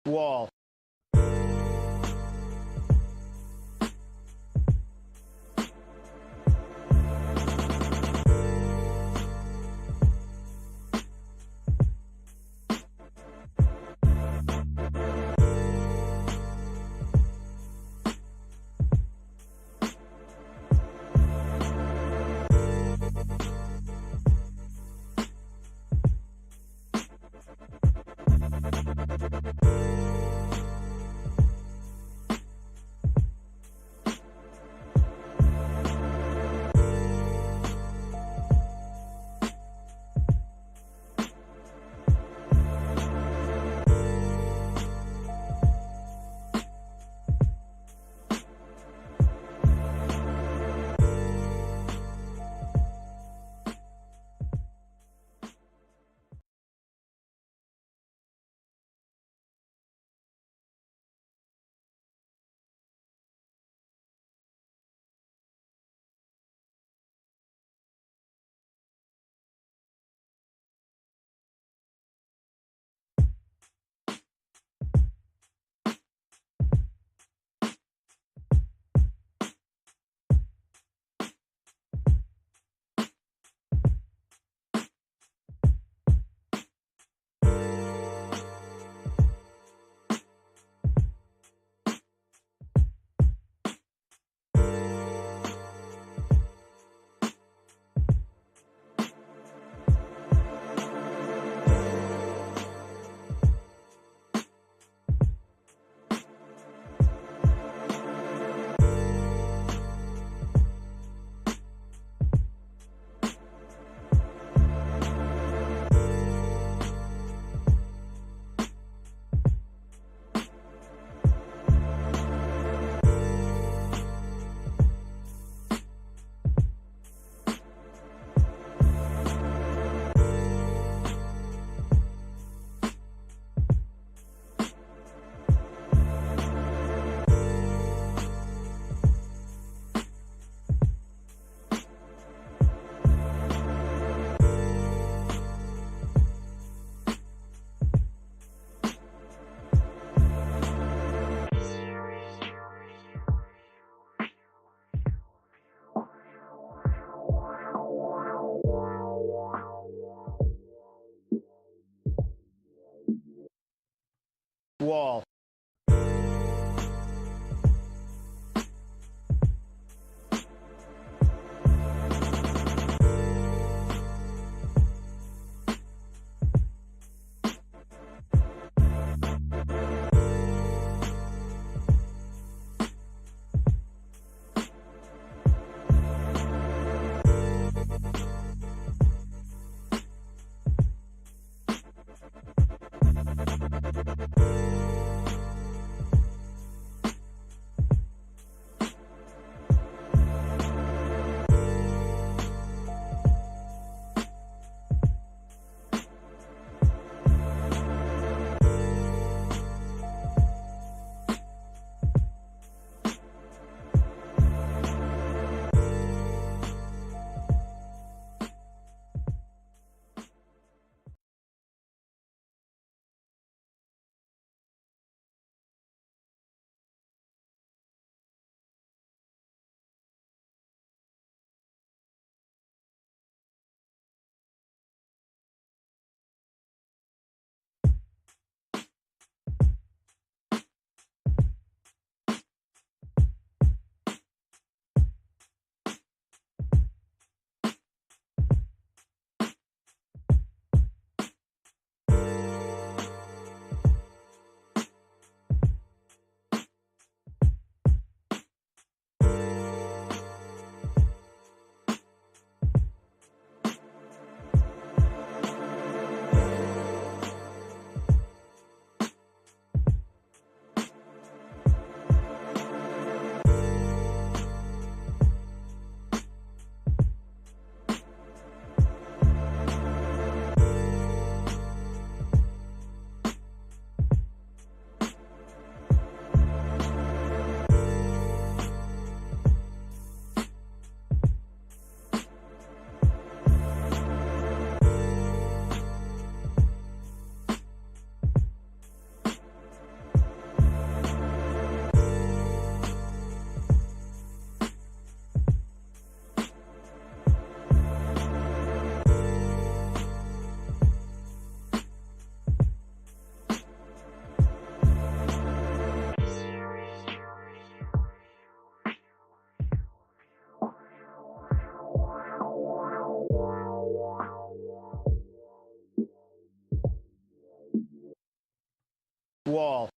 wall. Wall. wall.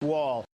Wall.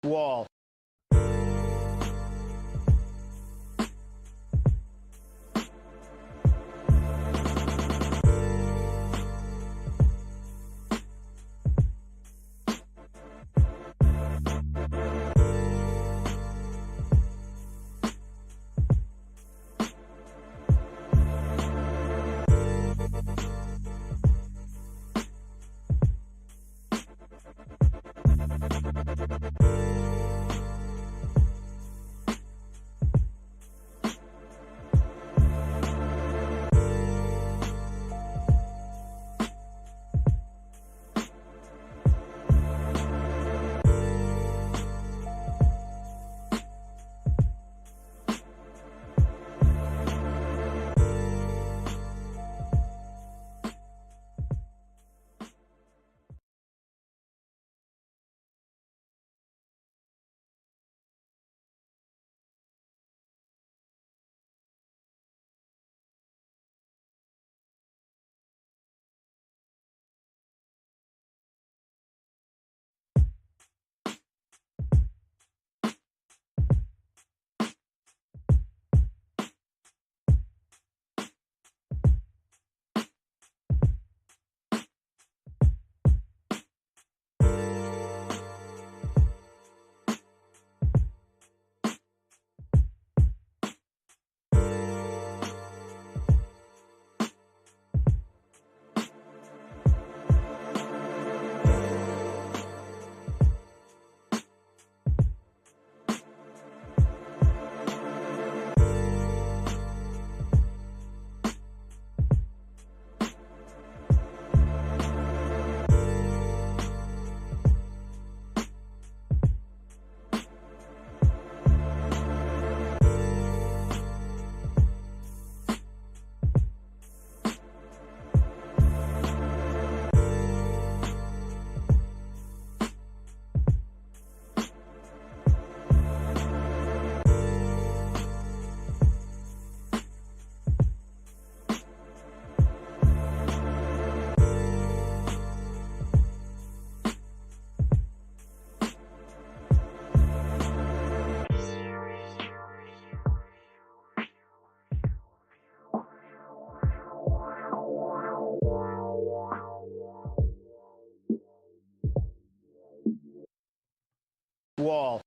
Wall. Wall.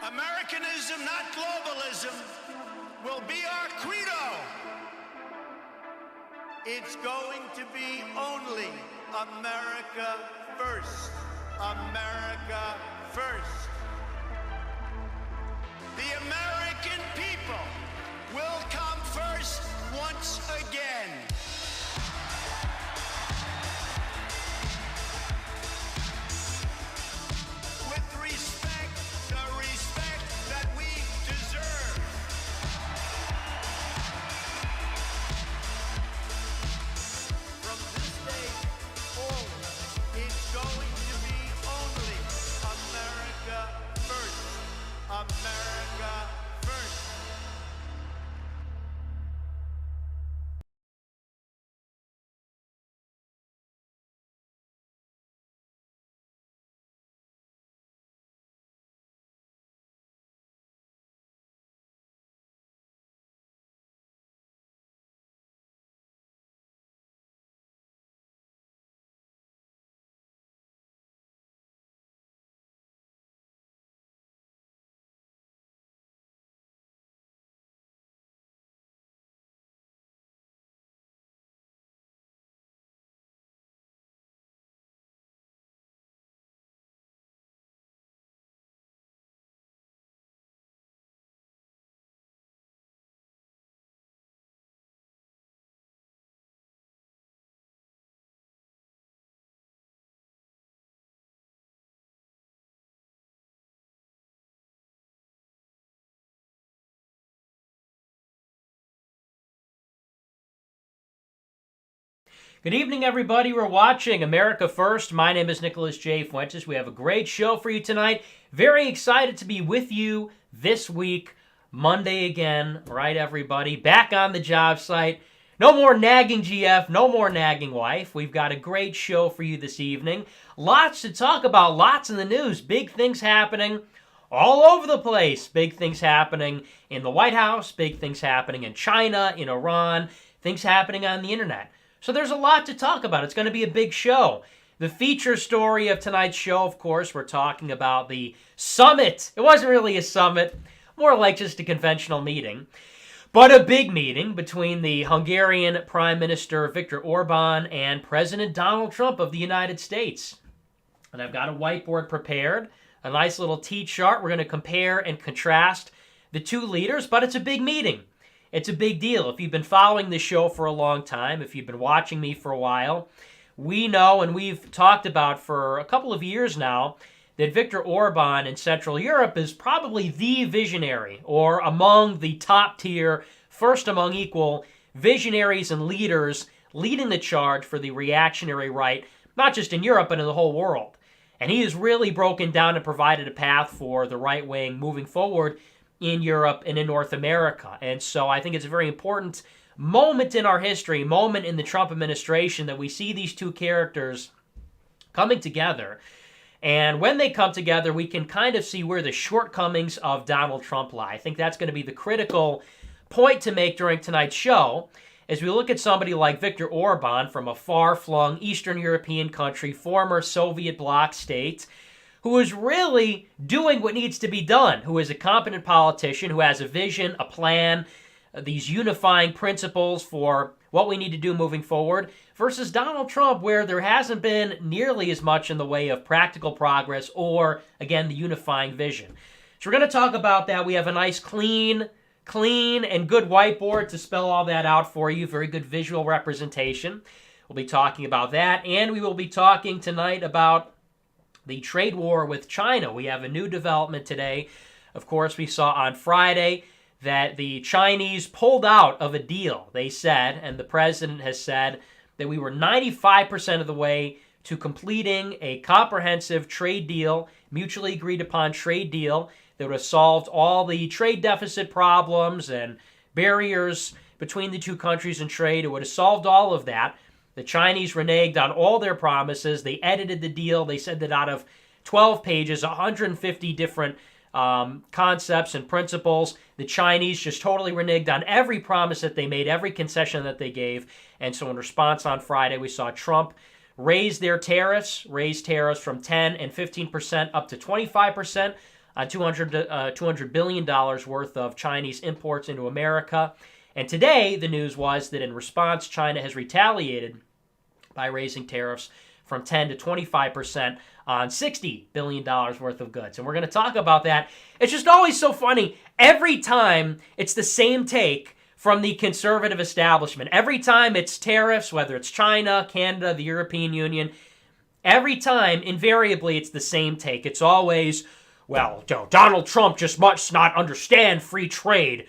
Americanism, not globalism, will be our credo. It's going to be only America first. America first. The American people will come first once again. With respect, the respect that we deserve. From this day forward, it's going to be only America first. America first. Good evening, everybody. We're watching America First. My name is NickJFuentes. We have a great show for you tonight. Very excited to be with you this week. Monday again, right, everybody? Back on the job site. No more nagging GF, no more nagging wife. We've got a great show for you this evening. Lots to talk about, lots in the news. Big things happening all over the place. Big things happening in the White House. Big things happening in China, in Iran. Things happening on the internet. So there's a lot to talk about. It's going to be a big show. The feature story of tonight's show, of course, we're talking about the summit. It wasn't really a summit, more like just a conventional meeting, but a big meeting between the Hungarian Prime Minister Viktor Orban and President Donald Trump of the United States. And I've got a whiteboard prepared, a nice little T-chart. We're going to compare and contrast the two leaders, but it's a big meeting. It's a big deal. If you've been following this show for a long time, if you've been watching me for a while, we know and we've talked about for a couple of years now that Viktor Orban in Central Europe is probably the visionary, or among the top tier, first among equal visionaries and leaders leading the charge for the reactionary right, not just in Europe, but in the whole world. And he has really broken down and provided a path for the right wing moving forward in Europe and in North America. And so I think it's a very important moment in our history, moment in the Trump administration, that we see these two characters coming together. And when they come together, we can kind of see where the shortcomings of Donald Trump lie. I think that's going to be the critical point to make during tonight's show, as we look at somebody like Viktor Orban from a far-flung Eastern European country, former Soviet bloc state, who is really doing what needs to be done, who is a competent politician, who has a vision, a plan, these unifying principles for what we need to do moving forward, versus Donald Trump, where there hasn't been nearly as much in the way of practical progress or, again, the unifying vision. So we're going to talk about that. We have a nice clean and good whiteboard to spell all that out for you. Very good visual representation. We'll be talking about that, and we will be talking tonight about the trade war with China. We have a new development today. Of course, we saw on Friday that the Chinese pulled out of a deal. They said, and the president has said, that we were 95% of the way to completing a comprehensive trade deal, mutually agreed upon trade deal that would have solved all the trade deficit problems and barriers between the two countries in trade. It would have solved all of that. The Chinese reneged on all their promises. They edited the deal. They said that out of 12 pages, 150 different concepts and principles, the Chinese just totally reneged on every promise that they made, every concession that they gave. And so in response on Friday, we saw Trump raise tariffs from 10 and 15% up to 25% on $200 billion worth of Chinese imports into America. And today, the news was that in response, China has retaliated by raising tariffs from 10 to 25% on $60 billion worth of goods. And we're going to talk about that. It's just always so funny. Every time, it's the same take from the conservative establishment. Every time it's tariffs, whether it's China, Canada, the European Union, every time, invariably, it's the same take. It's always, well, Donald Trump just must not understand free trade.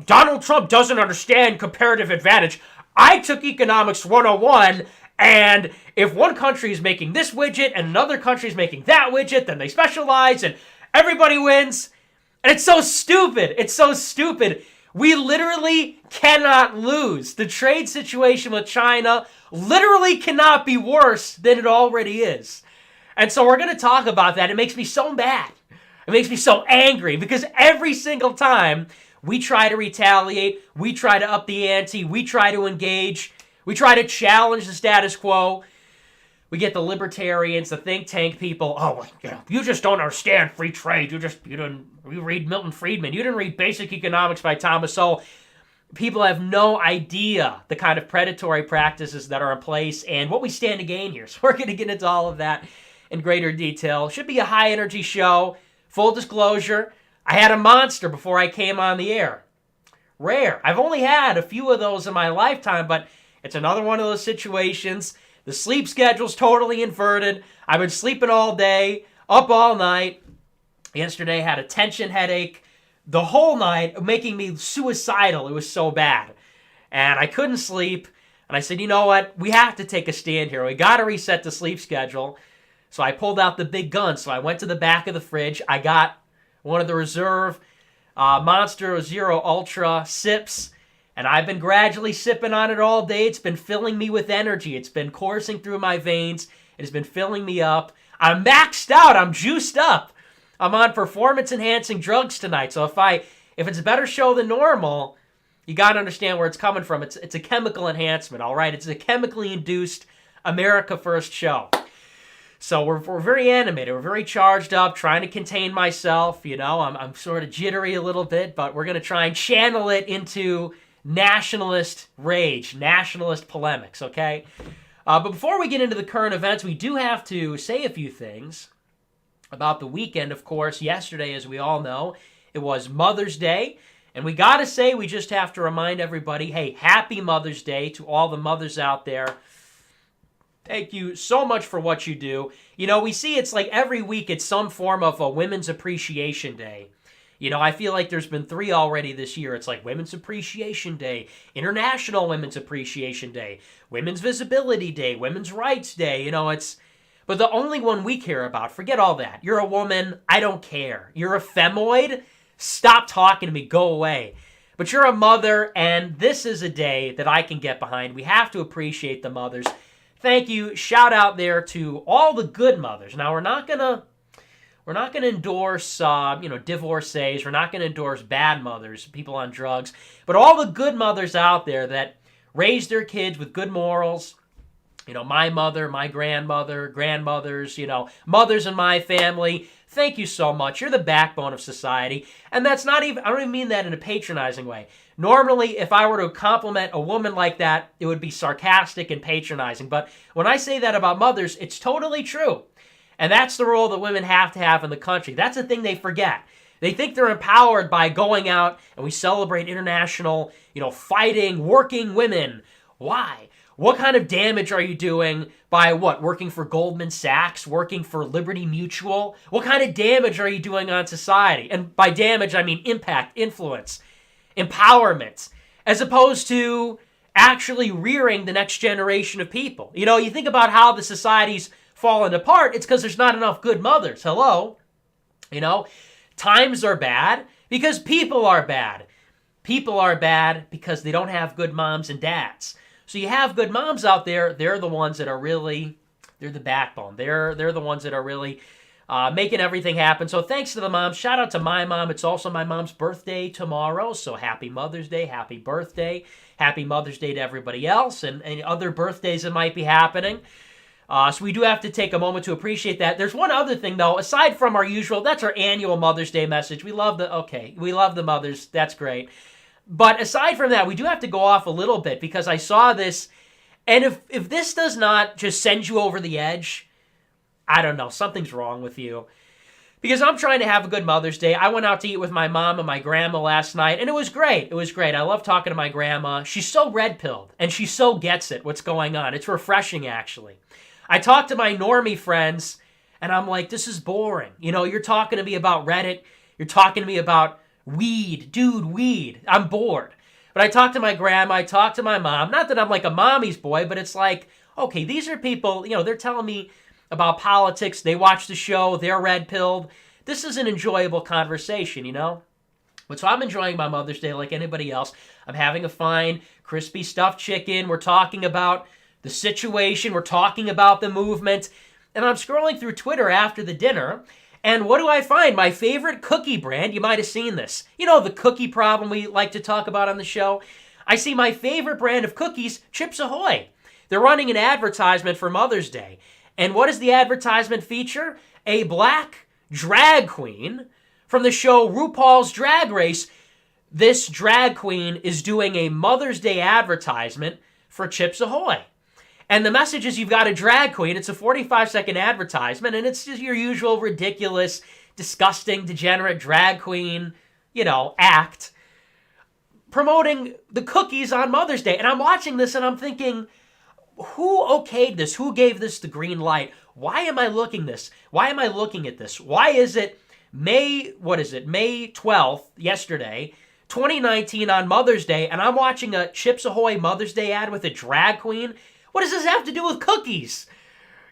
Donald Trump doesn't understand comparative advantage. I took Economics 101, and if one country is making this widget and another country is making that widget, then they specialize and everybody wins. And it's so stupid. It's so stupid. We literally cannot lose. The trade situation with China literally cannot be worse than it already is. And so we're going to talk about that. It makes me so mad. It makes me so angry because every single time we try to retaliate, we try to up the ante, we try to engage, we try to challenge the status quo. We get the libertarians, the think tank people. Oh, you just don't understand free trade. You read Milton Friedman. You didn't read Basic Economics by Thomas Sowell. People have no idea the kind of predatory practices that are in place and what we stand to gain here. So we're going to get into all of that in greater detail. Should be a high energy show. Full disclosure, I had a monster before I came on the air. Rare. I've only had a few of those in my lifetime, but it's another one of those situations. The sleep schedule's totally inverted. I've been sleeping all day, up all night. Yesterday had a tension headache the whole night, making me suicidal. It was so bad. And I couldn't sleep. And I said, you know what? We have to take a stand here. We got to reset the sleep schedule. So I pulled out the big gun. So I went to the back of the fridge. I got one of the reserve Monster Zero Ultra sips. And I've been gradually sipping on it all day. It's been filling me with energy. It's been coursing through my veins. It has been filling me up. I'm maxed out. I'm juiced up. I'm on performance-enhancing drugs tonight. So if it's a better show than normal, you got to understand where it's coming from. It's a chemical enhancement, all right? It's a chemically induced America First show. So we're very animated. We're very charged up, trying to contain myself. You know, I'm sort of jittery a little bit, but we're going to try and channel it into nationalist rage, nationalist polemics, okay? But before we get into the current events, we do have to say a few things about the weekend. Of course, yesterday, as we all know, it was Mother's Day. And we got to say, we just have to remind everybody, hey, happy Mother's Day to all the mothers out there. Thank you so much for what you do. You know, we see it's like every week it's some form of a Women's Appreciation Day. You know, I feel like there's been 3 already this year. It's like Women's Appreciation Day, International Women's Appreciation Day, Women's Visibility Day, Women's Rights Day. You know, but the only one we care about, forget all that. You're a woman, I don't care. You're a femoid, stop talking to me, go away. But you're a mother, and this is a day that I can get behind. We have to appreciate the mothers. Thank you. Shout out there to all the good mothers. Now, we're not gonna endorse, divorcees. We're not gonna endorse bad mothers, people on drugs. But all the good mothers out there that raise their kids with good morals. You know, my mother, my grandmother, grandmothers. You know, mothers in my family. Thank you so much. You're the backbone of society, and that's not even. I don't even mean that in a patronizing way. Normally, if I were to compliment a woman like that, it would be sarcastic and patronizing. But when I say that about mothers, it's totally true. And that's the role that women have to have in the country. That's the thing they forget. They think they're empowered by going out and we celebrate international, fighting, working women. Why? What kind of damage are you doing by what? Working for Goldman Sachs? Working for Liberty Mutual? What kind of damage are you doing on society? And by damage, I mean impact, influence, empowerment, as opposed to actually rearing the next generation of people. You know, you think about how the society's fallen apart, it's because there's not enough good mothers. Hello? You know, times are bad because people are bad. People are bad because they don't have good moms and dads. So you have good moms out there, they're the ones that are really, they're the backbone. They're the ones that are really making everything happen. So thanks to the moms. Shout out to my mom. It's also my mom's birthday tomorrow. So happy Mother's Day, happy birthday. Happy Mother's Day to everybody else and other birthdays that might be happening. So we do have to take a moment to appreciate that. There's one other thing, though. Aside from our usual, that's our annual Mother's Day message. We love the mothers. That's great. But aside from that, we do have to go off a little bit because I saw this. And if this does not just send you over the edge, I don't know. Something's wrong with you. Because I'm trying to have a good Mother's Day. I went out to eat with my mom and my grandma last night, and it was great. It was great. I love talking to my grandma. She's so red-pilled, and she so gets it, what's going on. It's refreshing, actually. I talk to my normie friends, and I'm like, this is boring. You know, you're talking to me about Reddit. You're talking to me about weed. Dude, weed. I'm bored. But I talk to my grandma. I talk to my mom. Not that I'm like a mommy's boy, but it's like, okay, these are people, they're telling me about politics. They watch the show. They're red-pilled. This is an enjoyable conversation, But so I'm enjoying my Mother's Day like anybody else. I'm having a fine, crispy stuffed chicken. We're talking about the situation. We're talking about the movement. And I'm scrolling through Twitter after the dinner. And what do I find? My favorite cookie brand. You might have seen this. The cookie problem we like to talk about on the show. I see my favorite brand of cookies, Chips Ahoy. They're running an advertisement for Mother's Day. And what does the advertisement feature? A black drag queen from the show RuPaul's Drag Race. This drag queen is doing a Mother's Day advertisement for Chips Ahoy. And the message is you've got a drag queen. It's a 45-second advertisement, and it's just your usual ridiculous, disgusting, degenerate drag queen, act promoting the cookies on Mother's Day. And I'm watching this, and I'm thinking, who okayed this? Who gave this the green light? Why am I looking this? Why am I looking at this? Why is it May 12th, yesterday, 2019 on Mother's Day, and I'm watching a Chips Ahoy Mother's Day ad with a drag queen. What does this have to do with cookies?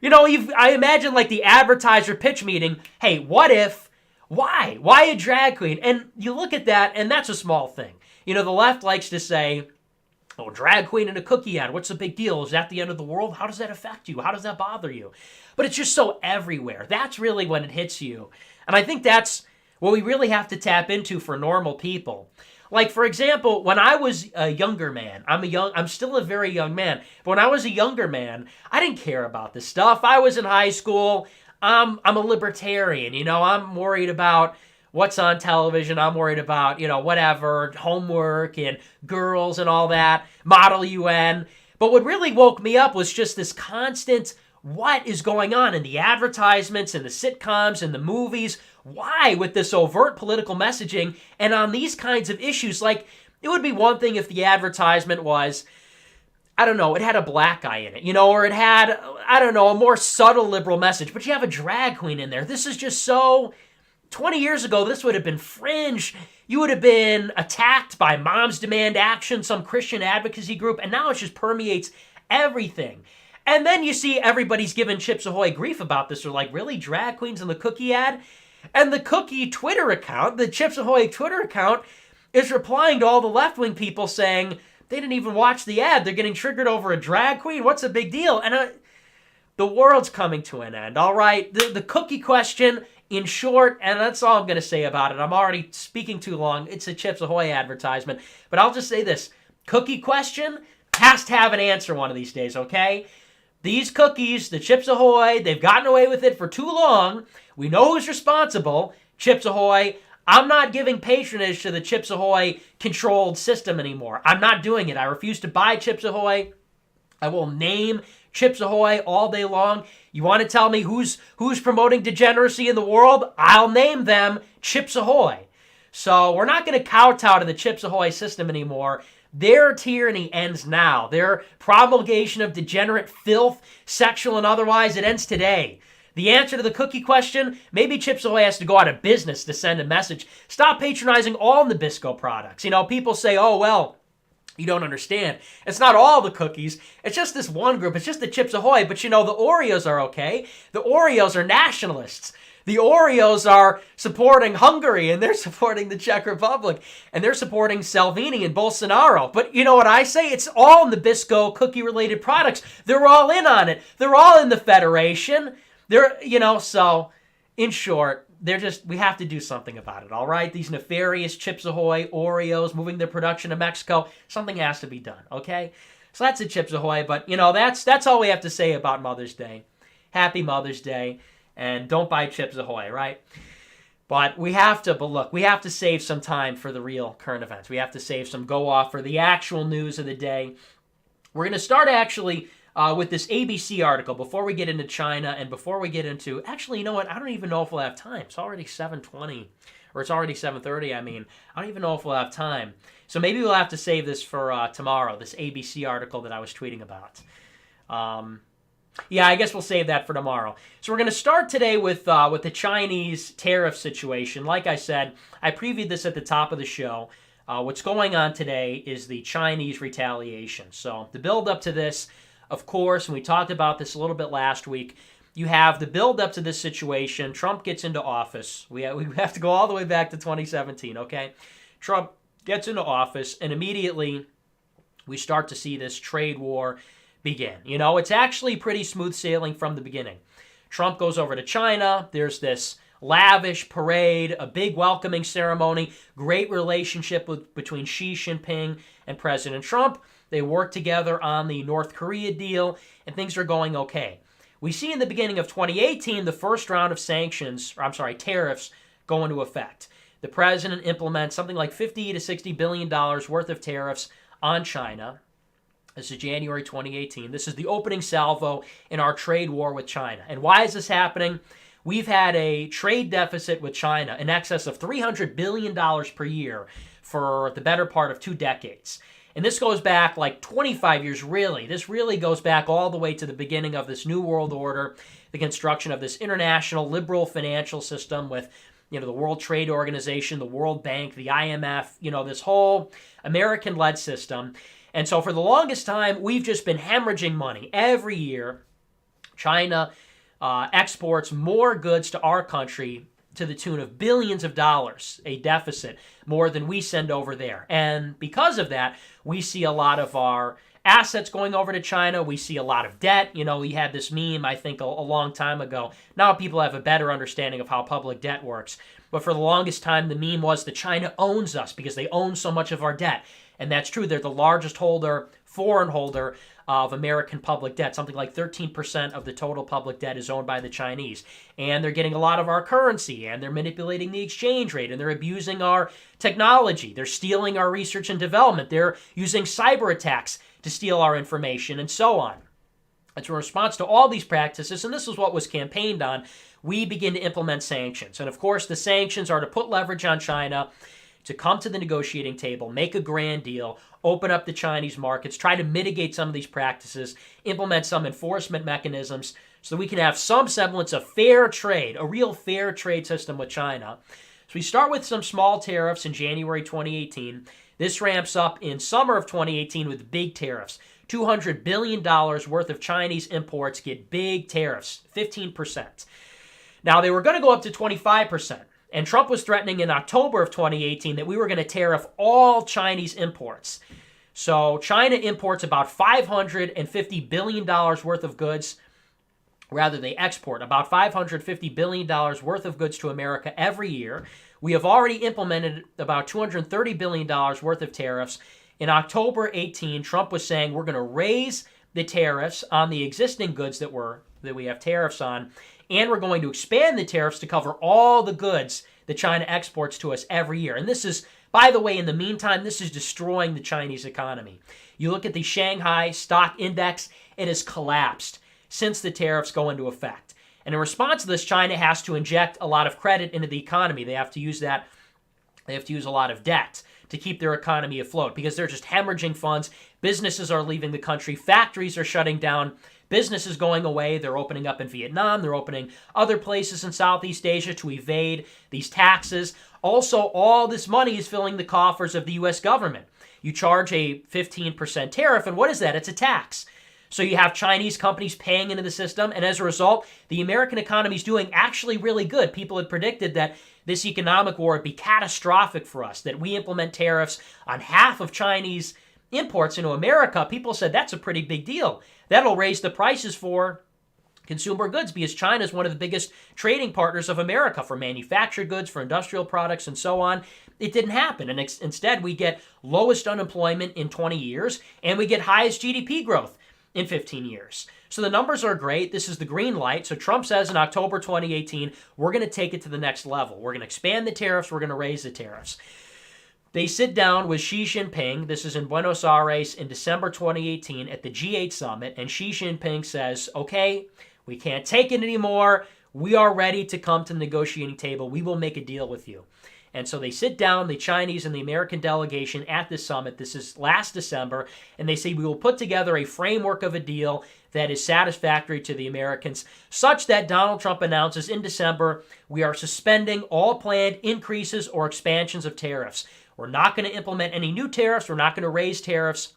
You know, I imagine like the advertiser pitch meeting, hey, what if, why? Why a drag queen? And you look at that, and that's a small thing. You know, the left likes to say, oh, drag queen in a cookie ad, what's the big deal? Is that the end of the world? How does that affect you? How does that bother you? But it's just so everywhere. That's really when it hits you. And I think that's what we really have to tap into for normal people. Like, for example, when I was a younger man, I'm still a very young man, but when I was a younger man, I didn't care about this stuff. I was in high school. I'm a libertarian, you know, I'm worried about what's on television. I'm worried about, you know, whatever, homework and girls and all that, Model UN. But what really woke me up was just this constant, what is going on in the advertisements and the sitcoms and the movies? Why with this overt political messaging and on these kinds of issues? Like, it would be one thing if the advertisement was, I don't know, it had a black guy in it, you know, or it had, I don't know, a more subtle liberal message, but you have a drag queen in there. This is just so, 20 years ago, this would have been fringe. You would have been attacked by Moms Demand Action, some Christian advocacy group, and now it just permeates everything. And then you see everybody's giving Chips Ahoy grief about this. They're like, really, drag queens in the cookie ad? And the cookie Twitter account, the Chips Ahoy Twitter account, is replying to all the left-wing people saying they didn't even watch the ad. They're getting triggered over a drag queen. What's the big deal? And the world's coming to an end, all right? The cookie question, in short, and that's all I'm going to say about it. I'm already speaking too long. It's a Chips Ahoy advertisement. But I'll just say this. Cookie question has to have an answer one of these days, okay? These cookies, the Chips Ahoy, they've gotten away with it for too long. We know who's responsible. Chips Ahoy. I'm not giving patronage to the Chips Ahoy controlled system anymore. I'm not doing it. I refuse to buy Chips Ahoy. I will name Chips Ahoy all day long. You want to tell me who's promoting degeneracy in the world? I'll name them Chips Ahoy. So we're not going to kowtow to the Chips Ahoy system anymore. Their tyranny ends now. Their promulgation of degenerate filth, sexual and otherwise, it ends today. The answer to the cookie question, maybe Chips Ahoy has to go out of business to send a message. Stop patronizing all Nabisco products. You know, people say, oh, well, you don't understand. It's not all the cookies. It's just this one group. It's just the Chips Ahoy. But, you know, the Oreos are okay. The Oreos are nationalists. The Oreos are supporting Hungary, and they're supporting the Czech Republic, and they're supporting Salvini and Bolsonaro. But you know what I say? It's all Nabisco cookie-related products. They're all in on it. They're all in the Federation. They're, you know, so in short, we have to do something about it, all right? These nefarious Chips Ahoy, Oreos, moving their production to Mexico, something has to be done, okay? So that's a Chips Ahoy, but, you know, that's all we have to say about Mother's Day. Happy Mother's Day, and don't buy Chips Ahoy, right? But we have to save some time for the real current events. We have to save some go-off for the actual news of the day. We're going to start, actually, with this ABC article before we get into China and before we get into... Actually, you know what? I don't even know if we'll have time. It's already 7:20, or it's already 7:30, I mean. I don't even know if we'll have time. So maybe we'll have to save this for tomorrow, this ABC article that I was tweeting about. Yeah, I guess we'll save that for tomorrow. So we're going to start today with the Chinese tariff situation. Like I said, I previewed this at the top of the show. What's going on today is the Chinese retaliation. So the build-up to this... Of course, and we talked about this a little bit last week, you have the build-up to this situation. Trump gets into office. We have to go all the way back to 2017, okay? Trump gets into office, and immediately we start to see this trade war begin. You know, it's actually pretty smooth sailing from the beginning. Trump goes over to China. There's this lavish parade, a big welcoming ceremony, great relationship between Xi Jinping and President Trump. They work together on the North Korea deal, and things are going okay. We see in the beginning of 2018 the first round of tariffs go into effect. The president implements something like $50 to $60 billion worth of tariffs on China. This is January 2018. This is the opening salvo in our trade war with China. And why is this happening? We've had a trade deficit with China in excess of $300 billion per year for the better part of 2 decades. And this goes back like 25 years, really. This really goes back all the way to the beginning of this New World Order, the construction of this international liberal financial system with the World Trade Organization, the World Bank, the IMF, this whole American-led system. And so for the longest time, we've just been hemorrhaging money. Every year, China exports more goods to our country to the tune of billions of dollars, a deficit, more than we send over there. And because of that, we see a lot of our assets going over to China. We see a lot of debt. We had this meme, I think, a long time ago. Now people have a better understanding of how public debt works. But for the longest time, the meme was that China owns us because they own so much of our debt. And that's true. They're the largest foreign holder of American public debt. Something like 13% of the total public debt is owned by the Chinese. And they're getting a lot of our currency, and they're manipulating the exchange rate, and they're abusing our technology. They're stealing our research and development. They're using cyber attacks to steal our information, and so on. It's in response to all these practices, and this is what was campaigned on, we begin to implement sanctions. And of course, the sanctions are to put leverage on China, to come to the negotiating table, make a grand deal, open up the Chinese markets, try to mitigate some of these practices, implement some enforcement mechanisms so that we can have some semblance of fair trade, a real fair trade system with China. So we start with some small tariffs in January 2018. This ramps up in summer of 2018 with big tariffs. $200 billion worth of Chinese imports get big tariffs, 15%. Now, they were going to go up to 25%. And Trump was threatening in October of 2018 that we were going to tariff all Chinese imports. So China imports about $550 billion worth of goods. Rather, they export about $550 billion worth of goods to America every year. We have already implemented about $230 billion worth of tariffs. In October 18, Trump was saying we're going to raise the tariffs on the existing goods that we have tariffs on, and we're going to expand the tariffs to cover all the goods that China exports to us every year. And this is, by the way, in the meantime, this is destroying the Chinese economy. You look at the Shanghai Stock Index, it has collapsed since the tariffs go into effect. And in response to this, China has to inject a lot of credit into the economy. They have to use a lot of debt to keep their economy afloat because they're just hemorrhaging funds. Businesses are leaving the country. Factories are shutting down. Businesses going away. They're opening up in Vietnam. They're opening other places in Southeast Asia to evade these taxes. Also, all this money is filling the coffers of the U.S. government. You charge a 15% tariff, and what is that? It's a tax. So you have Chinese companies paying into the system, and as a result, the American economy is doing actually really good. People had predicted that this economic war would be catastrophic for us, that we implement tariffs on half of Chinese imports into America. People said that's a pretty big deal. That'll raise the prices for consumer goods because China is one of the biggest trading partners of America for manufactured goods, for industrial products, and so on. It didn't happen. And instead, we get lowest unemployment in 20 years, and we get highest GDP growth in 15 years. So the numbers are great. This is the green light. So Trump says in October 2018, we're going to take it to the next level. We're going to expand the tariffs. We're going to raise the tariffs. They sit down with Xi Jinping. This is in Buenos Aires in December 2018 at the G8 summit. And Xi Jinping says, okay, we can't take it anymore. We are ready to come to the negotiating table. We will make a deal with you. And so they sit down, the Chinese and the American delegation at this summit. This is last December. And they say, we will put together a framework of a deal that is satisfactory to the Americans, such that Donald Trump announces in December, we are suspending all planned increases or expansions of tariffs. We're not going to implement any new tariffs. We're not going to raise tariffs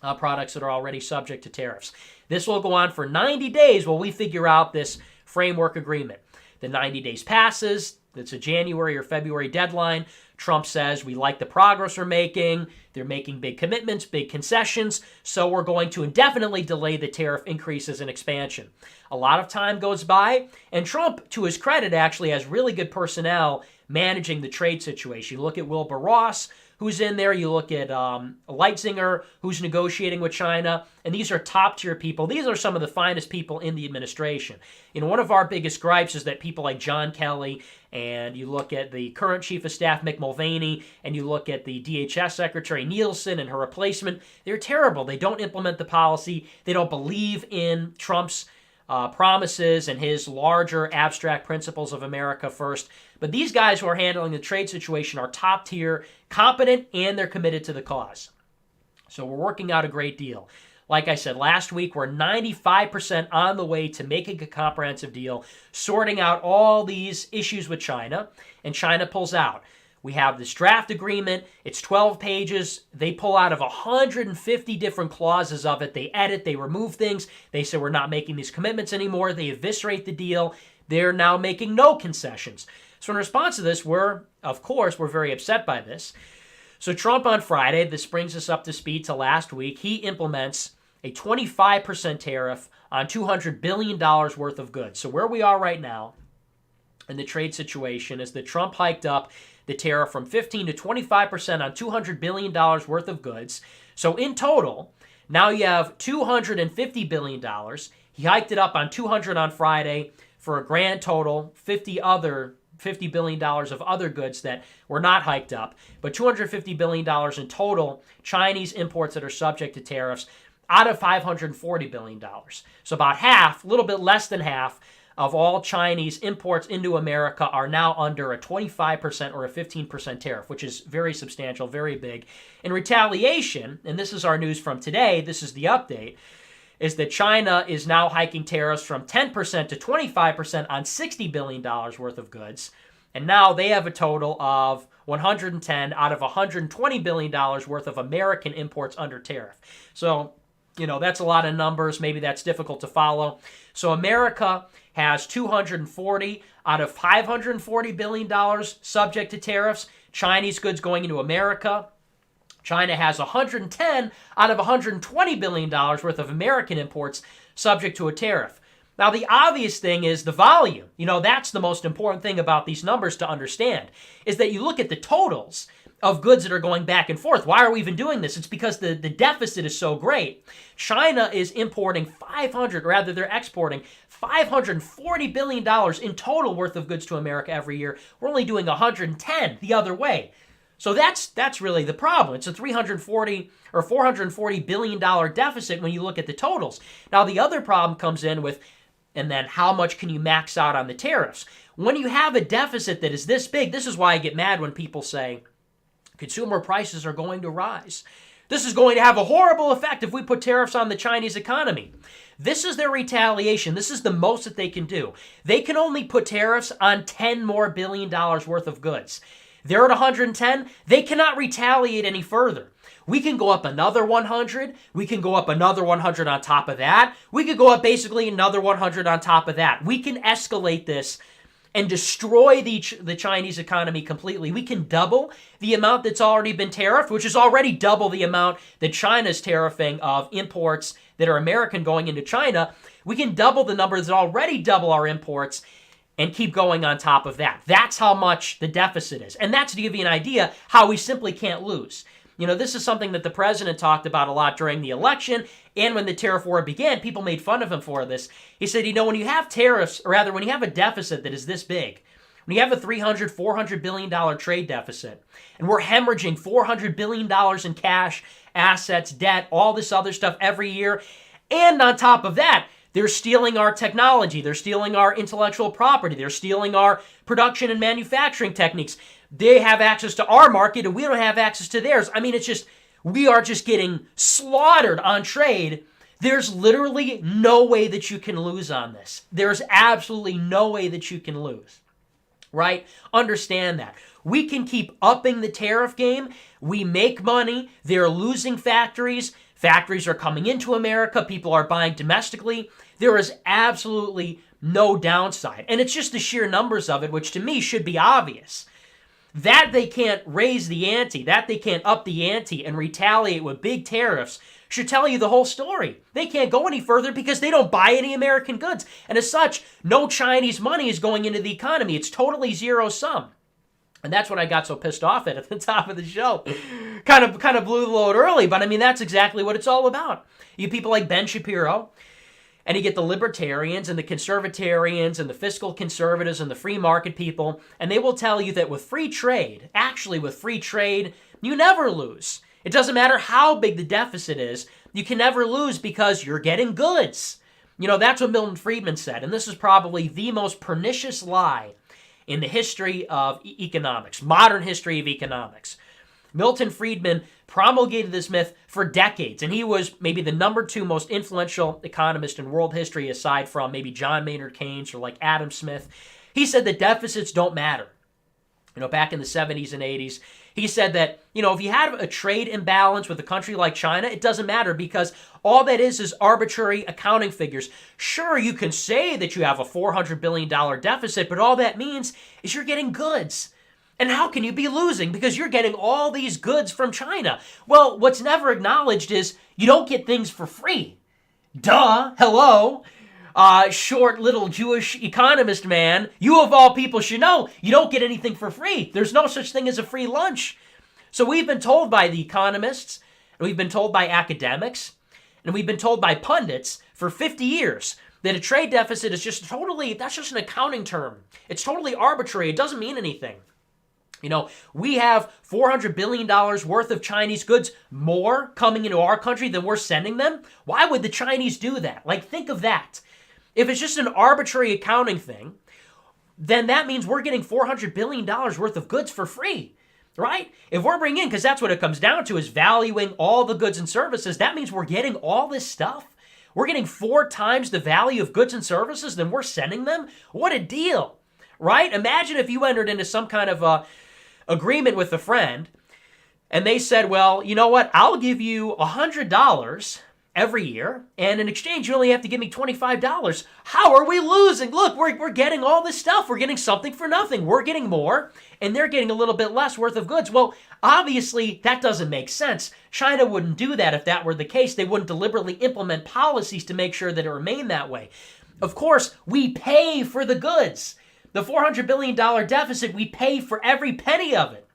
on products that are already subject to tariffs. This will go on for 90 days while we figure out this framework agreement. The 90 days passes. It's a January or February deadline. Trump says, we like the progress we're making. They're making big commitments, big concessions, so we're going to indefinitely delay the tariff increases and expansion. A lot of time goes by, and Trump, to his credit, actually has really good personnel managing the trade situation. You look at Wilbur Ross, who's in there. You look at Leitzinger, who's negotiating with China. And these are top-tier people. These are some of the finest people in the administration. One of our biggest gripes is that people like John Kelly, and you look at the current Chief of Staff, Mick Mulvaney, and you look at the DHS Secretary Nielsen and her replacement, they're terrible. They don't implement the policy. They don't believe in Trump's promises and his larger abstract principles of America first. But these guys who are handling the trade situation are top tier, competent, and they're committed to the cause. So we're working out a great deal. Like I said last week, we're 95% on the way to making a comprehensive deal, sorting out all these issues with China, and China pulls out. We have this draft agreement. It's 12 pages. They pull out of 150 different clauses of it. They edit, they remove things. They say we're not making these commitments anymore. They eviscerate the deal. They're now making no concessions. So in response to this, we're very upset by this. So Trump on Friday, this brings us up to speed to last week, he implements a 25% tariff on $200 billion worth of goods. So where we are right now in the trade situation is that Trump hiked up the tariff from 15 to 25% on $200 billion worth of goods. So in total, now you have $250 billion. He hiked it up on 200 on Friday for a grand total, $50 billion of other goods that were not hiked up, but $250 billion in total Chinese imports that are subject to tariffs out of $540 billion. So about half, a little bit less than half, of all Chinese imports into America are now under a 25% or a 15% tariff, which is very substantial, very big. In retaliation, and this is our news from today, this is the update, is that China is now hiking tariffs from 10% to 25% on $60 billion worth of goods. And now they have a total of 110 out of $120 billion worth of American imports under tariff. So, that's a lot of numbers. Maybe that's difficult to follow. So America has 240 out of $540 billion subject to tariffs. Chinese goods going into America. China has 110 out of $120 billion worth of American imports subject to a tariff. Now, the obvious thing is the volume. That's the most important thing about these numbers to understand, is that you look at the totals of goods that are going back and forth. Why are we even doing this? It's because the deficit is so great. China is exporting $540 billion in total worth of goods to America every year. We're only doing 110 the other way. So that's really the problem. It's a $440 billion deficit when you look at the totals. Now, the other problem comes in with, and then how much can you max out on the tariffs? When you have a deficit that is this big, this is why I get mad when people say, consumer prices are going to rise. This is going to have a horrible effect if we put tariffs on the Chinese economy. This is their retaliation. This is the most that they can do. They can only put tariffs on $10 more billion worth of goods. They're at 110. They cannot retaliate any further. We can go up another 100. We can go up another 100 on top of that. We could go up basically another 100 on top of that. We can escalate this and destroy the Chinese economy completely. We can double the amount that's already been tariffed, which is already double the amount that China's tariffing of imports that are American going into China. We can double the numbers that already double our imports and keep going on top of that. That's how much the deficit is. And that's to give you an idea how we simply can't lose. This is something that the president talked about a lot during the election, and when the tariff war began, people made fun of him for this. He said, when you have tariffs, or rather, when you have a deficit that is this big, when you have a $400 billion trade deficit, and we're hemorrhaging $400 billion in cash, assets, debt, all this other stuff every year, and on top of that, they're stealing our technology, they're stealing our intellectual property, they're stealing our production and manufacturing techniques. They have access to our market and we don't have access to theirs. We are just getting slaughtered on trade. There's literally no way that you can lose on this. There's absolutely no way that you can lose, right? Understand that. We can keep upping the tariff game. We make money. They're losing factories. Factories are coming into America. People are buying domestically. There is absolutely no downside. And it's just the sheer numbers of it, which to me should be obvious. That they can't raise the ante, that they can't up the ante and retaliate with big tariffs should tell you the whole story. They can't go any further because they don't buy any American goods. And as such, no Chinese money is going into the economy. It's totally zero sum. And that's what I got so pissed off at the top of the show. Kind of blew the load early, but that's exactly what it's all about. You people like Ben Shapiro, and you get the libertarians and the conservatarians and the fiscal conservatives and the free market people, and they will tell you that with free trade, you never lose. It doesn't matter how big the deficit is, you can never lose because you're getting goods. That's what Milton Friedman said, and this is probably the most pernicious lie in the history of economics, modern history of economics. Milton Friedman promulgated this myth for decades, and he was maybe the number 2 most influential economist in world history, aside from maybe John Maynard Keynes or like Adam Smith. He said that deficits don't matter. Back in the 70s and 80s, he said that, if you have a trade imbalance with a country like China, it doesn't matter because all that is arbitrary accounting figures. Sure, you can say that you have a $400 billion deficit, but all that means is you're getting goods. And how can you be losing? Because you're getting all these goods from China. Well, what's never acknowledged is you don't get things for free. Duh, hello. Short little Jewish economist man, you of all people should know you don't get anything for free. There's no such thing as a free lunch. So we've been told by the economists, and we've been told by academics, and we've been told by pundits for 50 years that a trade deficit is that's just an accounting term. It's totally arbitrary. It doesn't mean anything. We have $400 billion worth of Chinese goods more coming into our country than we're sending them. Why would the Chinese do that? Think of that. If it's just an arbitrary accounting thing, then that means we're getting $400 billion worth of goods for free, right? If we're bringing in, because that's what it comes down to, is valuing all the goods and services, that means we're getting all this stuff. We're getting 4 times the value of goods and services than we're sending them. What a deal, right? Imagine if you entered into some kind of agreement with a friend, and they said, well, you know what? I'll give you $100 every year, and in exchange, you only have to give me $25. How are we losing? Look, we're getting all this stuff. We're getting something for nothing. We're getting more, and they're getting a little bit less worth of goods. Well, obviously, that doesn't make sense. China wouldn't do that if that were the case. They wouldn't deliberately implement policies to make sure that it remained that way. Of course, we pay for the goods. The $400 billion deficit, we pay for every penny of it.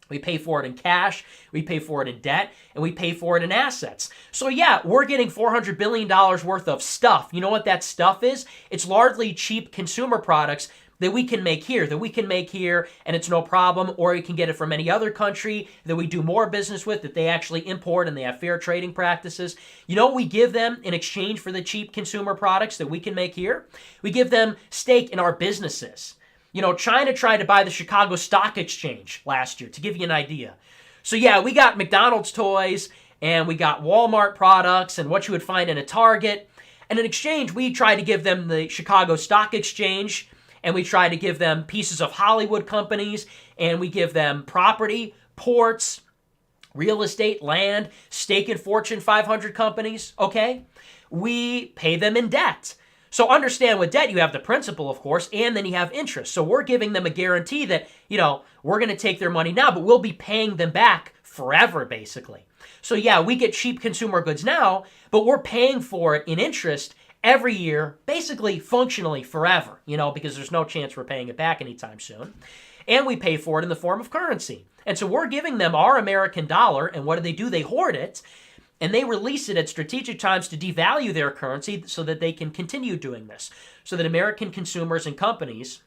We pay for it in cash, we pay for it in debt, and we pay for it in assets. So yeah, we're getting $400 billion worth of stuff. You know what that stuff is? It's largely cheap consumer products that we can make here, and it's no problem, or you can get it from any other country that we do more business with, that they actually import and they have fair trading practices. You know what we give them in exchange for the cheap consumer products that we can make here? We give them stake in our businesses. China tried to buy the Chicago Stock Exchange last year, to give you an idea. So yeah, we got McDonald's toys, and we got Walmart products, and what you would find in a Target. And in exchange, we tried to give them the Chicago Stock Exchange, and we try to give them pieces of Hollywood companies, and we give them property, ports, real estate, land, stake in Fortune 500 companies, okay? We pay them in debt. So understand, with debt, you have the principal, of course, and then you have interest. So we're giving them a guarantee that, we're going to take their money now, but we'll be paying them back forever, basically. So yeah, we get cheap consumer goods now, but we're paying for it in interest every year, basically functionally forever, because there's no chance we're paying it back anytime soon. And we pay for it in the form of currency. And so we're giving them our American dollar, and what do? They hoard it, and they release it at strategic times to devalue their currency so that they can continue doing this, so that American consumers and companies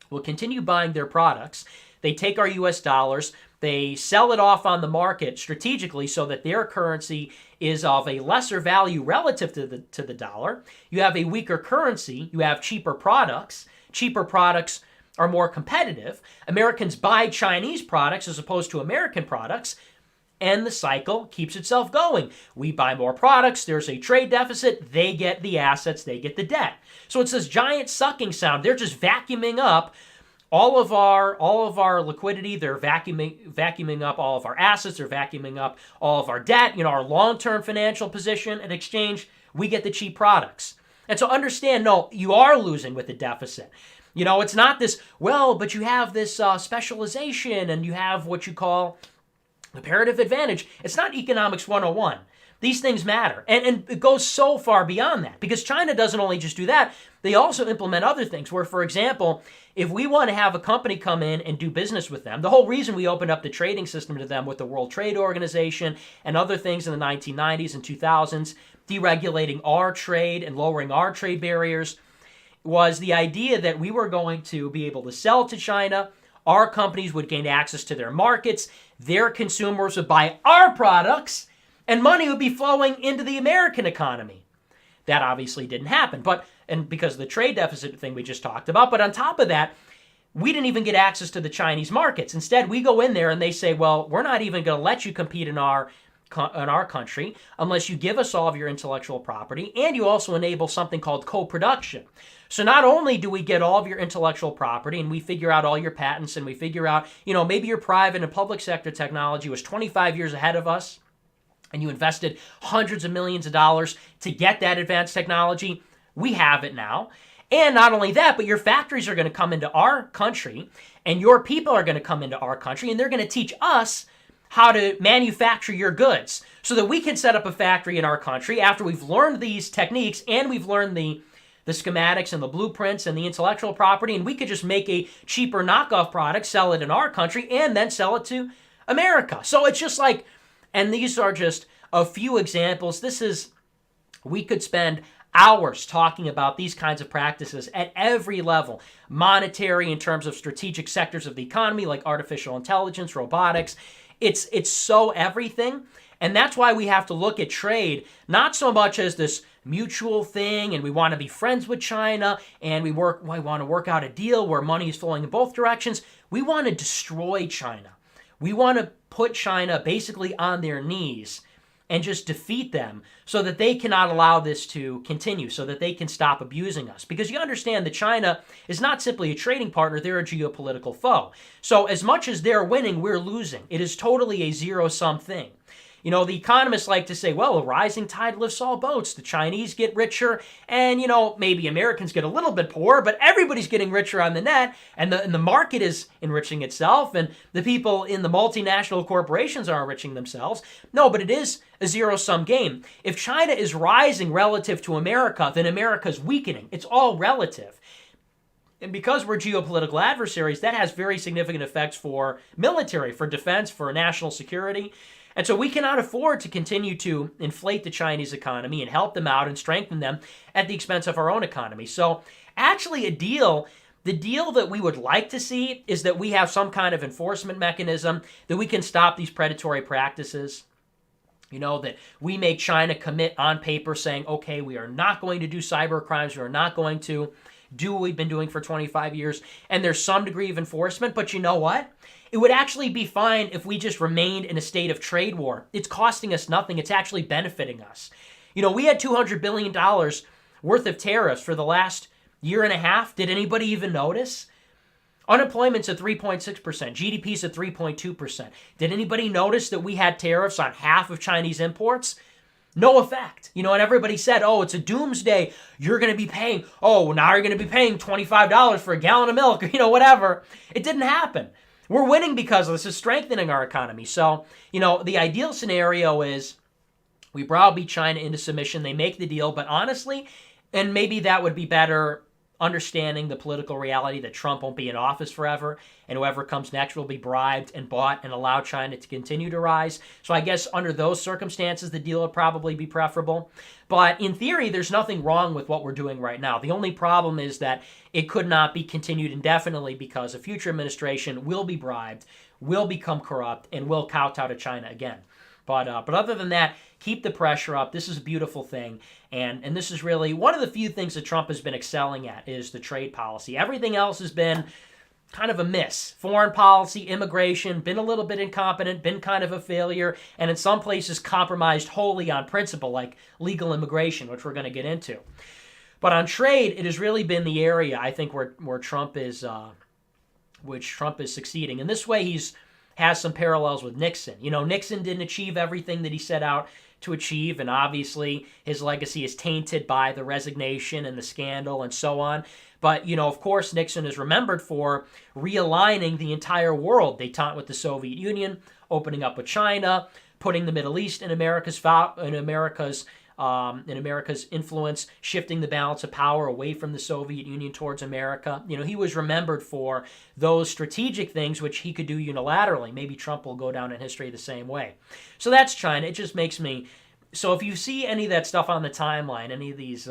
will continue buying their products. They take our U.S. dollars, they sell it off on the market strategically so that their currency is of a lesser value relative to the dollar. You have a weaker currency, you have cheaper products. Cheaper products are more competitive. Americans buy Chinese products as opposed to American products, and the cycle keeps itself going. We buy more products, there's a trade deficit, they get the assets, they get the debt. So it's this giant sucking sound. They're just vacuuming up all of our liquidity. They're vacuuming up all of our assets, they're vacuuming up all of our debt, our long-term financial position. In exchange, we get the cheap products. And so understand, no, you are losing with the deficit. It's not this, but you have this specialization, and you have what you call comparative advantage. It's not economics 101. These things matter. And it goes so far beyond that, because China doesn't only just do that, they also implement other things where, for example, if we want to have a company come in and do business with them, the whole reason we opened up the trading system to them with the World Trade Organization and other things in the 1990s and 2000s, deregulating our trade and lowering our trade barriers, was the idea that we were going to be able to sell to China. Our companies would gain access to their markets, their consumers would buy our products, and money would be flowing into the American economy. That obviously didn't happen, and because of the trade deficit thing we just talked about. But on top of that, we didn't even get access to the Chinese markets. Instead, we go in there and they say, well, we're not even going to let you compete in our country unless you give us all of your intellectual property, and you also enable something called co-production. So not only do we get all of your intellectual property and we figure out all your patents and we figure out, maybe your private and public sector technology was 25 years ahead of us and you invested hundreds of millions of dollars to get that advanced technology, we have it now. And not only that, but your factories are going to come into our country and your people are going to come into our country and they're going to teach us how to manufacture your goods so that we can set up a factory in our country after we've learned these techniques and we've learned the schematics and the blueprints and the intellectual property, and we could just make a cheaper knockoff product, sell it in our country, and then sell it to America. So it's just like, and these are just a few examples. We could spend hours talking about these kinds of practices at every level. Monetary, in terms of strategic sectors of the economy like artificial intelligence, robotics. It's so everything. And that's why we have to look at trade not so much as this mutual thing and we want to be friends with China and we want to work out a deal where money is flowing in both directions. We want to destroy China. We want to put China basically on their knees and just defeat them so that they cannot allow this to continue, so that they can stop abusing us. Because you understand that China is not simply a trading partner, they're a geopolitical foe. So as much as they're winning, we're losing. It is totally a zero-sum thing. The economists like to say, well, a rising tide lifts all boats. The Chinese get richer and, maybe Americans get a little bit poorer, but everybody's getting richer on the net and the market is enriching itself and the people in the multinational corporations are enriching themselves. No, but it is a zero-sum game. If China is rising relative to America, then America's weakening. It's all relative. And because we're geopolitical adversaries, that has very significant effects for military, for defense, for national security. And so we cannot afford to continue to inflate the Chinese economy and help them out and strengthen them at the expense of our own economy. So actually the deal that we would like to see is that we have some kind of enforcement mechanism, that we can stop these predatory practices. That we make China commit on paper saying, okay, we are not going to do cyber crimes. We are not going to do what we've been doing for 25 years. And there's some degree of enforcement. But you know what? It would actually be fine if we just remained in a state of trade war. It's costing us nothing. It's actually benefiting us. We had $200 billion worth of tariffs for the last year and a half. Did anybody even notice? Unemployment's at 3.6%. GDP's at 3.2%. Did anybody notice that we had tariffs on half of Chinese imports? No effect. And everybody said, oh, it's a doomsday. You're going to be paying, now you're going to be paying $25 for a gallon of milk, or, whatever. It didn't happen. We're winning because this is strengthening our economy. So, the ideal scenario is we browbeat China into submission. They make the deal. But honestly, and maybe that would be better understanding the political reality that Trump won't be in office forever, and whoever comes next will be bribed and bought and allow China to continue to rise. So I guess under those circumstances, the deal would probably be preferable. But in theory, there's nothing wrong with what we're doing right now. The only problem is that it could not be continued indefinitely because a future administration will be bribed, will become corrupt, and will kowtow to China again. But other than that, keep the pressure up. This is a beautiful thing. And this is really one of the few things that Trump has been excelling at is the trade policy. Everything else has been kind of a miss. Foreign policy, immigration, been a little bit incompetent, been kind of a failure, and in some places compromised wholly on principle, like legal immigration, which we're going to get into. But on trade, it has really been the area, I think, where Trump is succeeding. And this way, has some parallels with Nixon. Nixon didn't achieve everything that he set out to achieve, and obviously his legacy is tainted by the resignation and the scandal and so on. But, of course, Nixon is remembered for realigning the entire world. Détente with the Soviet Union, opening up with China, putting the Middle East in America's influence, shifting the balance of power away from the Soviet Union towards America. He was remembered for those strategic things which he could do unilaterally. Maybe Trump will go down in history the same way. So that's China. It just makes me... So if you see any of that stuff on the timeline, any of these,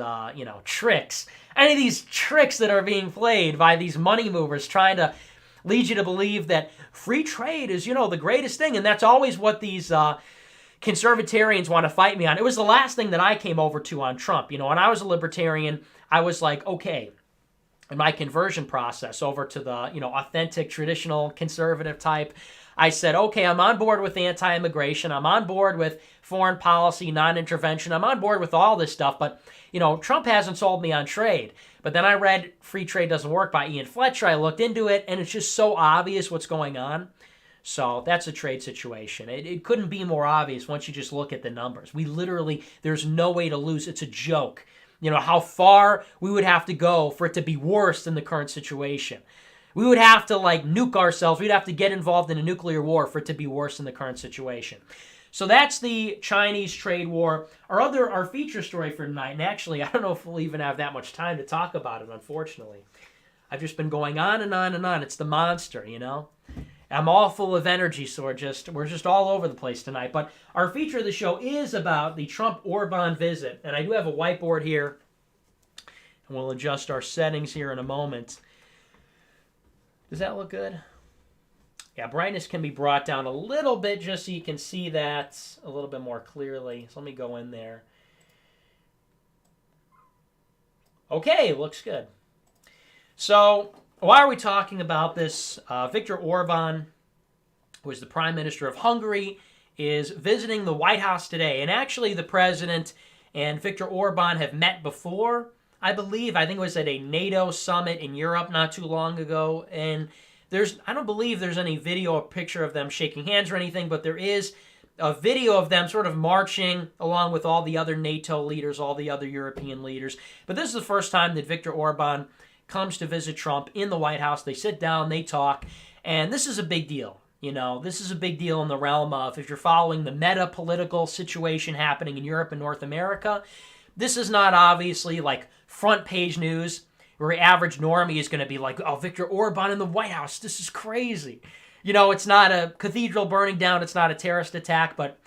tricks, any of these tricks that are being played by these money movers trying to lead you to believe that free trade is, the greatest thing, and that's always what these... conservatarians want to fight me on. It was the last thing that I came over to on Trump. When I was a libertarian, I was like, okay, in my conversion process over to the, authentic, traditional, conservative type. I said, okay, I'm on board with anti-immigration. I'm on board with foreign policy, non-intervention. I'm on board with all this stuff, but, Trump hasn't sold me on trade. But then I read Free Trade Doesn't Work by Ian Fletcher. I looked into it, and it's just so obvious what's going on. So that's a trade situation. It couldn't be more obvious once you just look at the numbers. There's no way to lose. It's a joke. How far we would have to go for it to be worse than the current situation. We would have to nuke ourselves. We'd have to get involved in a nuclear war for it to be worse than the current situation. So that's the Chinese trade war. Our feature story for tonight, and actually I don't know if we'll even have that much time to talk about it, unfortunately. I've just been going on and on and on. It's the monster, I'm all full of energy, so we're just all over the place tonight. But our feature of the show is about the Trump-Orban visit. And I do have a whiteboard here. And we'll adjust our settings here in a moment. Does that look good? Yeah, brightness can be brought down a little bit just so you can see that a little bit more clearly. So let me go in there. Okay, looks good. So why are we talking about this? Viktor Orban, who is the Prime Minister of Hungary, is visiting the White House today. And actually, the President and Viktor Orban have met before, I believe. I think it was at a NATO summit in Europe not too long ago. And I don't believe there's any video or picture of them shaking hands or anything, but there is a video of them sort of marching along with all the other NATO leaders, all the other European leaders. But this is the first time that Viktor Orban comes to visit Trump in the White House. They sit down, they talk, and this is a big deal. This is a big deal in the realm of, if you're following the meta-political situation happening in Europe and North America, this is not obviously front page news where average normie is going to be like, oh, Viktor Orban in the White House, this is crazy. It's not a cathedral burning down, it's not a terrorist attack, but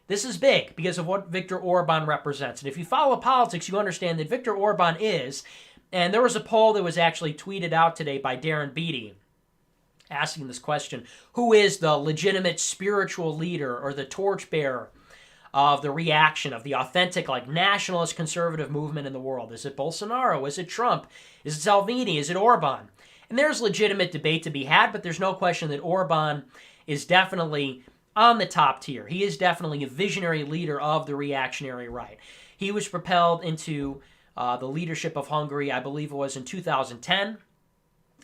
this is big because of what Viktor Orban represents. And if you follow politics, you understand that Viktor Orban is, and there was a poll that was actually tweeted out today by Darren Beattie asking this question: who is the legitimate spiritual leader or the torchbearer of the reaction of the authentic, nationalist conservative movement in the world? Is it Bolsonaro? Is it Trump? Is it Salvini? Is it Orban? And there's legitimate debate to be had, but there's no question that Orban is definitely on the top tier. He is definitely a visionary leader of the reactionary right. He was propelled into the leadership of Hungary, I believe it was in 2010.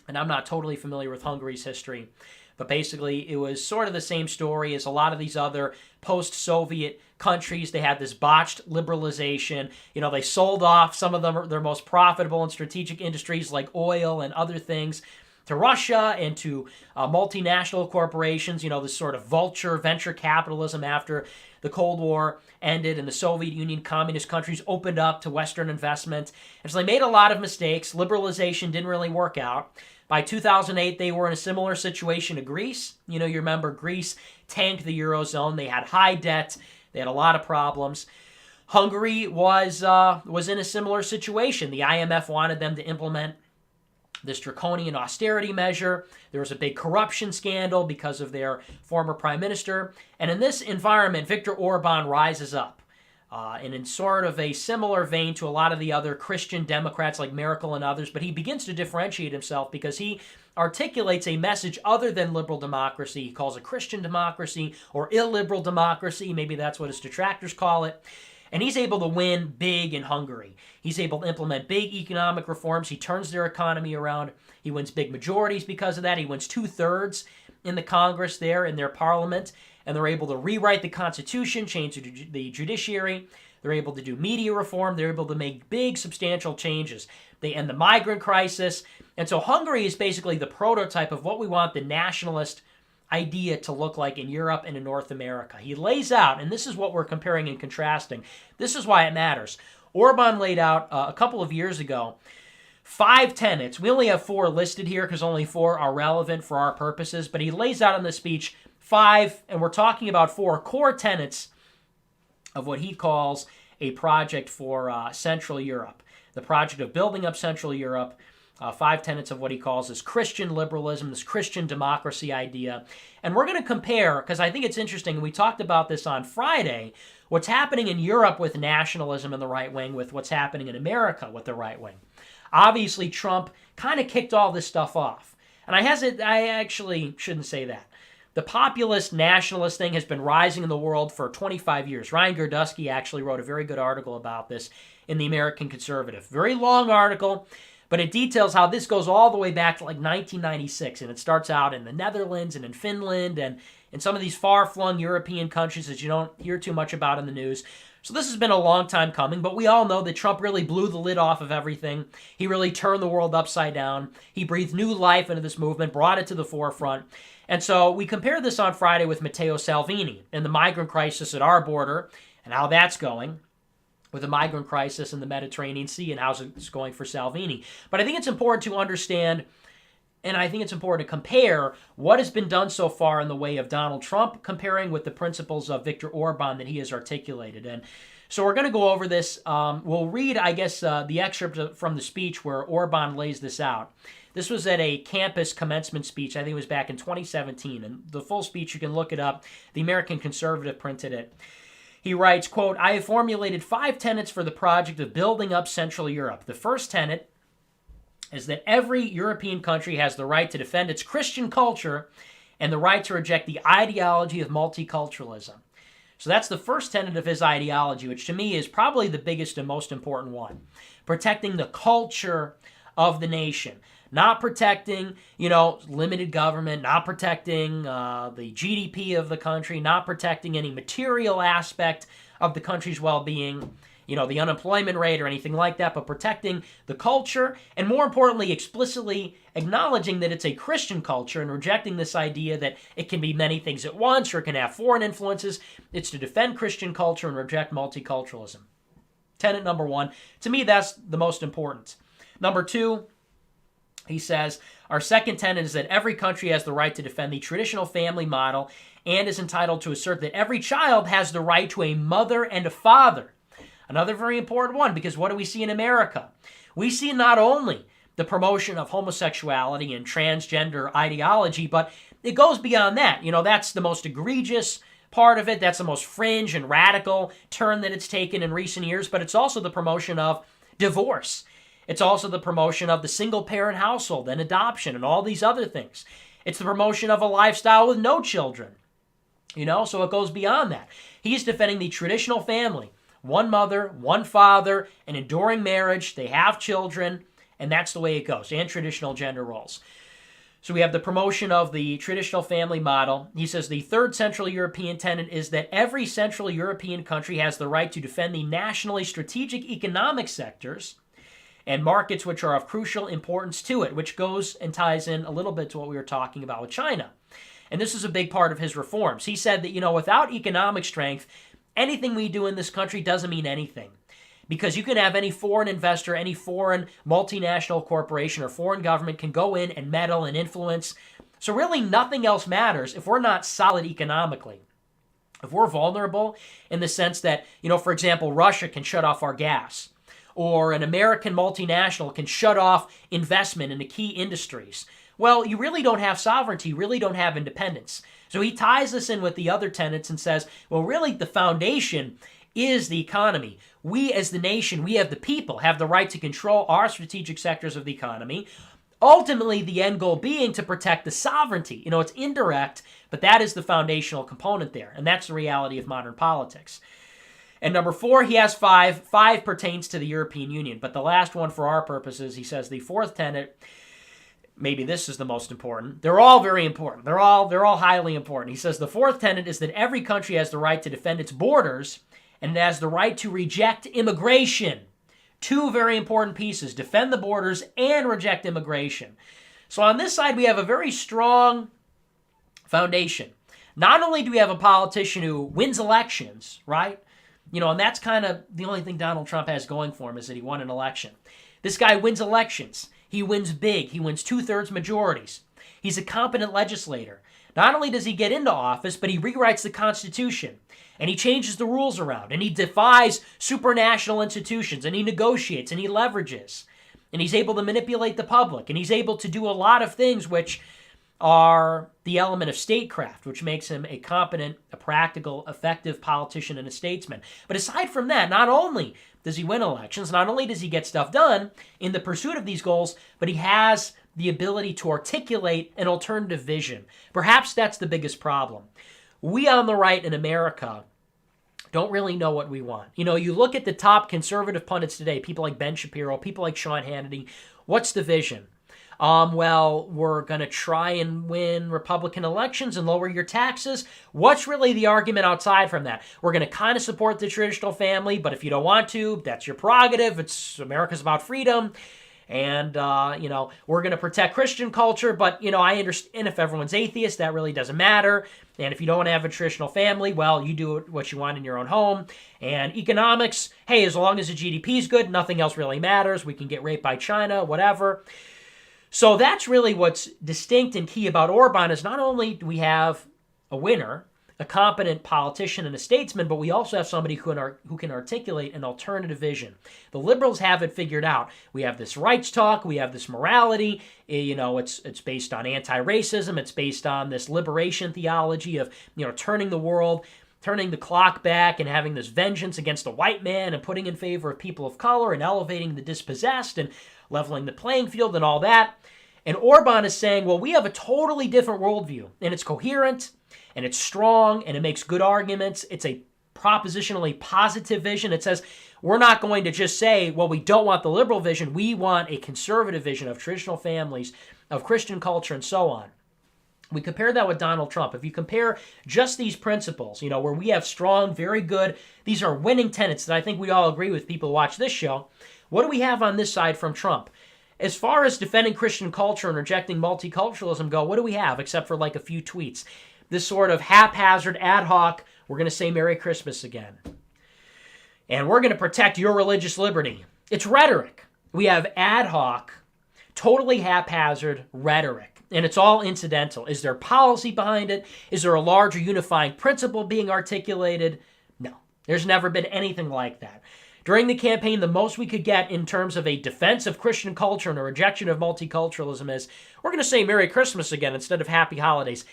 And I'm not totally familiar with Hungary's history, but basically it was sort of the same story as a lot of these other post-Soviet countries. They had this botched liberalization. They sold off some of their most profitable and strategic industries like oil and other things to Russia and to multinational corporations, this sort of vulture venture capitalism after the Cold War ended and the Soviet Union communist countries opened up to Western investment. And so they made a lot of mistakes. Liberalization didn't really work out. By 2008, they were in a similar situation to Greece. You remember Greece tanked the Eurozone. They had high debt. They had a lot of problems. Hungary was in a similar situation. The IMF wanted them to implement this draconian austerity measure. There was a big corruption scandal because of their former prime minister. And in this environment, Viktor Orban rises up. And in sort of a similar vein to a lot of the other Christian Democrats like Merkel and others, but he begins to differentiate himself because he articulates a message other than liberal democracy. He calls it Christian democracy or illiberal democracy. Maybe that's what his detractors call it. And he's able to win big in Hungary. He's able to implement big economic reforms. He turns their economy around. He wins big majorities because of that. He wins 2/3 in the Congress there, in their parliament. And they're able to rewrite the Constitution, change the judiciary. They're able to do media reform. They're able to make big, substantial changes. They end the migrant crisis. And so Hungary is basically the prototype of what we want the nationalist idea to look like in Europe and in North America. He lays out, and this is what we're comparing and contrasting. This is why it matters. Orban laid out a couple of years ago 5 tenets. We only have 4 listed here because only 4 are relevant for our purposes, but he lays out in the speech 5, and we're talking about 4 core tenets of what he calls a project for Central Europe. The project of building up Central Europe. 5 tenets of what he calls this Christian liberalism, this Christian democracy idea. And we're going to compare, because I think it's interesting, and we talked about this on Friday, what's happening in Europe with nationalism and the right wing with what's happening in America with the right wing. Obviously, Trump kind of kicked all this stuff off. And I actually shouldn't say that. The populist nationalist thing has been rising in the world for 25 years. Ryan Gerdusky actually wrote a very good article about this in the American Conservative. Very long article, but it details how this goes all the way back to like 1996. And it starts out in the Netherlands and in Finland and in some of these far-flung European countries that you don't hear too much about in the news. So this has been a long time coming, but we all know that Trump really blew the lid off of everything. He really turned the world upside down. He breathed new life into this movement, brought it to the forefront. And so we compared this on Friday with Matteo Salvini and the migrant crisis at our border and how that's going, with the migrant crisis in the Mediterranean Sea and how it's going for Salvini. But I think it's important to understand, and I think it's important to compare what has been done so far in the way of Donald Trump, comparing with the principles of Viktor Orban that he has articulated. And so we're going to go over this. We'll read, I guess, the excerpt from the speech where Orban lays this out. This was at a campus commencement speech. I think it was back in 2017. And the full speech, you can look it up. The American Conservative printed it. He writes, quote, "I have formulated 5 tenets for the project of building up Central Europe. The first tenet is that every European country has the right to defend its Christian culture and the right to reject the ideology of multiculturalism." So that's the first tenet of his ideology, which to me is probably the biggest and most important one. Protecting the culture of the nation. Not protecting, limited government, not protecting the GDP of the country, not protecting any material aspect of the country's well-being, the unemployment rate or anything like that, but protecting the culture, and more importantly, explicitly acknowledging that it's a Christian culture and rejecting this idea that it can be many things at once or it can have foreign influences. It's to defend Christian culture and reject multiculturalism. Tenet number 1. To me, that's the most important. Number 2, he says, our second tenet is that every country has the right to defend the traditional family model and is entitled to assert that every child has the right to a mother and a father. Another very important one, because what do we see in America? We see not only the promotion of homosexuality and transgender ideology, but it goes beyond that. That's the most egregious part of it. That's the most fringe and radical turn that it's taken in recent years, but it's also the promotion of divorce. It's also the promotion of the single-parent household and adoption and all these other things. It's the promotion of a lifestyle with no children. So it goes beyond that. He's defending the traditional family. One mother, one father, an enduring marriage. They have children, and that's the way it goes, and traditional gender roles. So we have the promotion of the traditional family model. He says the third Central European tenet is that every Central European country has the right to defend the nationally strategic economic sectors and markets which are of crucial importance to it, which goes and ties in a little bit to what we were talking about with China. And this is a big part of his reforms. He said that, without economic strength, anything we do in this country doesn't mean anything. Because you can have any foreign investor, any foreign multinational corporation or foreign government can go in and meddle and influence. So really nothing else matters if we're not solid economically. If we're vulnerable in the sense that, for example, Russia can shut off our gas, or an American multinational can shut off investment into key industries. Well, you really don't have sovereignty, you really don't have independence. So he ties this in with the other tenets and says, well, really the foundation is the economy. We as the nation, we have the people, have the right to control our strategic sectors of the economy. Ultimately, the end goal being to protect the sovereignty. It's indirect, but that is the foundational component there. And that's the reality of modern politics. And number 4, he has 5. 5 pertains to the European Union. But the last one for our purposes, he says the fourth tenet, maybe this is the most important. They're all very important. They're all highly important. He says the fourth tenet is that every country has the right to defend its borders and it has the right to reject immigration. 2 very important pieces, defend the borders and reject immigration. So on this side, we have a very strong foundation. Not only do we have a politician who wins elections, right? And that's kind of the only thing Donald Trump has going for him is that he won an election. This guy wins elections. He wins big. He wins 2/3 majorities. He's a competent legislator. Not only does he get into office, but he rewrites the Constitution. And he changes the rules around. And he defies supranational institutions. And he negotiates. And he leverages. And he's able to manipulate the public. And he's able to do a lot of things which are the element of statecraft, which makes him a competent, a practical, effective politician and a statesman. But aside from that, not only does he win elections, not only does he get stuff done in the pursuit of these goals, but he has the ability to articulate an alternative vision. Perhaps that's the biggest problem. We on the right in America don't really know what we want. You know, you look at the top conservative pundits today, people like Ben Shapiro, people like Sean Hannity. What's the vision? Well, we're going to try and win Republican elections and lower your taxes. What's really the argument outside from that? We're going to kind of support the traditional family, but if you don't want to, that's your prerogative. America's about freedom. And, we're going to protect Christian culture, but, I understand if everyone's atheist, that really doesn't matter. And if you don't have a traditional family, well, you do what you want in your own home. And economics, hey, as long as the GDP is good, nothing else really matters. We can get raped by China, whatever. So that's really what's distinct and key about Orban is not only do we have a winner, a competent politician and a statesman, but we also have somebody who can articulate an alternative vision. The liberals have it figured out. We have this rights talk. We have this morality. It's based on anti-racism. It's based on this liberation theology of, turning the world, turning the clock back and having this vengeance against the white man and putting in favor of people of color and elevating the dispossessed and leveling the playing field and all that. And Orban is saying, well, we have a totally different worldview, and it's coherent, and it's strong, and it makes good arguments. It's a propositionally positive vision. It says, we're not going to just say, well, we don't want the liberal vision. We want a conservative vision of traditional families, of Christian culture, and so on. We compare that with Donald Trump. If you compare just these principles, where we have strong, very good, these are winning tenets that I think we all agree with, people who watch this show. What do we have on this side from Trump? As far as defending Christian culture and rejecting multiculturalism go, what do we have except for like a few tweets? This sort of haphazard, ad hoc, we're going to say Merry Christmas again. And we're going to protect your religious liberty. It's rhetoric. We have ad hoc, totally haphazard rhetoric. And it's all incidental. Is there policy behind it? Is there a larger unifying principle being articulated? No. There's never been anything like that. During the campaign, the most we could get in terms of a defense of Christian culture and a rejection of multiculturalism is, we're going to say Merry Christmas again instead of Happy Holidays.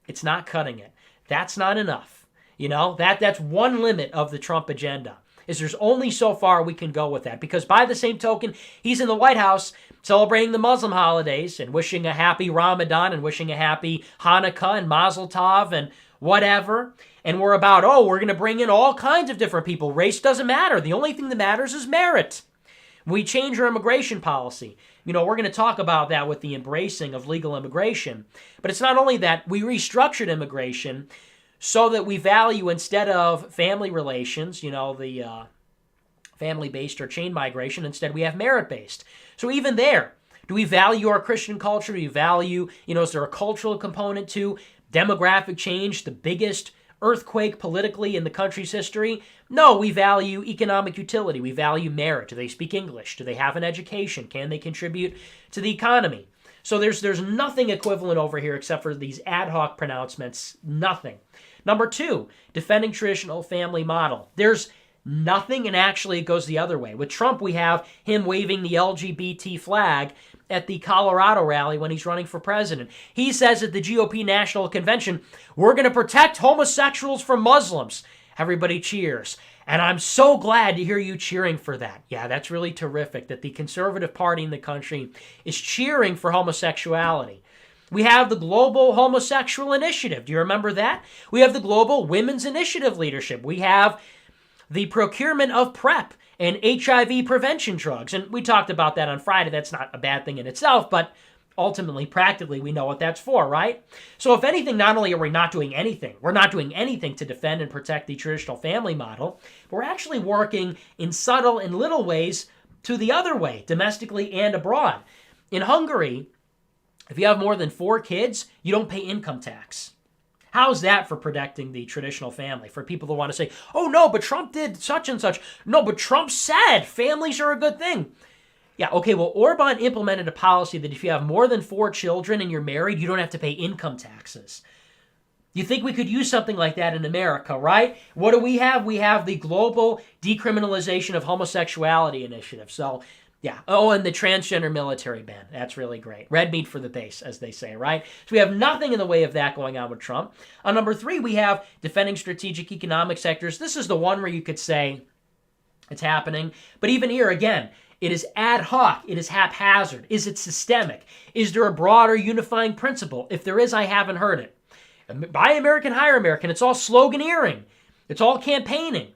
It's not cutting it. That's not enough. That's one limit of the Trump agenda, is there's only so far we can go with that. Because by the same token, he's in the White House celebrating the Muslim holidays and wishing a happy Ramadan and wishing a happy Hanukkah and Mazel Tov and whatever. And we're about, we're going to bring in all kinds of different people. Race doesn't matter. The only thing that matters is merit. We change our immigration policy. We're going to talk about that with the embracing of legal immigration. But it's not only that, we restructured immigration so that we value, instead of family relations, the family-based or chain migration, instead we have merit-based. So even there, do we value our Christian culture? Do we value, is there a cultural component to demographic change, the biggest earthquake politically in the country's history? No, we value economic utility. We value merit. Do they speak English? Do they have an education? Can they contribute to the economy? So there's nothing equivalent over here except for these ad hoc pronouncements. Nothing. Number two, defending traditional family model. There's nothing, and actually it goes the other way. With Trump, we have him waving the LGBT flag at the Colorado rally when he's running for president. He says at the GOP National Convention, we're going to protect homosexuals from Muslims. Everybody cheers. And I'm so glad to hear you cheering for that. Yeah, that's really terrific that the conservative party in the country is cheering for homosexuality. We have the Global Homosexual Initiative. Do you remember that? We have the Global Women's Initiative leadership. We have the procurement of PrEP and HIV prevention drugs. And we talked about that on Friday. That's not a bad thing in itself, but ultimately, practically, we know what that's for, right? So if anything, not only are we not doing anything, we're not doing anything to defend and protect the traditional family model, but we're actually working in subtle and little ways to the other way, domestically and abroad. In Hungary, if you have more than 4 kids, you don't pay income tax. How's that for protecting the traditional family? For people who want to say, oh no, but Trump did such and such. No, but Trump said families are a good thing. Yeah, okay, well, Orban implemented a policy that if you have more than 4 children and you're married, you don't have to pay income taxes. You think we could use something like that in America, right? What do we have? We have the Global Decriminalization of Homosexuality Initiative. So Yeah. Oh, and the transgender military ban. That's really great. Red meat for the base, as they say, right? So we have nothing in the way of that going on with Trump. On number 3, we have defending strategic economic sectors. This is the one where you could say it's happening. But even here, again, it is ad hoc. It is haphazard. Is it systemic? Is there a broader unifying principle? If there is, I haven't heard it. Buy American, hire American. It's all sloganeering. It's all campaigning.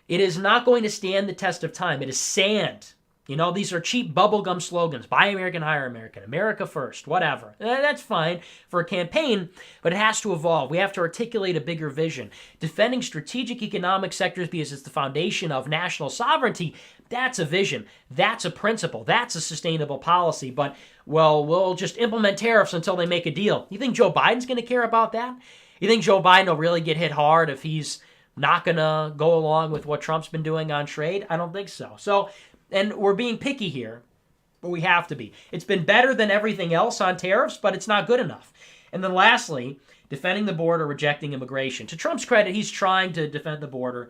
It is not going to stand the test of time. It is sand. You know, these are cheap bubblegum slogans. Buy American, hire American. America first. Whatever. That's fine for a campaign, but it has to evolve. We have to articulate a bigger vision. Defending strategic economic sectors because it's the foundation of national sovereignty, that's a vision. That's a principle. That's a sustainable policy. But, well, we'll just implement tariffs until they make a deal. You think Joe Biden's going to care about that? You think Joe Biden will really get hit hard if he's not going to go along with what Trump's been doing on trade? I don't think so. And we're being picky here, but we have to be. It's been better than everything else on tariffs, but it's not good enough. And then lastly, defending the border, rejecting immigration. To Trump's credit, he's trying to defend the border.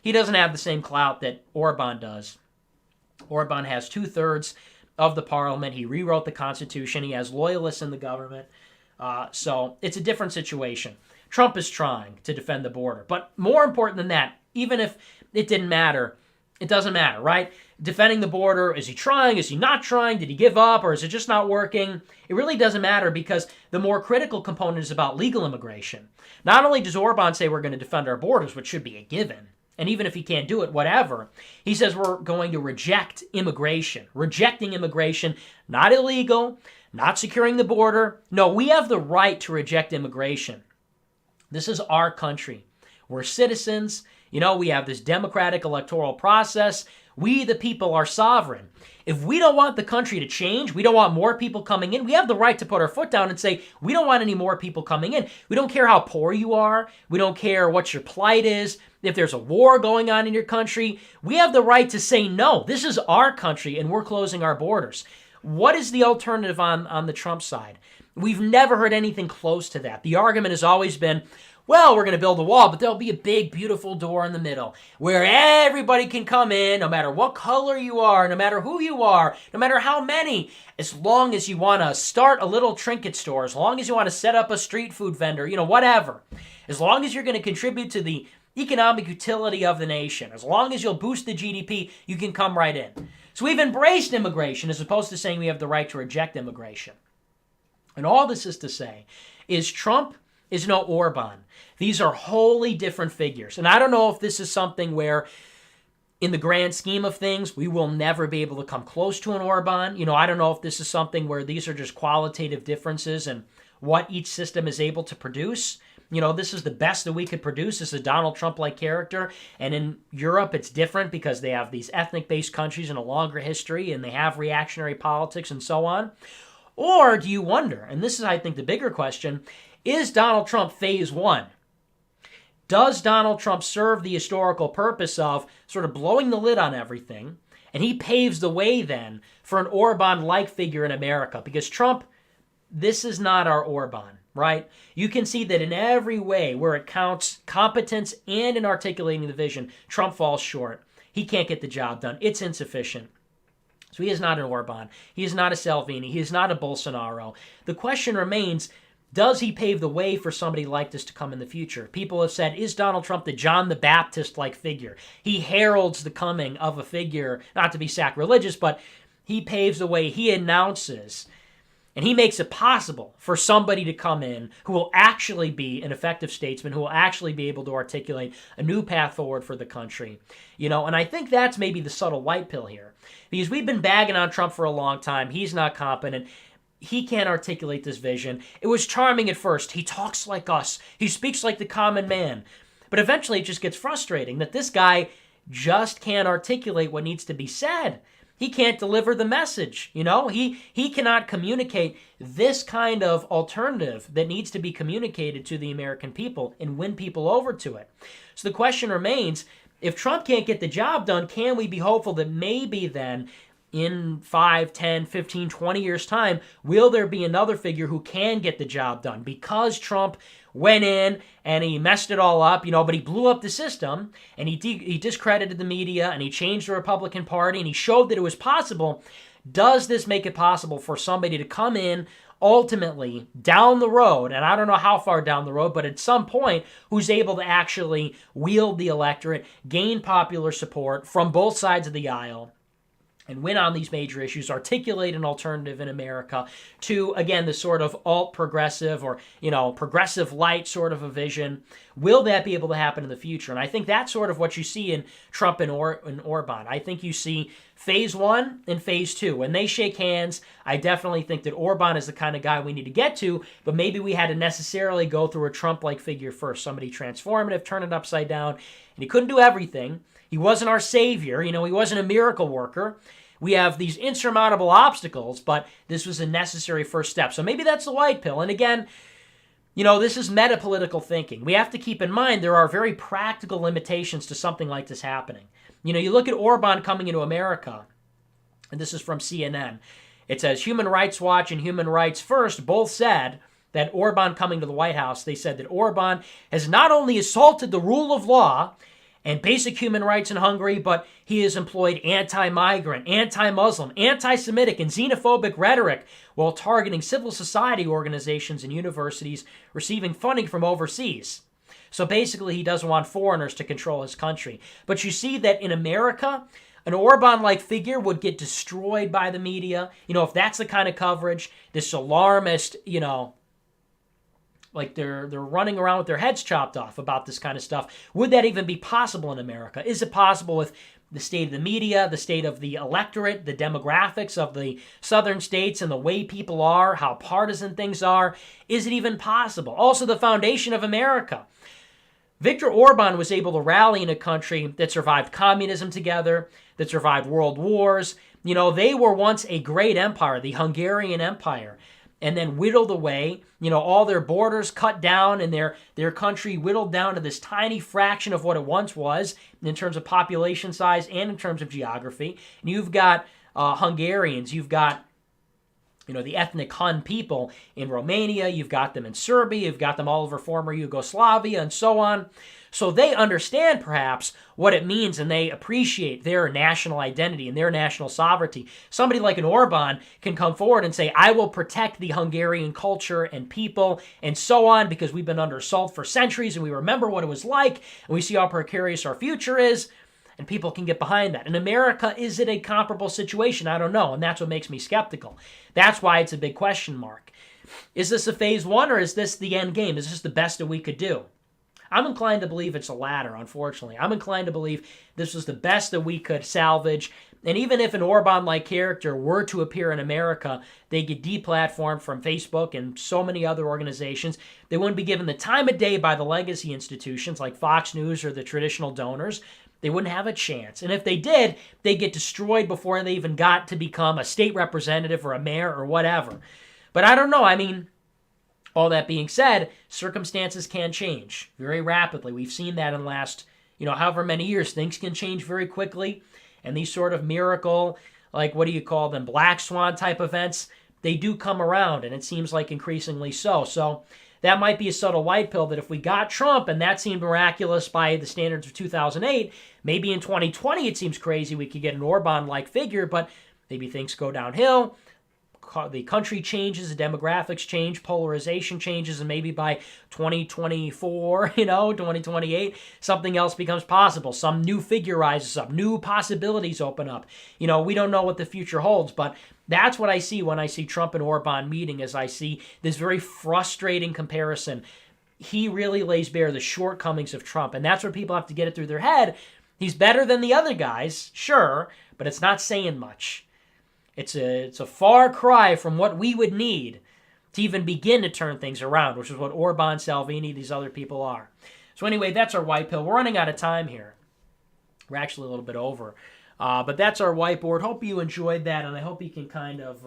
He doesn't have the same clout that Orban does. Orban has 2/3 of the parliament. He rewrote the Constitution. He has loyalists in the government. So it's a different situation. Trump is trying to defend the border. But more important than that, even if it didn't matter, it doesn't matter, right? Defending the border, is he trying? Is he not trying? Did he give up? Or is it just not working? It really doesn't matter because the more critical component is about legal immigration. Not only does Orban say we're going to defend our borders, which should be a given, and even if he can't do it, whatever, he says we're going to reject immigration. Rejecting immigration, not illegal, not securing the border. No, we have the right to reject immigration. This is our country. We're citizens. You know, we have this democratic electoral process. We, the people, are sovereign. If we don't want the country to change, we don't want more people coming in, we have the right to put our foot down and say, we don't want any more people coming in. We don't care how poor you are. We don't care what your plight is. If there's a war going on in your country, we have the right to say, no, this is our country and we're closing our borders. What is the alternative on the Trump side? We've never heard anything close to that. The argument has always been, well, we're going to build a wall, but there'll be a big, beautiful door in the middle where everybody can come in, no matter what color you are, no matter who you are, no matter how many, as long as you want to start a little trinket store, as long as you want to set up a street food vendor, you know, whatever. As long as you're going to contribute to the economic utility of the nation, as long as you'll boost the GDP, you can come right in. So we've embraced immigration as opposed to saying we have the right to reject immigration. And all this is to say is Trump is no Orban. These are wholly different figures. And I don't know if this is something where, in the grand scheme of things, we will never be able to come close to an Orban. You know, I don't know if this is something where these are just qualitative differences in what each system is able to produce. You know, this is the best that we could produce is a Donald Trump-like character. And in Europe, it's different because they have these ethnic-based countries and a longer history, and they have reactionary politics and so on. Or do you wonder, and this is, I think, the bigger question, is Donald Trump phase one? Does Donald Trump serve the historical purpose of sort of blowing the lid on everything, and he paves the way then for an Orban-like figure in America? Because Trump, this is not our Orban, right? You can see that in every way where it counts competence and in articulating the vision, Trump falls short. He can't get the job done. It's insufficient. So he is not an Orban. He is not a Salvini. He is not a Bolsonaro. The question remains, does he pave the way for somebody like this to come in the future? People have said, is Donald Trump the John the Baptist-like figure? He heralds the coming of a figure, not to be sacrilegious, but he paves the way. He announces, and he makes it possible for somebody to come in who will actually be an effective statesman, who will actually be able to articulate a new path forward for the country. You know, and I think that's maybe the subtle white pill here. Because we've been bagging on Trump for a long time. He's not competent. He can't articulate this vision. It was charming at first. He talks like us. He speaks like the common man. But eventually it just gets frustrating that this guy just can't articulate what needs to be said. He can't deliver the message, you know? He cannot communicate this kind of alternative that needs to be communicated to the American people and win people over to it. So the question remains, if Trump can't get the job done, can we be hopeful that maybe then in 5, 10, 15, 20 years' time, will there be another figure who can get the job done? Because Trump went in and he messed it all up, but he blew up the system, and he discredited the media, and he changed the Republican Party, and he showed that it was possible. Does this make it possible for somebody to come in ultimately down the road, and I don't know how far down the road, but at some point, who's able to actually wield the electorate, gain popular support from both sides of the aisle, and win on these major issues, articulate an alternative in America to, again, the sort of alt-progressive or, progressive light sort of a vision? Will that be able to happen in the future? And I think that's sort of what you see in Trump and Orban. I think you see phase one and phase two. When they shake hands, I definitely think that Orban is the kind of guy we need to get to, but maybe we had to necessarily go through a Trump-like figure first, somebody transformative, turn it upside down, and he couldn't do everything. He wasn't our savior. He wasn't a miracle worker. We have these insurmountable obstacles, but this was a necessary first step. So maybe that's the white pill. And again, this is meta-political thinking. We have to keep in mind there are very practical limitations to something like this happening. You look at Orban coming into America, and this is from CNN. It says, Human Rights Watch and Human Rights First both said that Orban coming to the White House, they said that Orban has not only assaulted the rule of law and basic human rights in Hungary, but he has employed anti-migrant, anti-Muslim, anti-Semitic, and xenophobic rhetoric while targeting civil society organizations and universities receiving funding from overseas. So basically, he doesn't want foreigners to control his country. But you see that in America, an Orban-like figure would get destroyed by the media. If that's the kind of coverage, this alarmist, like they're running around with their heads chopped off about this kind of stuff. Would that even be possible in America? Is it possible with the state of the media, the state of the electorate, the demographics of the southern states and the way people are, how partisan things are? Is it even possible? Also, the foundation of America. Viktor Orban was able to rally in a country that survived communism together, that survived world wars. They were once a great empire, the Hungarian Empire, and then whittled away, all their borders cut down and their country whittled down to this tiny fraction of what it once was in terms of population size and in terms of geography. And you've got Hungarians, you've got the ethnic Hun people in Romania, you've got them in Serbia, you've got them all over former Yugoslavia and so on. So they understand perhaps what it means, and they appreciate their national identity and their national sovereignty. Somebody like an Orban can come forward and say, I will protect the Hungarian culture and people and so on because we've been under assault for centuries and we remember what it was like and we see how precarious our future is, and people can get behind that. In America, is it a comparable situation? I don't know, and that's what makes me skeptical. That's why it's a big question mark. Is this a phase one or is this the end game? Is this the best that we could do? I'm inclined to believe it's the latter, unfortunately. I'm inclined to believe this was the best that we could salvage. And even if an Orban-like character were to appear in America, they get deplatformed from Facebook and so many other organizations. They wouldn't be given the time of day by the legacy institutions like Fox News or the traditional donors. They wouldn't have a chance. And if they did, they'd get destroyed before they even got to become a state representative or a mayor or whatever. But I don't know. All that being said, circumstances can change very rapidly. We've seen that in the last, however many years. Things can change very quickly. And these sort of miracle, like what do you call them, black swan type events, they do come around. And it seems like increasingly so. So that might be a subtle white pill that if we got Trump and that seemed miraculous by the standards of 2008, maybe in 2020 it seems crazy we could get an Orban-like figure, but maybe things go downhill. The country changes, the demographics change, polarization changes, and maybe by 2024, 2028, something else becomes possible. Some new figure rises up, new possibilities open up. We don't know what the future holds, but that's what I see when I see Trump and Orban meeting, as I see this very frustrating comparison. He really lays bare the shortcomings of Trump, and that's where people have to get it through their head. He's better than the other guys, sure, but it's not saying much. It's a far cry from what we would need to even begin to turn things around, which is what Orban, Salvini, these other people are. So anyway, that's our white pill. We're running out of time here. We're actually a little bit over. But that's our whiteboard. Hope you enjoyed that, and I hope you can kind of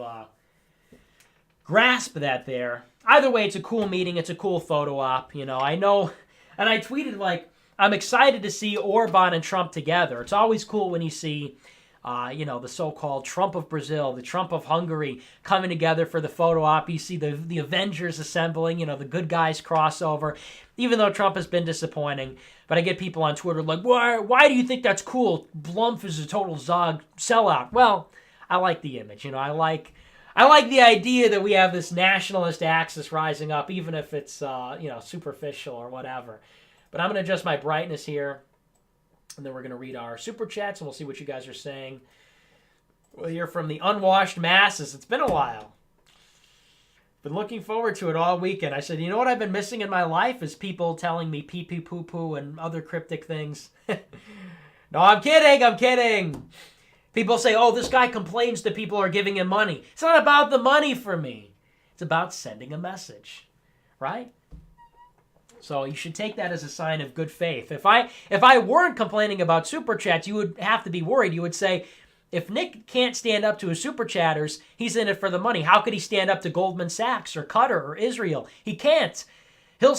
grasp that there. Either way, it's a cool meeting. It's a cool photo op. I know, and I tweeted, I'm excited to see Orban and Trump together. It's always cool when you see the so-called Trump of Brazil, the Trump of Hungary coming together for the photo op. You see the Avengers assembling, the good guys crossover, even though Trump has been disappointing. But I get people on Twitter like, why do you think that's cool? Blumph is a total Zog sellout. Well, I like the image. I like the idea that we have this nationalist axis rising up, even if it's, superficial or whatever. But I'm going to adjust my brightness here. And then we're going to read our super chats, and we'll see what you guys are saying. We'll hear from the unwashed masses. It's been a while. Been looking forward to it all weekend. I said, you know what I've been missing in my life is people telling me pee-pee, poo-poo, and other cryptic things. No, I'm kidding. People say, oh, this guy complains that people are giving him money. It's not about the money for me. It's about sending a message, right? So you should take that as a sign of good faith. If I weren't complaining about super chats, you would have to be worried. You would say, if Nick can't stand up to his super chatters, he's in it for the money. How could he stand up to Goldman Sachs or Qatar or Israel? He can't. He'll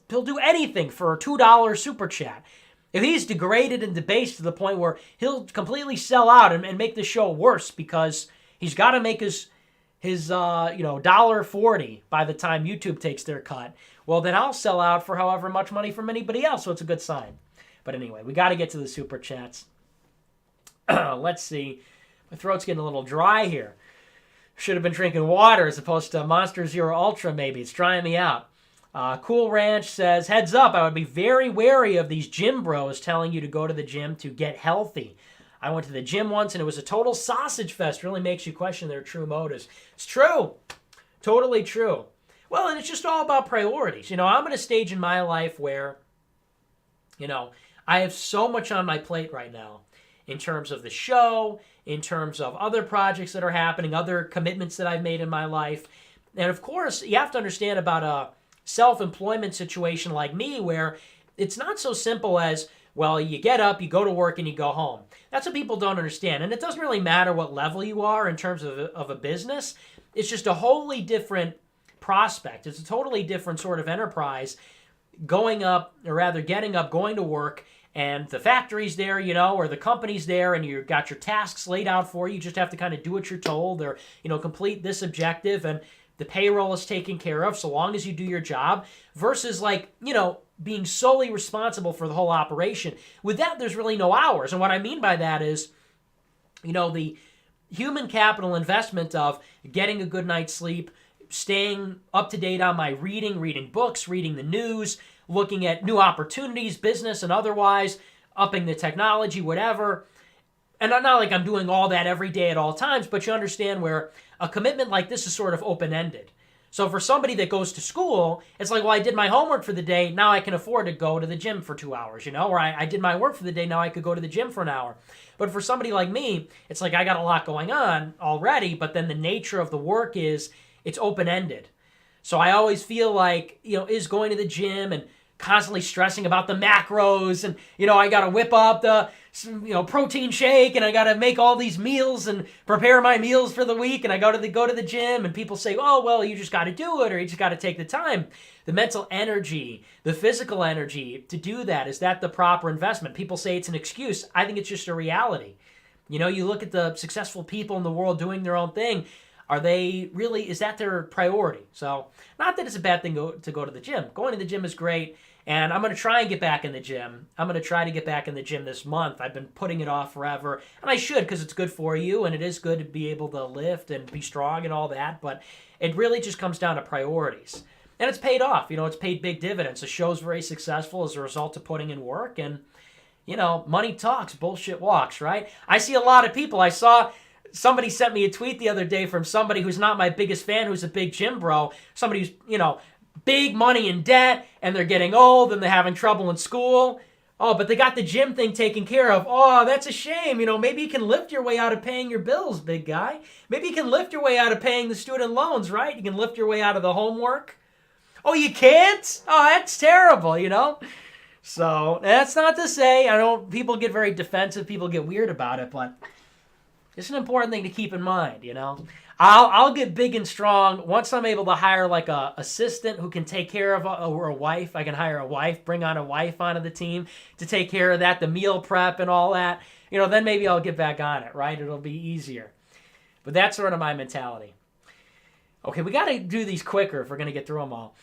do anything for a $2 super chat. If he's degraded and debased to the point where he'll completely sell out and make the show worse because he's got to make his $1.40 by the time YouTube takes their cut, well, then I'll sell out for however much money from anybody else, so it's a good sign. But anyway, we got to get to the super chats. Let's see. My throat's getting a little dry here. Should have been drinking water as opposed to Monster Zero Ultra, maybe. It's drying me out. Cool Ranch says, heads up, I would be very wary of these gym bros telling you to go to the gym to get healthy. I went to the gym once and it was a total sausage fest. Really makes you question their true motives. It's true. Totally true. Well, and it's just all about priorities. I'm at a stage in my life where, I have so much on my plate right now in terms of the show, in terms of other projects that are happening, other commitments that I've made in my life. And of course, you have to understand about a self-employment situation like me where it's not so simple as, well, you get up, you go to work, and you go home. That's what people don't understand. And it doesn't really matter what level you are in terms of a business. It's just a wholly different prospect. It's a totally different sort of enterprise getting up, going to work, and the factory's there, or the company's there, and you've got your tasks laid out for you. You just have to kind of do what you're told or, complete this objective, and the payroll is taken care of so long as you do your job versus being solely responsible for the whole operation. With that, there's really no hours. And what I mean by that is, the human capital investment of getting a good night's sleep, staying up to date on my reading books, reading the news, looking at new opportunities, business and otherwise, upping the technology, whatever. And not like I'm doing all that every day at all times, but you understand where a commitment like this is sort of open-ended. So for somebody that goes to school, it's like, well, I did my homework for the day, now I can afford to go to the gym for 2 hours, or I did my work for the day, now I could go to the gym for an hour. But for somebody like me, it's like I got a lot going on already, but then the nature of the work is it's open-ended. So I always feel like, is going to the gym and constantly stressing about the macros and, I got to whip up the, protein shake and I got to make all these meals and prepare my meals for the week and I go to the gym and people say, oh, well, you just got to do it or you just got to take the time. The mental energy, the physical energy to do that, is that the proper investment? People say it's an excuse. I think it's just a reality. You look at the successful people in the world doing their own thing. Is that their priority? So not that it's a bad thing to go to the gym. Going to the gym is great. And I'm going to try and get back in the gym. I'm going to try to get back in the gym this month. I've been putting it off forever. And I should, because it's good for you. And it is good to be able to lift and be strong and all that. But it really just comes down to priorities. And it's paid off. It's paid big dividends. The show's very successful as a result of putting in work. And, money talks, bullshit walks, right? I see a lot of people. I saw somebody sent me a tweet the other day from somebody who's not my biggest fan, who's a big gym bro. Somebody who's, big money in debt, and they're getting old, and they're having trouble in school. Oh, but they got the gym thing taken care of. Oh, that's a shame. Maybe you can lift your way out of paying your bills, big guy. Maybe you can lift your way out of paying the student loans, right? You can lift your way out of the homework. Oh, you can't? Oh, that's terrible, So, that's not to say, people get very defensive, people get weird about it, but It's an important thing to keep in mind, you know. I'll get big and strong once I'm able to hire like a assistant who can take care of or a wife. I can hire a wife, bring on a wife onto the team to take care of that, the meal prep and all that. You know, then maybe I'll get back on it, right? It'll be easier. But that's sort of my mentality. Okay, we got to do these quicker if we're going to get through them all.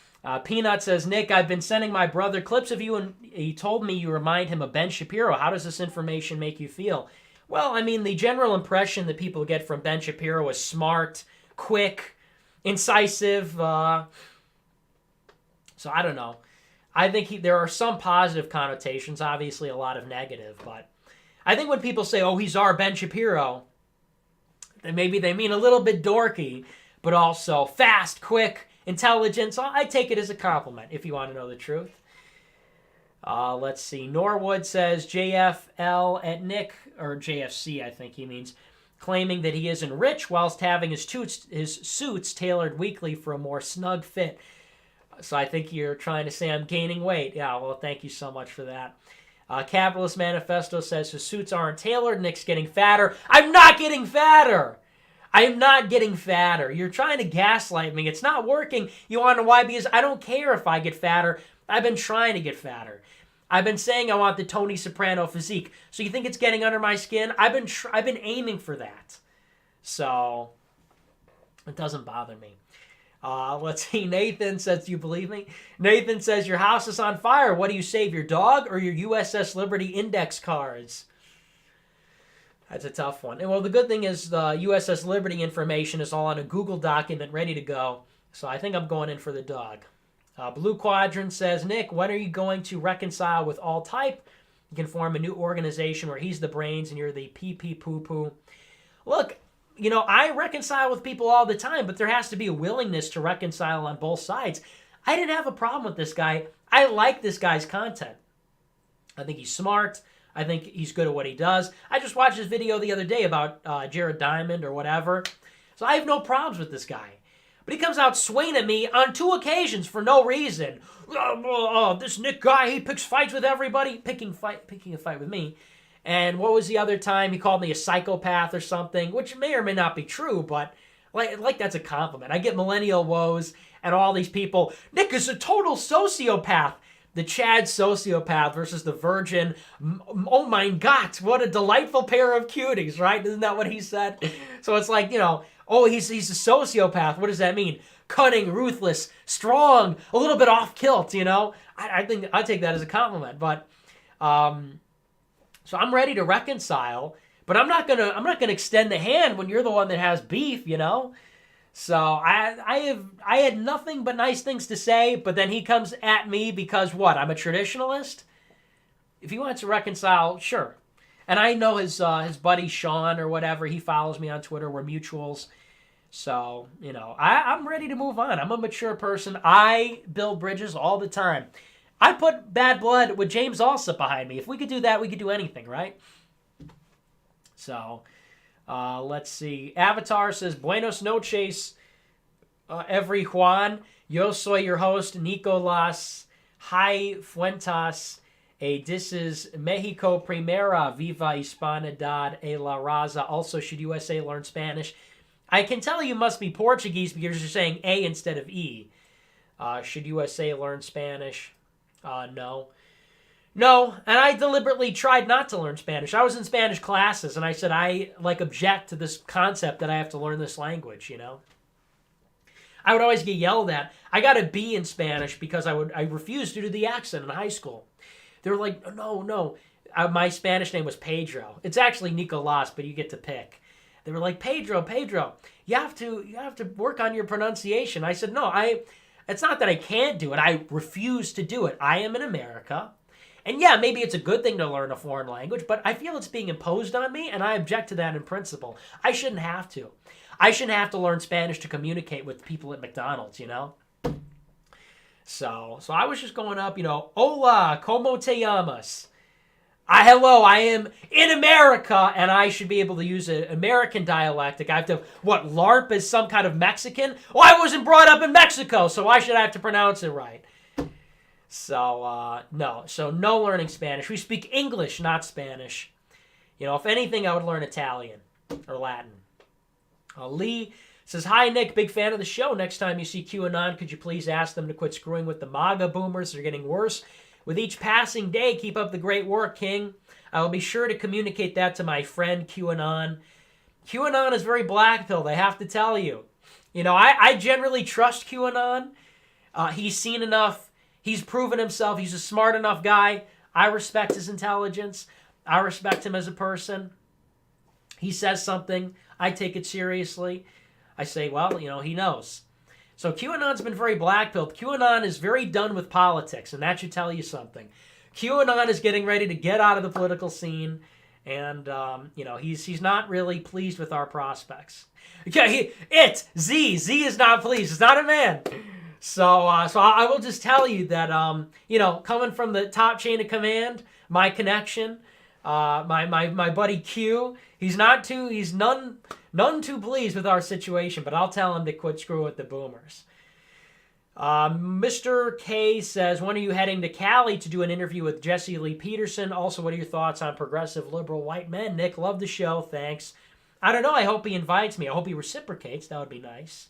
Peanut says, Nick, I've been sending my brother clips of you, and he told me you remind him of Ben Shapiro. How does this information make you feel? Well, I mean, the general impression that people get from Ben Shapiro is smart, quick, incisive. So I don't know. I think there are some positive connotations, obviously a lot of negative. But I think when people say, oh, he's our Ben Shapiro, then maybe they mean a little bit dorky, but also fast, quick, intelligent. So I take it as a compliment, if you want to know the truth. Let's see. Norwood says JFL at Nick, or JFC, I think he means, claiming that he isn't rich whilst having his suits tailored weekly for a more snug fit. So I think you're trying to say I'm gaining weight. Yeah, well, thank you so much for that. Capitalist Manifesto says his suits aren't tailored. Nick's getting fatter. I'm not getting fatter. I'm not getting fatter. You're trying to gaslight me. It's not working. You want to know why? Because I don't care if I get fatter. I've been trying to get fatter. I've been saying I want the Tony Soprano physique. So you think it's getting under my skin? I've been aiming for that. So it doesn't bother me. Let's see. Nathan says, do you believe me? Nathan says, your house is on fire. What do you save, your dog or your USS Liberty index cards? That's a tough one. And well, the good thing is the USS Liberty information is all on a Google document ready to go. So I think I'm going in for the dog. Blue Quadrant says, Nick, when are you going to reconcile with All Type? You can form a new organization where he's the brains and you're the pee-pee-poo-poo. Look, you know, I reconcile with people all the time, but there has to be a willingness to reconcile on both sides. I didn't have a problem with this guy. I like this guy's content. I think he's smart. I think he's good at what he does. I just watched his video the other day about Jared Diamond or whatever. So I have no problems with this guy. But he comes out swinging at me on 2 occasions for no reason. This Nick guy, he picks fights with everybody. Picking a fight with me. And what was the other time? He called me a psychopath or something, which may or may not be true, but like that's a compliment. I get millennial woes and all these people. Nick is a total sociopath. The Chad sociopath versus the virgin. Oh my God, what a delightful pair of cuties, right? Isn't that what he said? So it's like, you know, oh, he's a sociopath. What does that mean? Cunning, ruthless, strong, a little bit off kilt, you know? I think I take that as a compliment. But so I'm ready to reconcile, but I'm not gonna extend the hand when you're the one that has beef, you know? So I had nothing but nice things to say, but then he comes at me because what? I'm a traditionalist? If he wants to reconcile, sure. And I know his buddy Sean or whatever, he follows me on Twitter. We're mutuals. So, you know, I'm ready to move on. I'm a mature person. I build bridges all the time. I put Bad Blood with James Alsop behind me. If we could do that, we could do anything, right? So, let's see. Avatar says, Buenos noches, everyone. Yo soy your host, Nicolas. Hi, Fuentes. This is Mexico Primera. Viva Hispanidad e la Raza. Also, should USA learn Spanish? I can tell you must be Portuguese because you're saying A instead of E. Should USA learn Spanish? No. No, and I deliberately tried not to learn Spanish. I was in Spanish classes, and I said I object to this concept that I have to learn this language, you know? I would always get yelled at. I got a B in Spanish because I refused to do the accent in high school. They were like, no. My Spanish name was Pedro. It's actually Nicolas, but you get to pick. They were like, Pedro, you have to work on your pronunciation. I said, no, it's not that I can't do it. I refuse to do it. I am in America. And yeah, maybe it's a good thing to learn a foreign language, but I feel it's being imposed on me, and I object to that in principle. I shouldn't have to. I shouldn't have to learn Spanish to communicate with people at McDonald's, you know? So I was just going up, you know, hola, ¿cómo te llamas? Hello, I am in America, and I should be able to use an American dialectic. I have to, LARP as some kind of Mexican? Oh, I wasn't brought up in Mexico, so why should I have to pronounce it right? So, no. So, no learning Spanish. We speak English, not Spanish. You know, if anything, I would learn Italian. or Latin. Lee says, hi, Nick. Big fan of the show. Next time you see QAnon, could you please ask them to quit screwing with the MAGA boomers? They're getting worse with each passing day. Keep up the great work, King. I will be sure to communicate that to my friend QAnon. QAnon is very black-pilled, I have to tell you. You know, I generally trust QAnon. He's seen enough. He's proven himself. He's a smart enough guy. I respect his intelligence. I respect him as a person. He says something. I take it seriously. I say, well, you know, he knows. So QAnon's been very black-pilled. QAnon is very done with politics, and that should tell you something. QAnon is getting ready to get out of the political scene, and, you know, he's not really pleased with our prospects. Okay, Z is not pleased. It's not a man. So I will just tell you that, you know, coming from the top chain of command, my connection, my buddy Q, he's none too pleased with our situation, but I'll tell him to quit screwing with the boomers. Mr. K says, when are you heading to Cali to do an interview with Jesse Lee Peterson? Also, what are your thoughts on progressive liberal white men? Nick, love the show. Thanks. I don't know. I hope he invites me. I hope he reciprocates. That would be nice.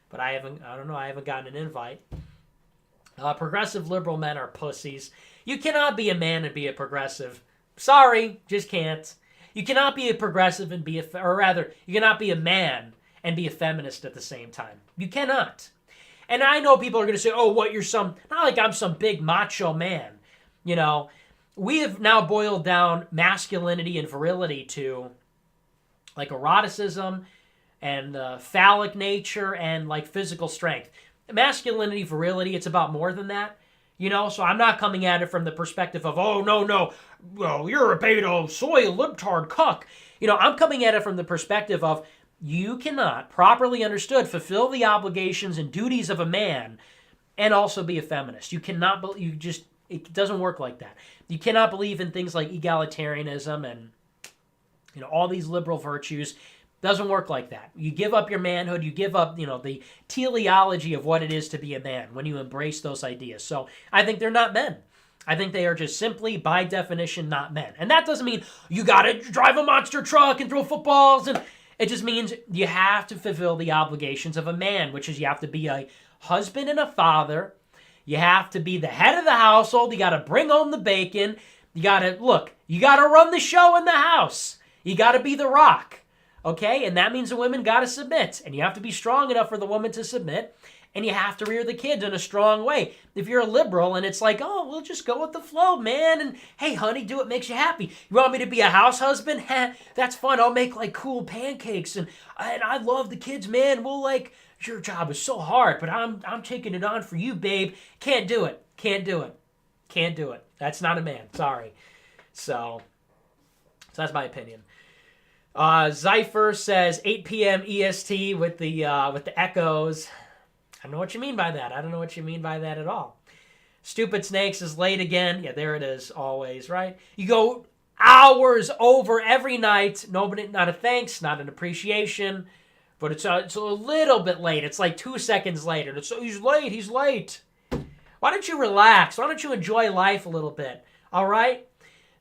But I don't know. I haven't gotten an invite. Progressive liberal men are pussies. You cannot be a man and be a progressive. Sorry, just can't. You cannot be a progressive and be you cannot be a man and be a feminist at the same time. You cannot. And I know people are going to say, oh, what, not like I'm some big macho man. You know, we have now boiled down masculinity and virility to like eroticism and phallic nature and like physical strength. Masculinity, virility, it's about more than that. You know, so I'm not coming at it from the perspective of, oh, no, well, you're a beta soy libtard cuck. You know, I'm coming at it from the perspective of you cannot, properly understood, fulfill the obligations and duties of a man and also be a feminist. You cannot, it doesn't work like that. You cannot believe in things like egalitarianism and, you know, all these liberal virtues. Doesn't work like that. You give up your manhood. You give up, you know, the teleology of what it is to be a man when you embrace those ideas. So I think they're not men. I think they are just simply, by definition, not men. And that doesn't mean you got to drive a monster truck and throw footballs. And it just means you have to fulfill the obligations of a man, which is you have to be a husband and a father. You have to be the head of the household. You got to bring home the bacon. You got to run the show in the house. You got to be the rock. Okay, and that means the women got to submit, and you have to be strong enough for the woman to submit, and you have to rear the kids in a strong way. If you're a liberal and it's like, oh, we'll just go with the flow, man, and hey, honey, do what makes you happy. You want me to be a house husband? That's fun. I'll make like cool pancakes, and I love the kids, man. We'll like, your job is so hard, but I'm taking it on for you, babe. Can't do it. That's not a man. Sorry. So that's my opinion. Zypher says 8 p.m. EST with the echoes. I don't know what you mean by that. I don't know what you mean by that at all. Stupid Snakes is late again. Yeah, there it is, always, right? You go hours over every night. Nobody, not a thanks, not an appreciation, but it's a little bit late. It's like 2 seconds later. He's late. Why don't you relax? Why don't you enjoy life a little bit? All right?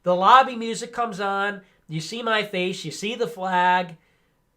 The lobby music comes on. You see my face, you see the flag,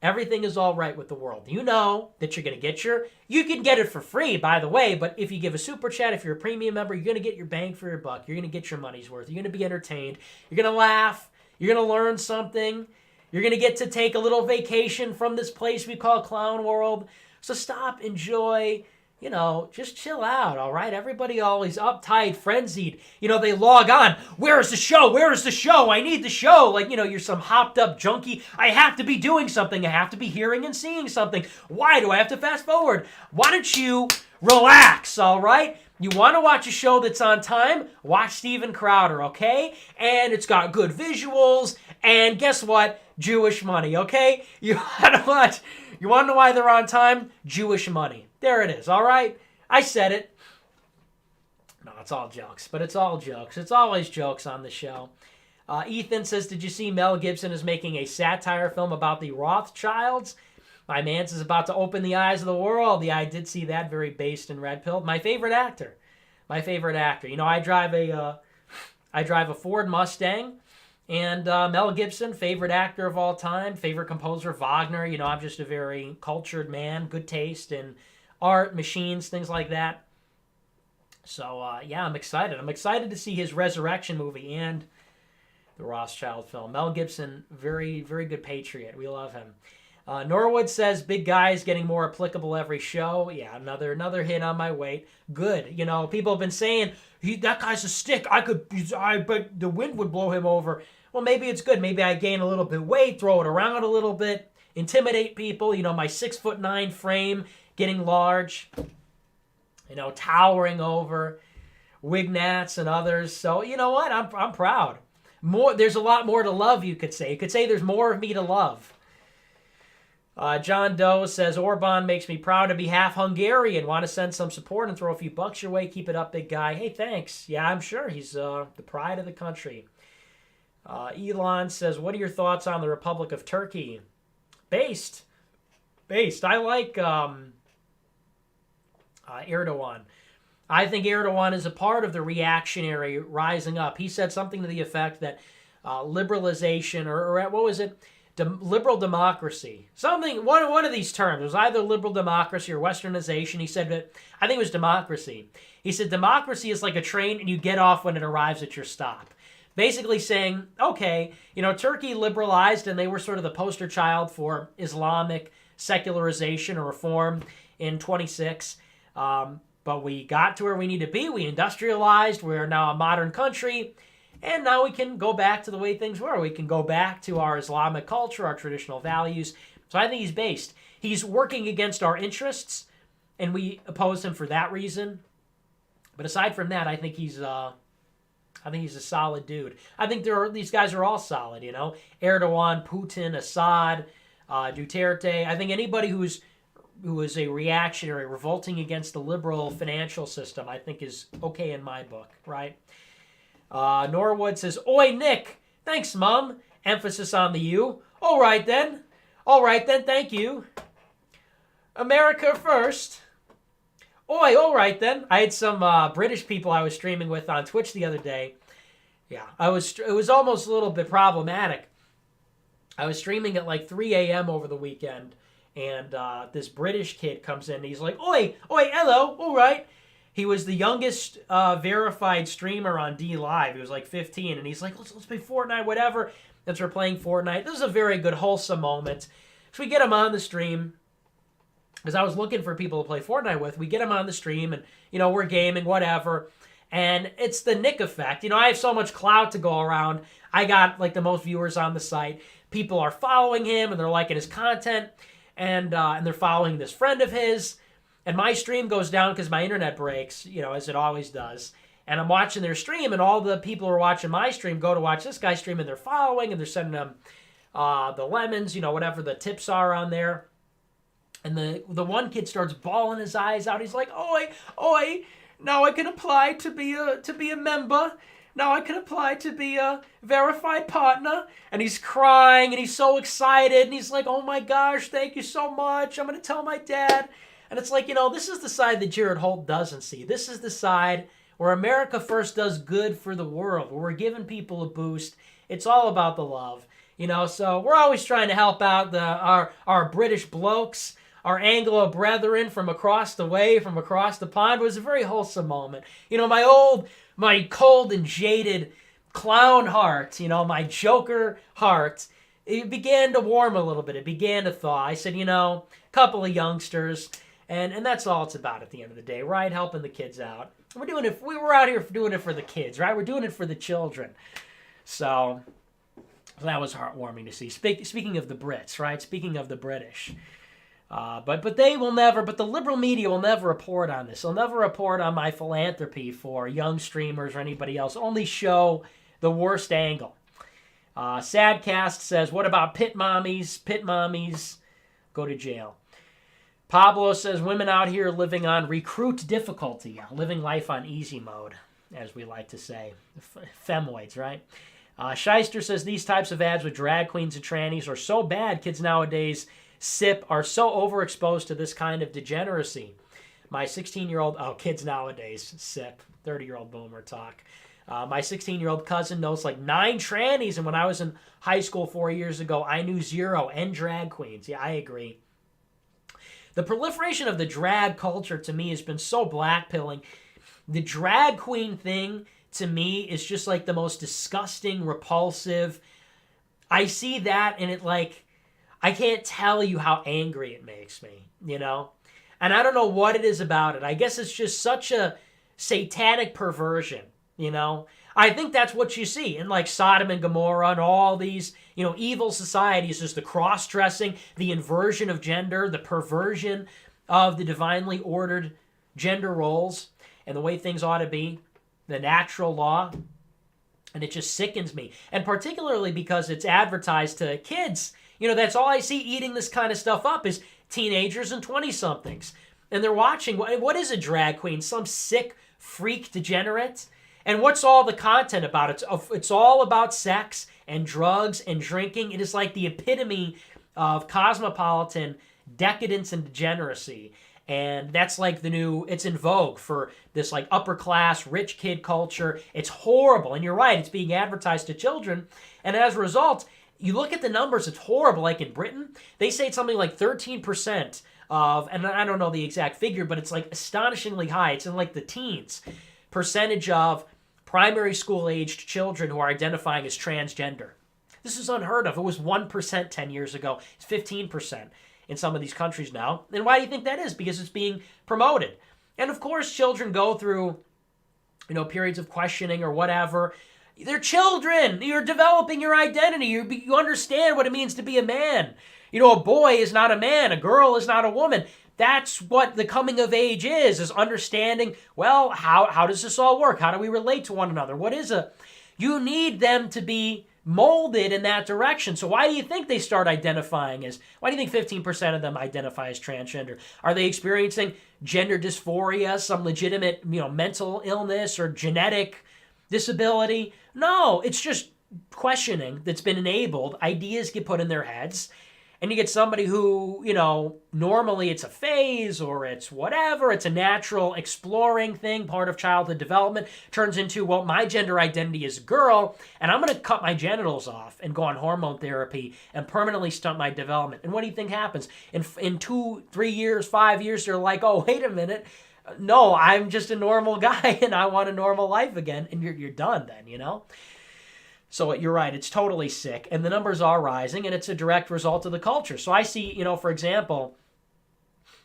everything is all right with the world. You know that you're going to get you can get it for free, by the way, but if you give a super chat, if you're a premium member, you're going to get your bang for your buck. You're going to get your money's worth. You're going to be entertained. You're going to laugh. You're going to learn something. You're going to get to take a little vacation from this place we call Clown World. So stop, enjoy. You know, just chill out, all right? Everybody always uptight, frenzied. You know, they log on. Where is the show? I need the show. Like, you know, you're some hopped up junkie. I have to be doing something. I have to be hearing and seeing something. Why do I have to fast forward? Why don't you relax, all right? You want to watch a show that's on time? Watch Steven Crowder, okay? And it's got good visuals. And guess what? Jewish money, okay? You want to know why they're on time? Jewish money. There it is, all right? I said it. No, it's all jokes, but it's all jokes. It's always jokes on the show. Ethan says, did you see Mel Gibson is making a satire film about the Rothschilds? My man's is about to open the eyes of the world. Yeah, I did see that, very based and red-pilled. My favorite actor. You know, I drive a Ford Mustang. And Mel Gibson, favorite actor of all time, favorite composer, Wagner. You know, I'm just a very cultured man, good taste in art, machines, things like that. So, yeah, I'm excited. I'm excited to see his Resurrection movie and the Rothschild film. Mel Gibson, very, very good patriot. We love him. Norwood says, big guys getting more applicable every show. Yeah, another hit on my weight. Good. You know, people have been saying, that guy's a stick. But the wind would blow him over. Well, maybe it's good. Maybe I gain a little bit of weight, throw it around a little bit, intimidate people. You know, my 6'9" frame getting large. You know, towering over Wignats and others. So, you know what? I'm proud. There's a lot more to love, you could say. You could say there's more of me to love. John Doe says, Orban makes me proud to be half Hungarian. Want to send some support and throw a few bucks your way. Keep it up, big guy. Hey, thanks. Yeah, I'm sure. He's the pride of the country. Elon says, what are your thoughts on the Republic of Turkey? Based. I like Erdogan. I think Erdogan is a part of the reactionary rising up. He said something to the effect that liberalization, or what was it? Liberal democracy. Something, one of these terms. It was either liberal democracy or westernization. He said that, I think it was democracy. He said democracy is like a train and you get off when it arrives at your stop. Basically saying, okay, you know, Turkey liberalized and they were sort of the poster child for Islamic secularization or reform in 26. But we got to where we need to be. We industrialized. We're now a modern country. And now we can go back to the way things were. We can go back to our Islamic culture, our traditional values. So I think he's based. He's working against our interests, and we oppose him for that reason. But aside from that, I think he's a solid dude. I think these guys are all solid, you know. Erdogan, Putin, Assad, Duterte. I think anybody who is a reactionary, revolting against the liberal financial system, I think is okay in my book, right? Norwood says, oi, Nick. Thanks, Mom. Emphasis on the U. All right, then. Thank you. America first. Oi, all right, then. I had some British people I was streaming with on Twitch the other day. Yeah, it was almost a little bit problematic. I was streaming at like 3 a.m. over the weekend, and this British kid comes in, and he's like, oi, hello, all right. He was the youngest verified streamer on D Live. He was like 15, and he's like, let's play Fortnite, whatever. And so we're playing Fortnite. This is a very good, wholesome moment. So we get him on the stream, because I was looking for people to play Fortnite with. We get him on the stream, and, you know, we're gaming, whatever. And it's the Nick effect. You know, I have so much clout to go around. I got, like, the most viewers on the site. People are following him, and they're liking his content, and they're following this friend of his. And my stream goes down because my internet breaks, you know, as it always does. And I'm watching their stream, and all the people who are watching my stream go to watch this guy's stream, and they're following, and they're sending them the lemons, you know, whatever the tips are on there. And the one kid starts bawling his eyes out. He's like, oi, now I can apply to be a member. Now I can apply to be a verified partner. And he's crying, and he's so excited, and he's like, oh my gosh, thank you so much. I'm going to tell my dad. And it's like, you know, this is the side that Jared Holt doesn't see. This is the side where America First does good for the world, where we're giving people a boost. It's all about the love, you know. So we're always trying to help out our British blokes, our Anglo brethren from across the way, from across the pond. It was a very wholesome moment. You know, my cold and jaded clown heart, you know, my Joker heart, it began to warm a little bit. It began to thaw. I said, you know, a couple of youngsters. And that's all it's about at the end of the day, right? Helping the kids out. We're doing it. We were out here doing it for the kids, right? We're doing it for the children. So that was heartwarming to see. Speaking of the Brits, right? Speaking of the British. But they will never, but the liberal media will never report on this. They'll never report on my philanthropy for young streamers or anybody else. Only show the worst angle. Sadcast says, what about pit mommies? Pit mommies go to jail. Pablo says, women out here living on recruit difficulty, living life on easy mode, as we like to say. Femoids, right? Shyster says, these types of ads with drag queens and trannies are so bad, kids nowadays are so overexposed to this kind of degeneracy. My 16-year-old, kids nowadays, 30-year-old boomer talk. My 16-year-old cousin knows like 9 trannies, and when I was in high school 4 years ago, I knew 0 and drag queens. Yeah, I agree. The proliferation of the drag culture to me has been so blackpilling. The drag queen thing to me is just like the most disgusting, repulsive. I see that and it like, I can't tell you how angry it makes me, you know? And I don't know what it is about it. I guess it's just such a satanic perversion, you know? I think that's what you see in like Sodom and Gomorrah and all these, you know, evil societies, just the cross-dressing, the inversion of gender, the perversion of the divinely ordered gender roles and the way things ought to be, the natural law. And it just sickens me. And particularly because it's advertised to kids. You know, that's all I see eating this kind of stuff up is teenagers and 20-somethings. And they're watching, what is a drag queen? Some sick freak degenerate? And what's all the content about it? It's all about sex and drugs and drinking. It is like the epitome of cosmopolitan decadence and degeneracy. And that's like the new, it's in vogue for this like upper class, rich kid culture. It's horrible. And you're right, it's being advertised to children. And as a result, you look at the numbers, it's horrible. Like in Britain, they say it's something like 13% of, and I don't know the exact figure, but it's like astonishingly high. It's in like the teens percentage of primary school aged children who are identifying as transgender. This is unheard of. It was 1% 10 years ago. It's 15% in some of these countries now. And why do you think that is? Because it's being promoted. And of course, children go through, you know, periods of questioning or whatever. They're children. You're developing your identity. You understand what it means to be a man. You know, a boy is not a man. A girl is not a woman. That's what the coming of age is understanding, well, how does this all work? How do we relate to one another? You need them to be molded in that direction. So why do you think they start identifying as, why do you think 15% of them identify as transgender? Are they experiencing gender dysphoria, some legitimate, you know, mental illness or genetic disability? No, it's just questioning that's been enabled. Ideas get put in their heads. And you get somebody who, you know, normally it's a phase or it's whatever, it's a natural exploring thing, part of childhood development, turns into, well, my gender identity is a girl, and I'm going to cut my genitals off and go on hormone therapy and permanently stunt my development. And what do you think happens? In 2, 3 years, 5 years, they're like, oh, wait a minute. No, I'm just a normal guy and I want a normal life again. And you're done then, you know? So you're right, it's totally sick, and the numbers are rising, and it's a direct result of the culture. So I see, you know, for example,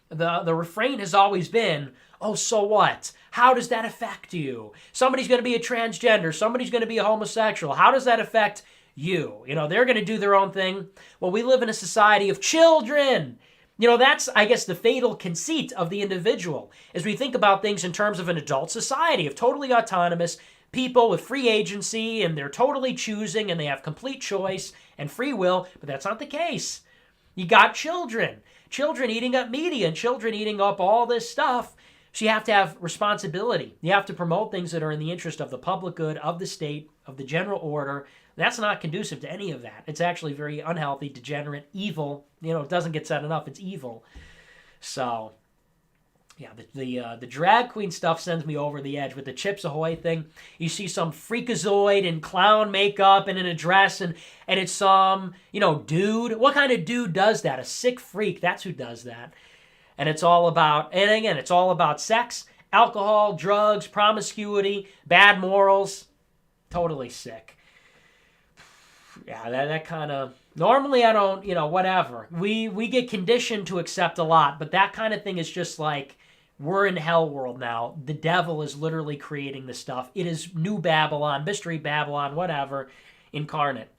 the refrain has always been, oh, so what? How does that affect you? Somebody's going to be a transgender, somebody's going to be a homosexual. How does that affect you? You know, they're going to do their own thing. Well, we live in a society of children. You know, that's, I guess, the fatal conceit of the individual, as we think about things in terms of an adult society, of totally autonomous people with free agency, and they're totally choosing, and they have complete choice and free will, but that's not the case. You got children eating up media, and children eating up all this stuff. So you have to have responsibility. You have to promote things that are in the interest of the public good, of the state, of the general order. That's not conducive to any of that. It's actually very unhealthy, degenerate, evil. You know, it doesn't get said enough. It's evil. So yeah, the drag queen stuff sends me over the edge with the Chips Ahoy thing. You see some freakazoid in clown makeup and in a dress, and it's some, you know, dude. What kind of dude does that? A sick freak. That's who does that. And it's all about, and again, it's all about sex, alcohol, drugs, promiscuity, bad morals. Totally sick. Yeah, that kind of, normally I don't, you know, whatever. We get conditioned to accept a lot, but that kind of thing is just like, we're in hell world now. The devil is literally creating this stuff. It is new Babylon, mystery Babylon, whatever, incarnate.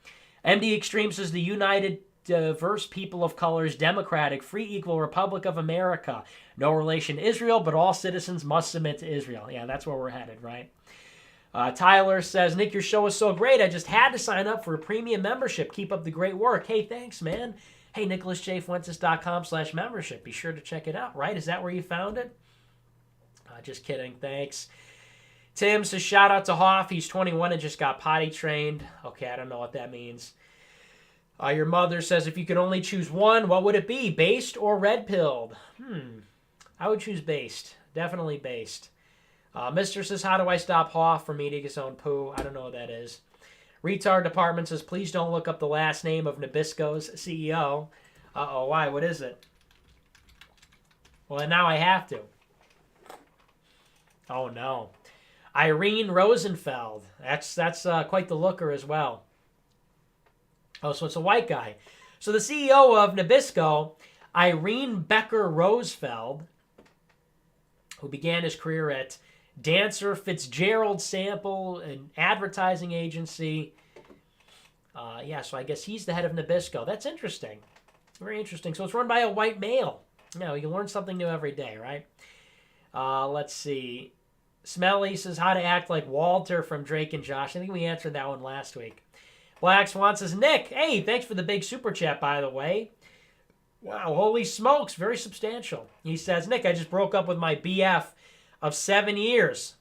MD Extreme says the United Diverse People of Colors Democratic Free Equal Republic of America. No relation to Israel, but all citizens must submit to Israel. Yeah, that's where we're headed, right? Tyler says, Nick, your show is so great. I just had to sign up for a premium membership. Keep up the great work. Hey, thanks, man. Hey, NicholasJFuentes.com/membership. Be sure to check it out, right? Is that where you found it? Just kidding. Thanks. Tim says, shout out to Hoff. He's 21 and just got potty trained. Okay, I don't know what that means. Your mother says, if you could only choose one, what would it be? Based or red-pilled? I would choose based. Definitely based. Mister says, how do I stop Hoff from eating his own poo? I don't know what that is. Retard Department says, please don't look up the last name of Nabisco's CEO. Uh-oh, why? What is it? Well, now I have to. Oh, no. Irene Rosenfeld. That's quite the looker as well. Oh, so it's a white guy. So the CEO of Nabisco, Irene Becker Rosefeld, who began his career at Dancer Fitzgerald Sample, an advertising agency. So I guess he's the head of Nabisco. That's interesting. Very interesting. So it's run by a white male. You can learn something new every day, right? Let's see. Smelly says, how to act like Walter from Drake and Josh. I think we answered that one last week. Black Swan says, Nick, hey, thanks for the big super chat, by the way. Wow, holy smokes, very substantial. He says, Nick, I just broke up with my BF of 7 years.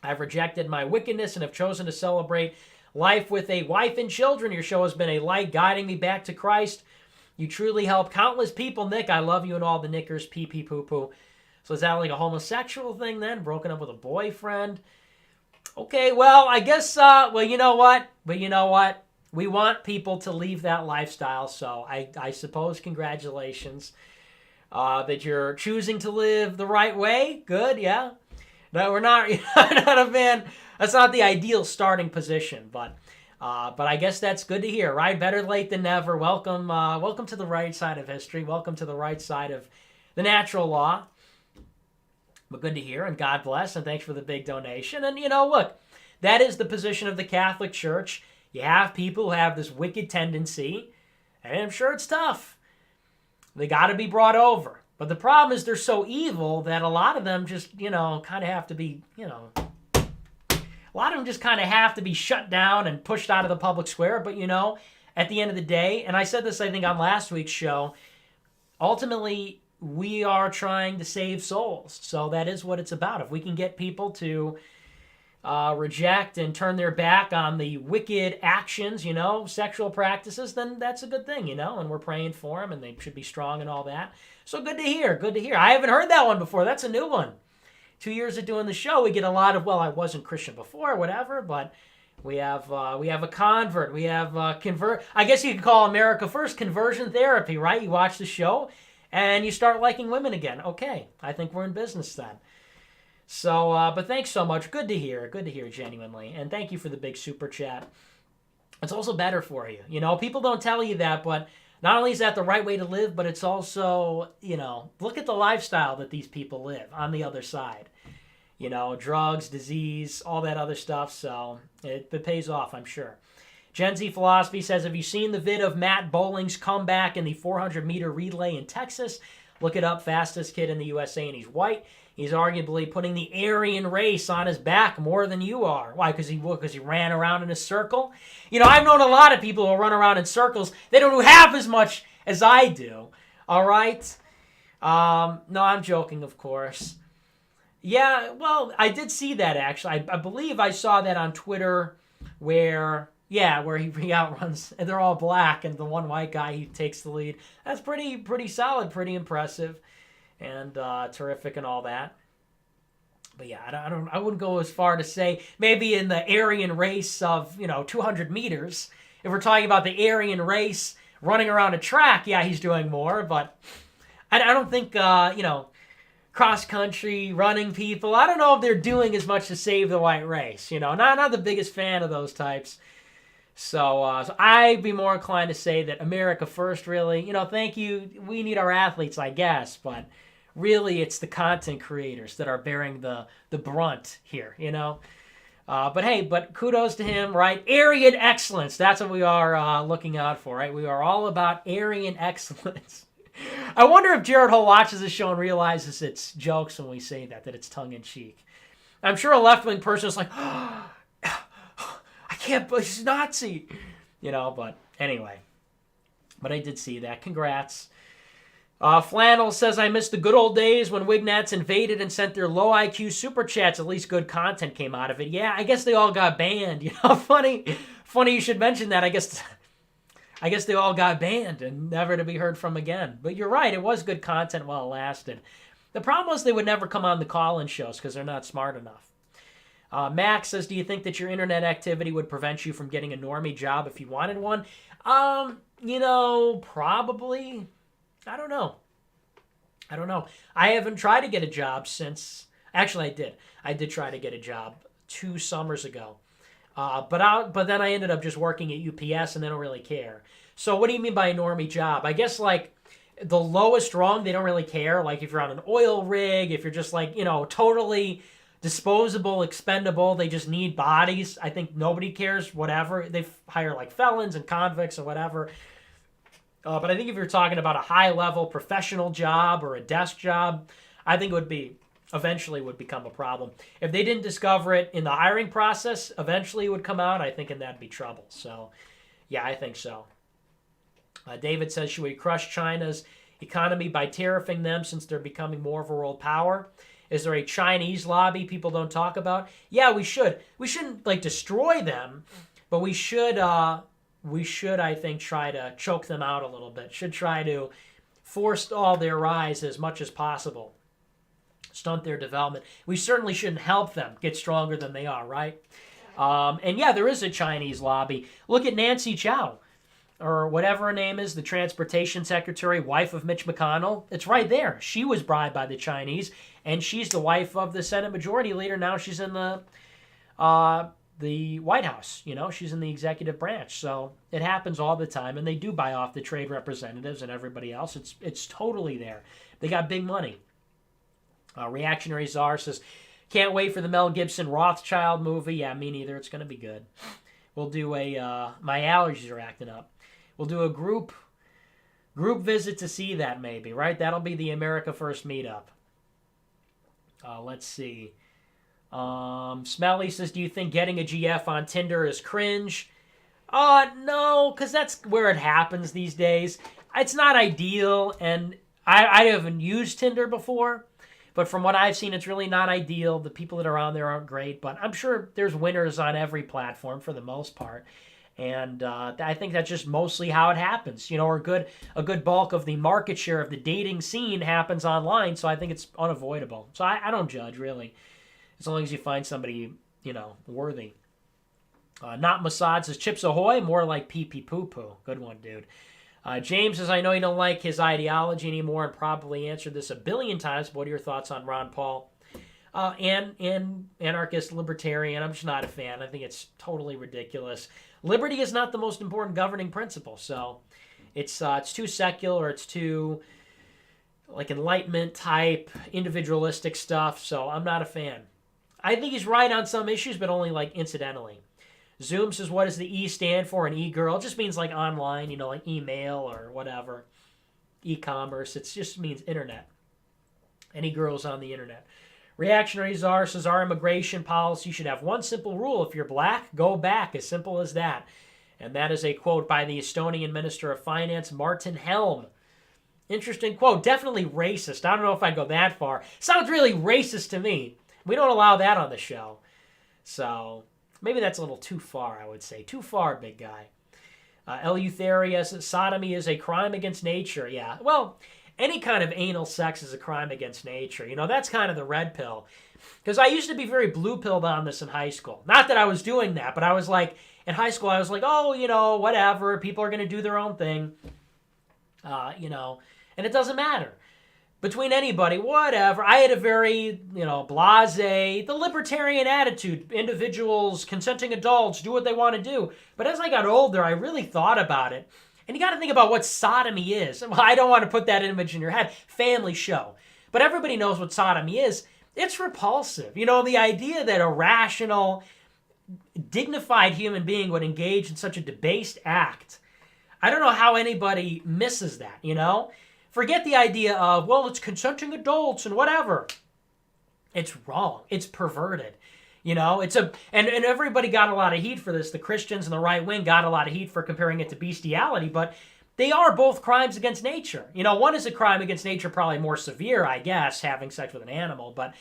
I've rejected my wickedness and have chosen to celebrate life with a wife and children. Your show has been a light guiding me back to Christ. You truly help countless people, Nick. I love you and all the Nickers, pee-pee poo-poo. So is that like a homosexual thing then? Broken up with a boyfriend? Okay, well, I guess, you know what? We want people to leave that lifestyle, so I suppose congratulations that you're choosing to live the right way. Good, yeah. No, we're not, not a fan. That's not the ideal starting position, but I guess that's good to hear, right? Better late than never. Welcome to the right side of history. Welcome to the right side of the natural law. But good to hear, and God bless, and thanks for the big donation. And, look, that is the position of the Catholic Church. You have people who have this wicked tendency, and I'm sure it's tough. They got to be brought over. But the problem is they're so evil that a lot of them just, kind of have to be, a lot of them just kind of have to be shut down and pushed out of the public square. But, at the end of the day, and I said this, I think, on last week's show, ultimately, we are trying to save souls. So that is what it's about. If we can get people to reject and turn their back on the wicked actions, sexual practices, then that's a good thing, and we're praying for them, and they should be strong and all that. So good to hear. I haven't heard that one before. That's a new one. 2 years of doing the show, we get a lot of, I wasn't Christian before, whatever, but we have a convert. We have I guess you could call America First conversion therapy, right? You watch the show, and you start liking women again. Okay, I think we're in business then. So, but thanks so much. Good to hear, genuinely. And thank you for the big super chat. It's also better for you. People don't tell you that, but not only is that the right way to live, but it's also, look at the lifestyle that these people live on the other side. Drugs, disease, all that other stuff. So it pays off, I'm sure. Gen Z Philosophy says, have you seen the vid of Matt Bowling's comeback in the 400-meter relay in Texas? Look it up, fastest kid in the USA, and he's white. He's arguably putting the Aryan race on his back more than you are. Why? Because he ran around in a circle? I've known a lot of people who run around in circles. They don't do half as much as I do. All right? No, I'm joking, of course. Yeah, well, I did see that, actually. I believe I saw that on Twitter where he outruns, and they're all black, and the one white guy, he takes the lead. That's pretty solid, pretty impressive, and terrific and all that. But yeah, I wouldn't go as far to say maybe in the Aryan race of 200 meters. If we're talking about the Aryan race running around a track, yeah, he's doing more. But I don't think cross country running people, I don't know if they're doing as much to save the white race. Not the biggest fan of those types. So I'd be more inclined to say that America First, really. Thank you. We need our athletes, I guess, but really it's the content creators that are bearing the brunt here, But hey, kudos to him, right? Aryan excellence. That's what we are looking out for, right? We are all about Aryan excellence. I wonder if Jared Hull watches this show and realizes it's jokes when we say that it's tongue-in-cheek. I'm sure a left-wing person is like, oh, I can't believe he's Nazi. But anyway. But I did see that. Congrats. Flannel says, I miss the good old days when Wignats invaded and sent their low IQ super chats. At least good content came out of it. Yeah, I guess they all got banned. Funny you should mention that. I guess they all got banned and never to be heard from again. But you're right. It was good content while it lasted. The problem was they would never come on the call-in shows because they're not smart enough. Max says, do you think that your internet activity would prevent you from getting a normie job if you wanted one? Probably. I don't know. I haven't tried to get a job since... Actually, I did. I did try to get a job 2 summers ago. But then I ended up just working at UPS, and they don't really care. So what do you mean by a normie job? I guess, like, the lowest rung, they don't really care. Like, if you're on an oil rig, if you're just, like, totally disposable, expendable, they just need bodies. I think nobody cares, whatever. They hire, like, felons and convicts or whatever. But I think if you're talking about a high-level professional job or a desk job, I think eventually would become a problem. If they didn't discover it in the hiring process, eventually it would come out, I think, and that'd be trouble. So, yeah, I think so. David says, should we crush China's economy by tariffing them since they're becoming more of a world power? Is there a Chinese lobby people don't talk about? Yeah, we should. We shouldn't, like, destroy them, but we should, I think, try to choke them out a little bit. Should try to forestall their rise as much as possible. Stunt their development. We certainly shouldn't help them get stronger than they are, right? And yeah, there is a Chinese lobby. Look at Nancy Chow, or whatever her name is, the transportation secretary, wife of Mitch McConnell. It's right there. She was bribed by the Chinese, and she's the wife of the Senate Majority Leader. Now she's in the White House. She's in the executive branch. So it happens all the time, and they do buy off the trade representatives and everybody else. It's totally there. They got big money. Reactionary Czar says, can't wait for the Mel Gibson Rothschild movie. Yeah, me neither. It's going to be good. We'll do my allergies are acting up. We'll do a group visit to see that maybe, right? That'll be the America First meetup. Let's see. Smelly says, do you think getting a GF on Tinder is cringe? No, because that's where it happens these days. It's not ideal, and I haven't used Tinder before. But from what I've seen, it's really not ideal. The people that are on there aren't great, but I'm sure there's winners on every platform for the most part. And I think that's just mostly how it happens. A good bulk of the market share of the dating scene happens online, so I think it's unavoidable. So I don't judge, really, as long as you find somebody, worthy. Not Mossad says, Chips Ahoy, more like pee-pee poo-poo. Good one, dude. James says, I know you don't like his ideology anymore and probably answered this a billion times. But what are your thoughts on Ron Paul? And anarchist libertarian, I'm just not a fan. I think it's totally ridiculous. Liberty is not the most important governing principle. So it's too secular. It's too like Enlightenment type, individualistic stuff. So I'm not a fan. I think he's right on some issues, but only like incidentally. Zoom says, what does the E stand for? An e-girl. It just means like online, like email or whatever. E-commerce. It just means internet. Any girls on the internet. Reactionary Czar says, our immigration policy should have one simple rule. If you're black, go back. As simple as that. And that is a quote by the Estonian Minister of Finance, Martin Helm. Interesting quote. Definitely racist. I don't know if I'd go that far. Sounds really racist to me. We don't allow that on the show. So... maybe that's a little too far, I would say. Too far, big guy. Eleutheria says, sodomy is a crime against nature. Yeah, well, any kind of anal sex is a crime against nature. That's kind of the red pill. Because I used to be very blue-pilled on this in high school. Not that I was doing that, but I was like, in high school, I was like, oh, whatever. People are going to do their own thing. And it doesn't matter. Between anybody, whatever. I had a very, blasé, the libertarian attitude. Individuals, consenting adults, do what they want to do. But as I got older, I really thought about it. And you got to think about what sodomy is. I don't want to put that image in your head. Family show. But everybody knows what sodomy is. It's repulsive. The idea that a rational, dignified human being would engage in such a debased act. I don't know how anybody misses that, Forget the idea of, well, it's consenting adults and whatever. It's wrong. It's perverted. And everybody got a lot of heat for this. The Christians and the right wing got a lot of heat for comparing it to bestiality, but they are both crimes against nature. One is a crime against nature, probably more severe, I guess, having sex with an animal, but,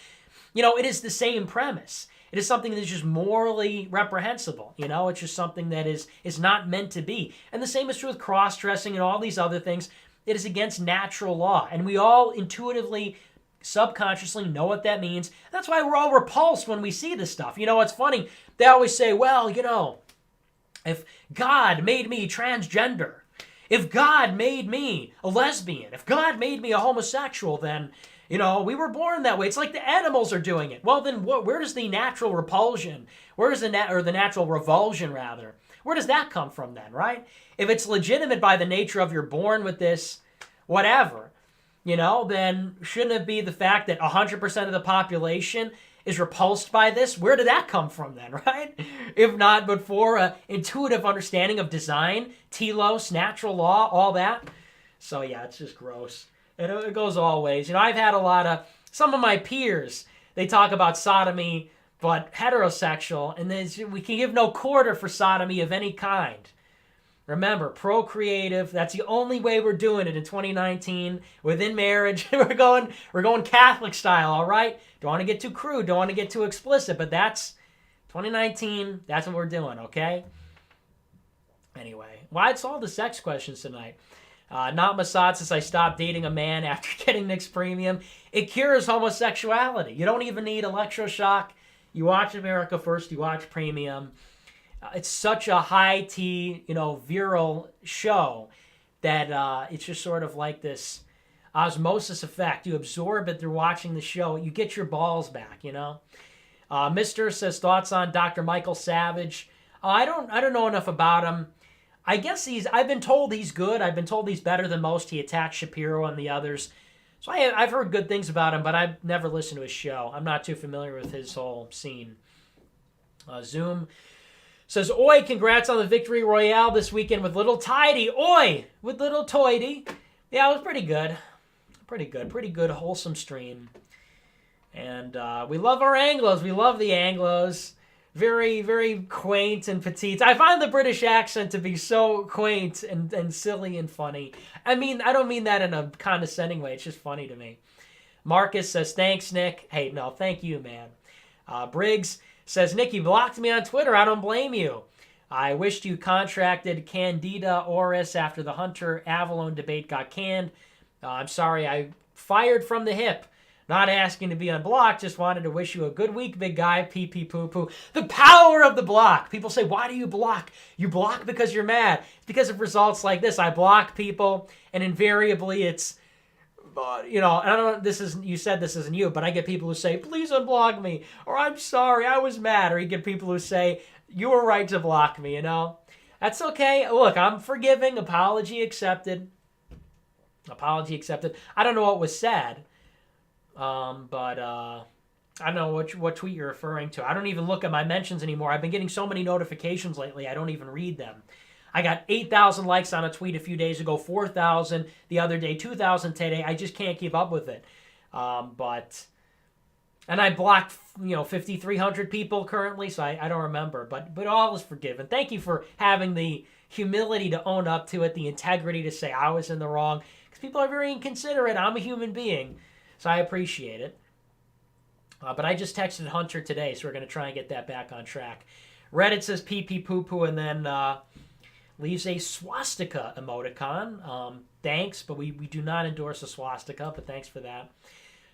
it is the same premise. It is something that is just morally reprehensible. It's just something that is not meant to be. And the same is true with cross-dressing and all these other things. It is against natural law. And we all intuitively subconsciously know what that means. That's why we're all repulsed when we see this stuff. You know, it's funny. They always say, well, you know, if God made me transgender, if God made me a lesbian, if God made me a homosexual, then, you know, we were born that way. It's like the animals are doing it. Well, then where does the natural repulsion, where does the natural revulsion, rather, where does that come from then, right? If it's legitimate by the nature of you're born with this, whatever, you know, then shouldn't it be the fact that 100% of the population is repulsed by this? Where did that come from then, right? If not but for an intuitive understanding of design, telos, natural law, all that. So yeah, it's just gross. It goes all ways. You know, I've had some of my peers, they talk about sodomy, but heterosexual, and we can give no quarter for sodomy of any kind. Remember, procreative, that's the only way we're doing it in 2019. Within marriage, we're going Catholic style, all right? Don't want to get too crude, don't want to get too explicit, but that's 2019, that's what we're doing, okay? Anyway, why it's all the sex questions tonight. Not Mossad since I stopped dating a man after getting Nick's premium. It cures homosexuality. You don't even need electroshock. You watch America First, you watch premium. It's such a high T, you know, virile show that it's just sort of like this osmosis effect. You absorb it through watching the show. You get your balls back, you know. Mr. says thoughts on Dr. Michael Savage. I don't know enough about him. I guess I've been told he's good. I've been told he's better than most. He attacked Shapiro and the others. So I've heard good things about him, but I've never listened to his show. I'm not too familiar with his whole scene. Zoom says, oi, congrats on the victory royale this weekend with little Tidy. Oi, with little Toity. Yeah, it was pretty good. Pretty good, wholesome stream. And we love our Anglos. We love the Anglos. Very, very quaint and petite. I find the British accent to be so quaint and silly and funny. I mean, I don't mean that in a condescending way. It's just funny to me. Marcus says, thanks, Nick. Hey, no, thank you, man. Briggs says, Nick, you blocked me on Twitter. I don't blame you. I wished you contracted Candida auris after the Hunter Avalon debate got canned. I'm sorry, I fired from the hip. Not asking to be unblocked, just wanted to wish you a good week, big guy. Pee pee poo poo. The power of the block. People say, why do you block? You block because you're mad. It's because of results like this. I block people, and invariably it's, you know, I don't know, you said this isn't you, but I get people who say, please unblock me, or I'm sorry, I was mad, or you get people who say, you were right to block me, you know? That's okay. Look, I'm forgiving. Apology accepted. Apology accepted. I don't know what was said. But I don't know what tweet you're referring to. I don't even look at my mentions anymore. I've been getting so many notifications lately, I don't even read them. I got 8,000 likes on a tweet a few days ago, 4,000 the other day, 2,000 today. I just can't keep up with it. And I blocked, 5,300 people currently, so I don't remember. But all is forgiven. Thank you for having the humility to own up to it, the integrity to say I was in the wrong. Because people are very inconsiderate. I'm a human being. So I appreciate it. But I just texted Hunter today, so we're going to try and get that back on track. Reddit says pee pee poo poo and then leaves a swastika emoticon. Thanks, but we do not endorse a swastika, but thanks for that.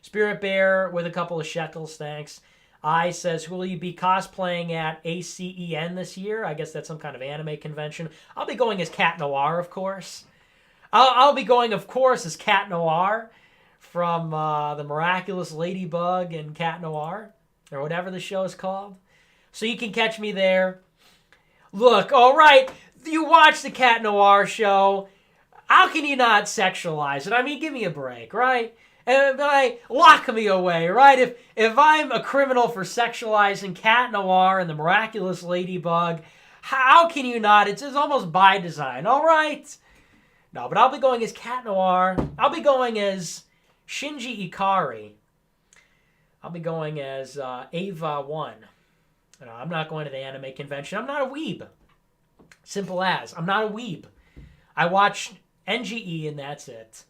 Spirit Bear with a couple of shekels, thanks. I says, who will you be cosplaying at ACEN this year? I guess that's some kind of anime convention. I'll be going as Cat Noir, of course. I'll be going, of course, as Cat Noir from the Miraculous Ladybug and Cat Noir, or whatever the show is called. So you can catch me there. Look, all right, you watch the Cat Noir show. How can you not sexualize it? I mean, give me a break, right? And lock me away, right? If I'm a criminal for sexualizing Cat Noir and the Miraculous Ladybug, how can you not? It's almost by design, all right? No, but I'll be going as Cat Noir. I'll be going as Shinji Ikari. I'll be going as Ava 1. No, I'm not going to the anime convention. I'm not a weeb. Simple as. I'm not a weeb. I watch NGE and that's it.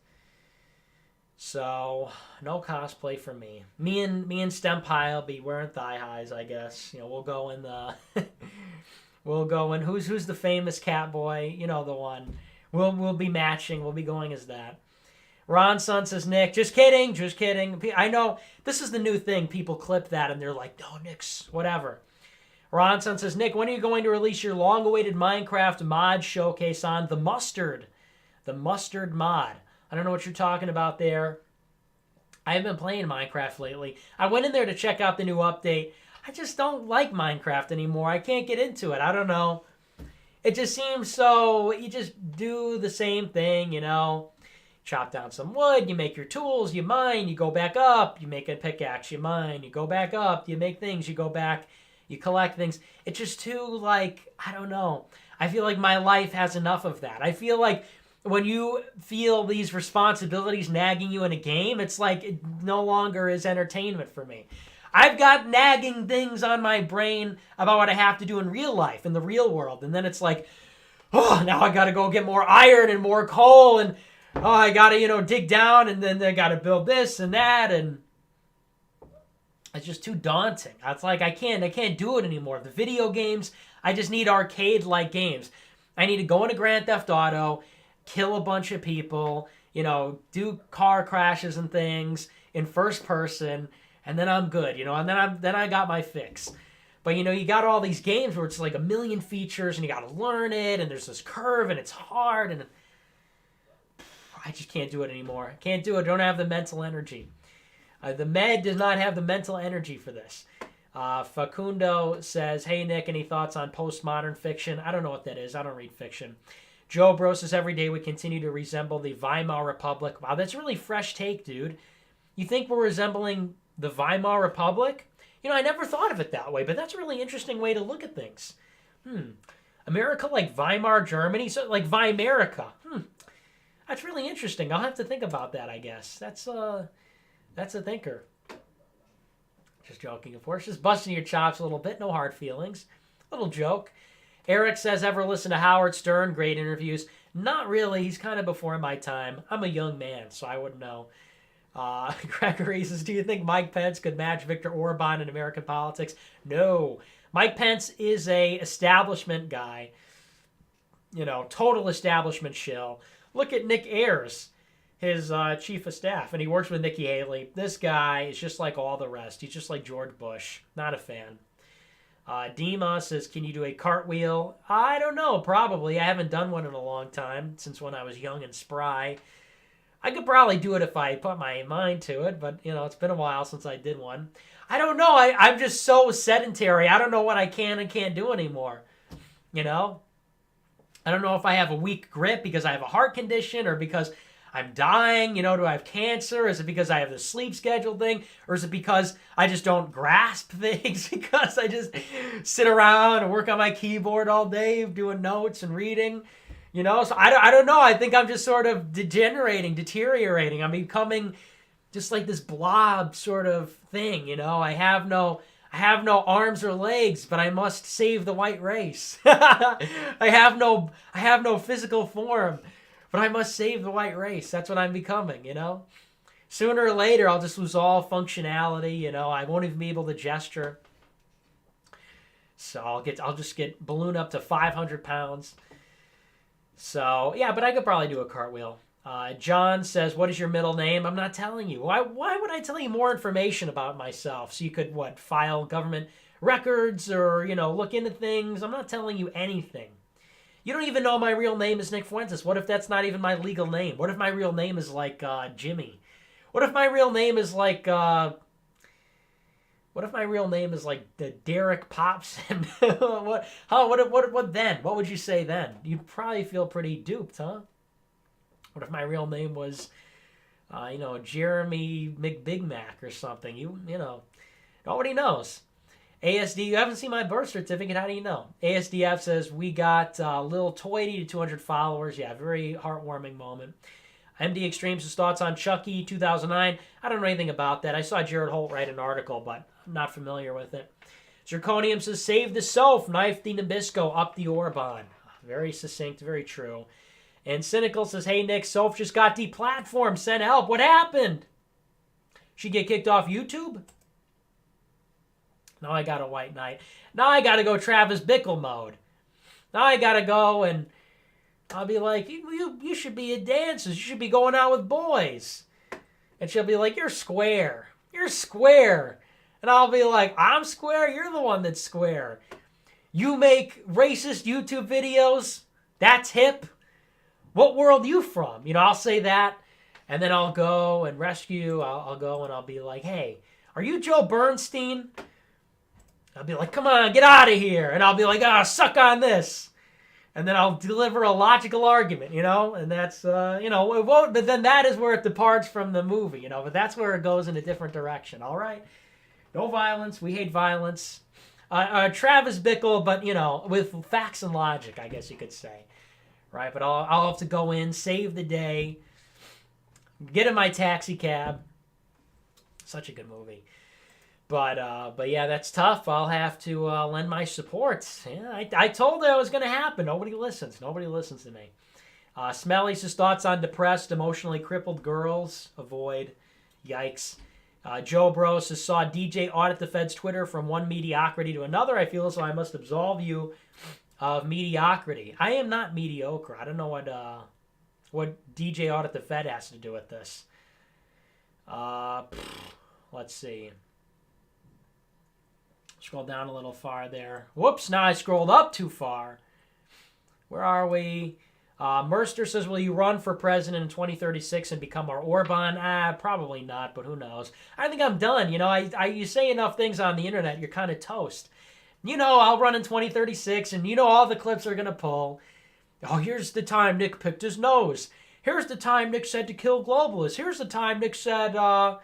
So, no cosplay for me. Me and Stempie will be wearing thigh highs, I guess. We'll go in the... we'll go in... Who's the famous cat boy? You know the one. We'll be matching. We'll be going as that. Ron Sun says, Nick, just kidding, just kidding. I know this is the new thing. People clip that and they're like, no, Nick's whatever. Ron Sun says, Nick, when are you going to release your long-awaited Minecraft mod showcase on the Mustard? The Mustard mod. I don't know what you're talking about there. I haven't been playing Minecraft lately. I went in there to check out the new update. I just don't like Minecraft anymore. I can't get into it. I don't know. It just seems so, you just do the same thing, you know. Chop down some wood, you make your tools, you mine, you go back up, you make a pickaxe, you mine, you go back up, you make things, you go back, you collect things. It's just too, like, I don't know. I feel like my life has enough of that. I feel like when you feel these responsibilities nagging you in a game, it's like it no longer is entertainment for me. I've got nagging things on my brain about what I have to do in real life, in the real world. And then it's like, oh, now I got to go get more iron and more coal. And, oh, I got to, dig down. And then I got to build this and that. And it's just too daunting. It's like I can't do it anymore. The video games, I just need arcade-like games. I need to go into Grand Theft Auto, kill a bunch of people, do car crashes and things in first person, and then I'm good, and then I got my fix. But you got all these games where it's like a million features and you got to learn it, and there's this curve and it's hard, and I just can't do it anymore. Can't do it. Don't have the mental energy. The med does not have the mental energy for this. Facundo says, hey, Nick, any thoughts on postmodern fiction? I don't know what that is. I don't read fiction. Joe Bro says, every day we continue to resemble the Weimar Republic. Wow, that's a really fresh take, dude. You think we're resembling the Weimar Republic? I never thought of it that way, but that's a really interesting way to look at things. America like Weimar Germany? So like Weimerica. That's really interesting. I'll have to think about that, I guess. That's a thinker. Just joking, of course. Just busting your chops a little bit. No hard feelings. Little joke. Eric says, ever listen to Howard Stern? Great interviews. Not really. He's kind of before my time. I'm a young man, so I wouldn't know. Gregory says, do you think Mike Pence could match Viktor Orban in American politics? No. Mike Pence is a establishment guy. Total establishment shill. Look at Nick Ayers, his chief of staff, and he works with Nikki Haley. This guy is just like all the rest. He's just like George Bush. Not a fan. Dima says, can you do a cartwheel? I don't know, probably. I haven't done one in a long time, since when I was young and spry. I could probably do it if I put my mind to it, but, it's been a while since I did one. I don't know. I'm just so sedentary. I don't know what I can and can't do anymore. I don't know if I have a weak grip because I have a heart condition or because I'm dying. Do I have cancer? Is it because I have the sleep schedule thing? Or is it because I just don't grasp things? Because I just sit around and work on my keyboard all day doing notes and reading? So I don't know. I think I'm just sort of deteriorating. I'm becoming just like this blob sort of thing. I have no arms or legs, but I must save the white race. I have no physical form, but I must save the white race. That's what I'm becoming, Sooner or later, I'll just lose all functionality, I won't even be able to gesture. So I'll just get balloon up to 500 pounds. So, yeah, but I could probably do a cartwheel. John says, what is your middle name? I'm not telling you. Why would I tell you more information about myself? So you could, file government records or, look into things? I'm not telling you anything. You don't even know my real name is Nick Fuentes. What if that's not even my legal name? What if my real name is like Jimmy? What if my real name is like the Derek Popson? What then? What would you say then? You'd probably feel pretty duped, huh? What if my real name was, Jeremy McBig Mac or something? Nobody knows. ASD, you haven't seen my birth certificate. How do you know? ASDF says, we got little 280 to 200 followers. Yeah, very heartwarming moment. MD Extremes' thoughts on Chucky 2009. I don't know anything about that. I saw Jared Holt write an article, but I'm not familiar with it. Zirconium says, save the Soph, knife the Nabisco, up the Orban. Very succinct, very true. And Cynical says, hey, Nick, Soph just got deplatformed. Send help. What happened? She get kicked off YouTube? Now I got a white knight. Now I got to go Travis Bickle mode. Now I got to go and I'll be like, you should be a dancer. You should be going out with boys. And she'll be like, you're square. You're square. And I'll be like, I'm square? You're the one that's square. You make racist YouTube videos? That's hip? What world you from? I'll say that. And then I'll go and rescue. I'll go and I'll be like, hey, are you Joe Bernstein? I'll be like, come on, get out of here. And I'll be like, suck on this. And then I'll deliver a logical argument, and that's, it won't, but then that is where it departs from the movie, but that's where it goes in a different direction, all right? No violence. We hate violence. Travis Bickle, but, with facts and logic, I guess you could say, right? But I'll have to go in, save the day, get in my taxi cab. Such a good movie. But yeah, that's tough. I'll have to lend my support. Yeah, I told her it was going to happen. Nobody listens. Nobody listens to me. Smelly says thoughts on depressed, emotionally crippled girls. Avoid. Yikes. Joe Bro says saw DJ audit the Fed's Twitter from one mediocrity to another. I feel as though I must absolve you of mediocrity. I am not mediocre. I don't know what DJ audit the Fed has to do with this. Let's see. Scroll down a little far there. Whoops, now I scrolled up too far. Where are we? Merster says, will you run for president in 2036 and become our Orban? Probably not, but who knows? I think I'm done. You say enough things on the internet, you're kind of toast. I'll run in 2036, and all the clips are going to pull. Oh, here's the time Nick picked his nose. Here's the time Nick said to kill globalists. Here's the time Nick said, cat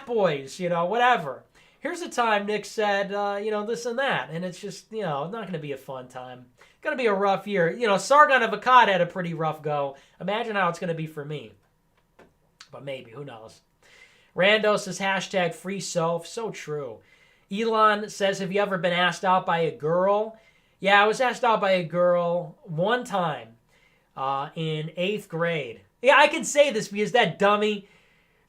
boys, whatever. Here's the time Nick said, this and that. And it's just, not going to be a fun time. It's going to be a rough year. Sargon of Akkad had a pretty rough go. Imagine how it's going to be for me. But maybe, who knows. Rando says, hashtag free self. So true. Elon says, have you ever been asked out by a girl? Yeah, I was asked out by a girl one time in 8th grade. Yeah, I can say this because that dummy...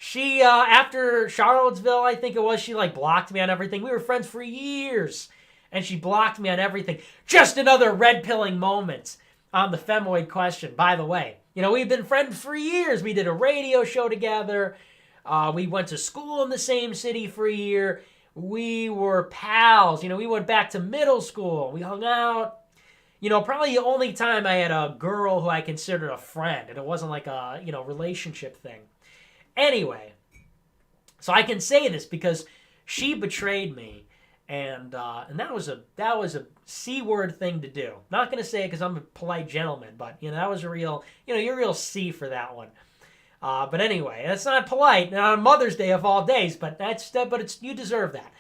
She, after Charlottesville, I think it was, she, blocked me on everything. We were friends for years, and she blocked me on everything. Just another red-pilling moment on the femoid question, by the way. We've been friends for years. We did a radio show together. We went to school in the same city for a year. We were pals. We went back to middle school. We hung out. Probably the only time I had a girl who I considered a friend, and it wasn't like a, relationship thing. Anyway, so I can say this because she betrayed me, and that was a C-word thing to do. Not going to say it because I'm a polite gentleman, but that was a real, you're a real C for that one. But anyway, that's not polite on Mother's Day of all days, but you deserve that.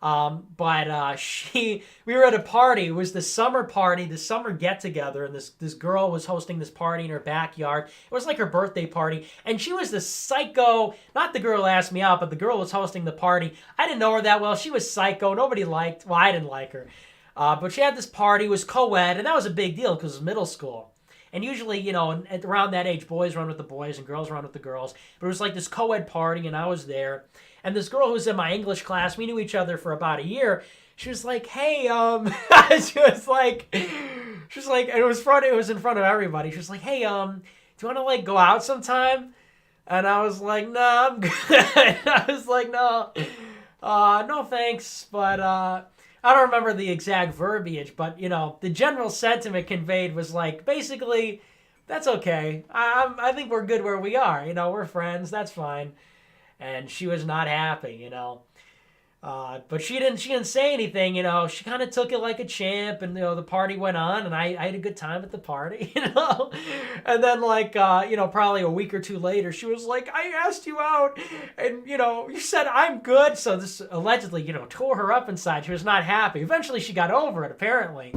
We were at a party. It was the summer party, the summer get-together, and this girl was hosting this party in her backyard. It was like her birthday party, and she was the psycho, not the girl who asked me out, but the girl who was hosting the party. I didn't know her that well. She was psycho. I didn't like her. But she had this party, it was co-ed, and that was a big deal because it was middle school. And usually, around that age, boys run with the boys and girls run with the girls. But it was like this co-ed party, and I was there. And this girl who was in my English class, we knew each other for about a year. She was like, hey, she was like, and it was in front of everybody. She was like, hey, do you want to go out sometime? And I was like, no, I'm good. I was like, no, no thanks. But I don't remember the exact verbiage, but the general sentiment conveyed was basically, that's okay. I think we're good where we are. We're friends. That's fine. And she was not happy, But she didn't say anything, She kind of took it like a champ, and the party went on, and I had a good time at the party, And then probably a week or two later, she was like, I asked you out, and you said I'm good. So this allegedly, tore her up inside. She was not happy. Eventually, she got over it, apparently.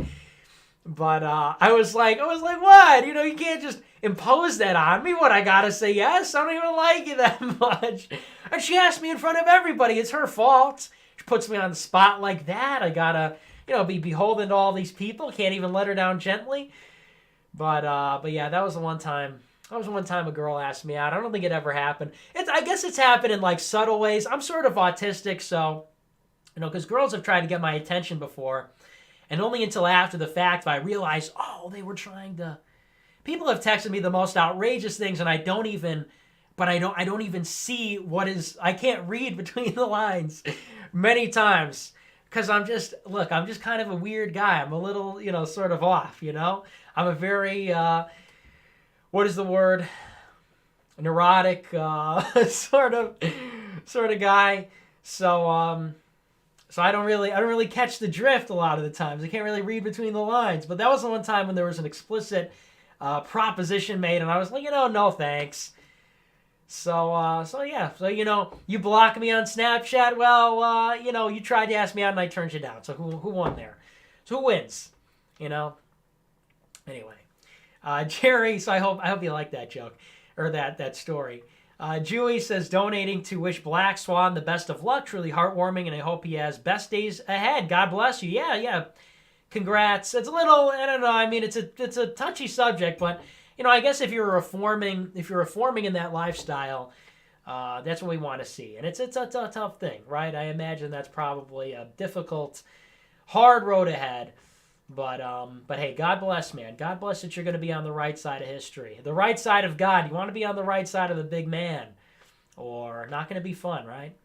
But I was like, what? You can't just impose that on me. What, I gotta say yes? I don't even like you that much. And she asked me in front of everybody. It's her fault. She puts me on the spot like that. I gotta, be beholden to all these people. Can't even let her down gently. But yeah, that was the one time. That was the one time a girl asked me out. I don't think it ever happened. I guess it's happened in subtle ways. I'm sort of autistic, so because girls have tried to get my attention before. And only until after the fact I realized, oh, they were trying to... People have texted me the most outrageous things, and I don't even see what is... I can't read between the lines many times. Because I'm just kind of a weird guy. I'm a little, sort of off, I'm a very, what is the word? Neurotic, sort of guy. So I don't really catch the drift a lot of the times. I can't really read between the lines. But that was the one time when there was an explicit proposition made, and I was like, no thanks. So you block me on Snapchat. Well, you tried to ask me out and I turned you down. So who won there? So who wins? Anyway, Jerry. So I hope you like that joke or that story. Julie says donating to wish Black Swan the best of luck. Truly heartwarming, and I hope he has best days ahead. God bless you. Yeah. Congrats. It's a little. I don't know. I mean, it's a touchy subject, but. I guess if you're reforming in that lifestyle, that's what we want to see. And it's a tough thing, right? I imagine that's probably a difficult, hard road ahead. But hey, God bless, man. God bless that you're going to be on the right side of history. The right side of God. You want to be on the right side of the big man. Or not going to be fun, right?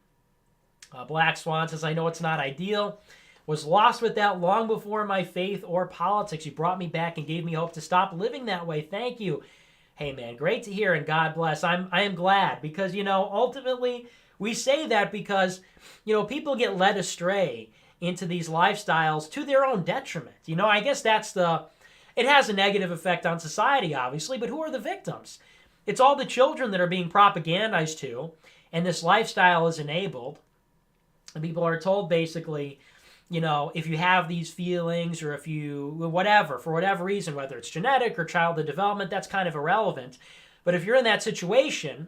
Black Swan says, I know it's not ideal. Was lost with that long before my faith or politics. You brought me back and gave me hope to stop living that way. Thank you. Hey, man, great to hear, and God bless. I am glad because, ultimately we say that because, people get led astray into these lifestyles to their own detriment. I guess it has a negative effect on society, obviously, but who are the victims? It's all the children that are being propagandized to, and this lifestyle is enabled. And people are told basically, if you have these feelings or if you, for whatever reason, whether it's genetic or childhood development, that's kind of irrelevant. But if you're in that situation,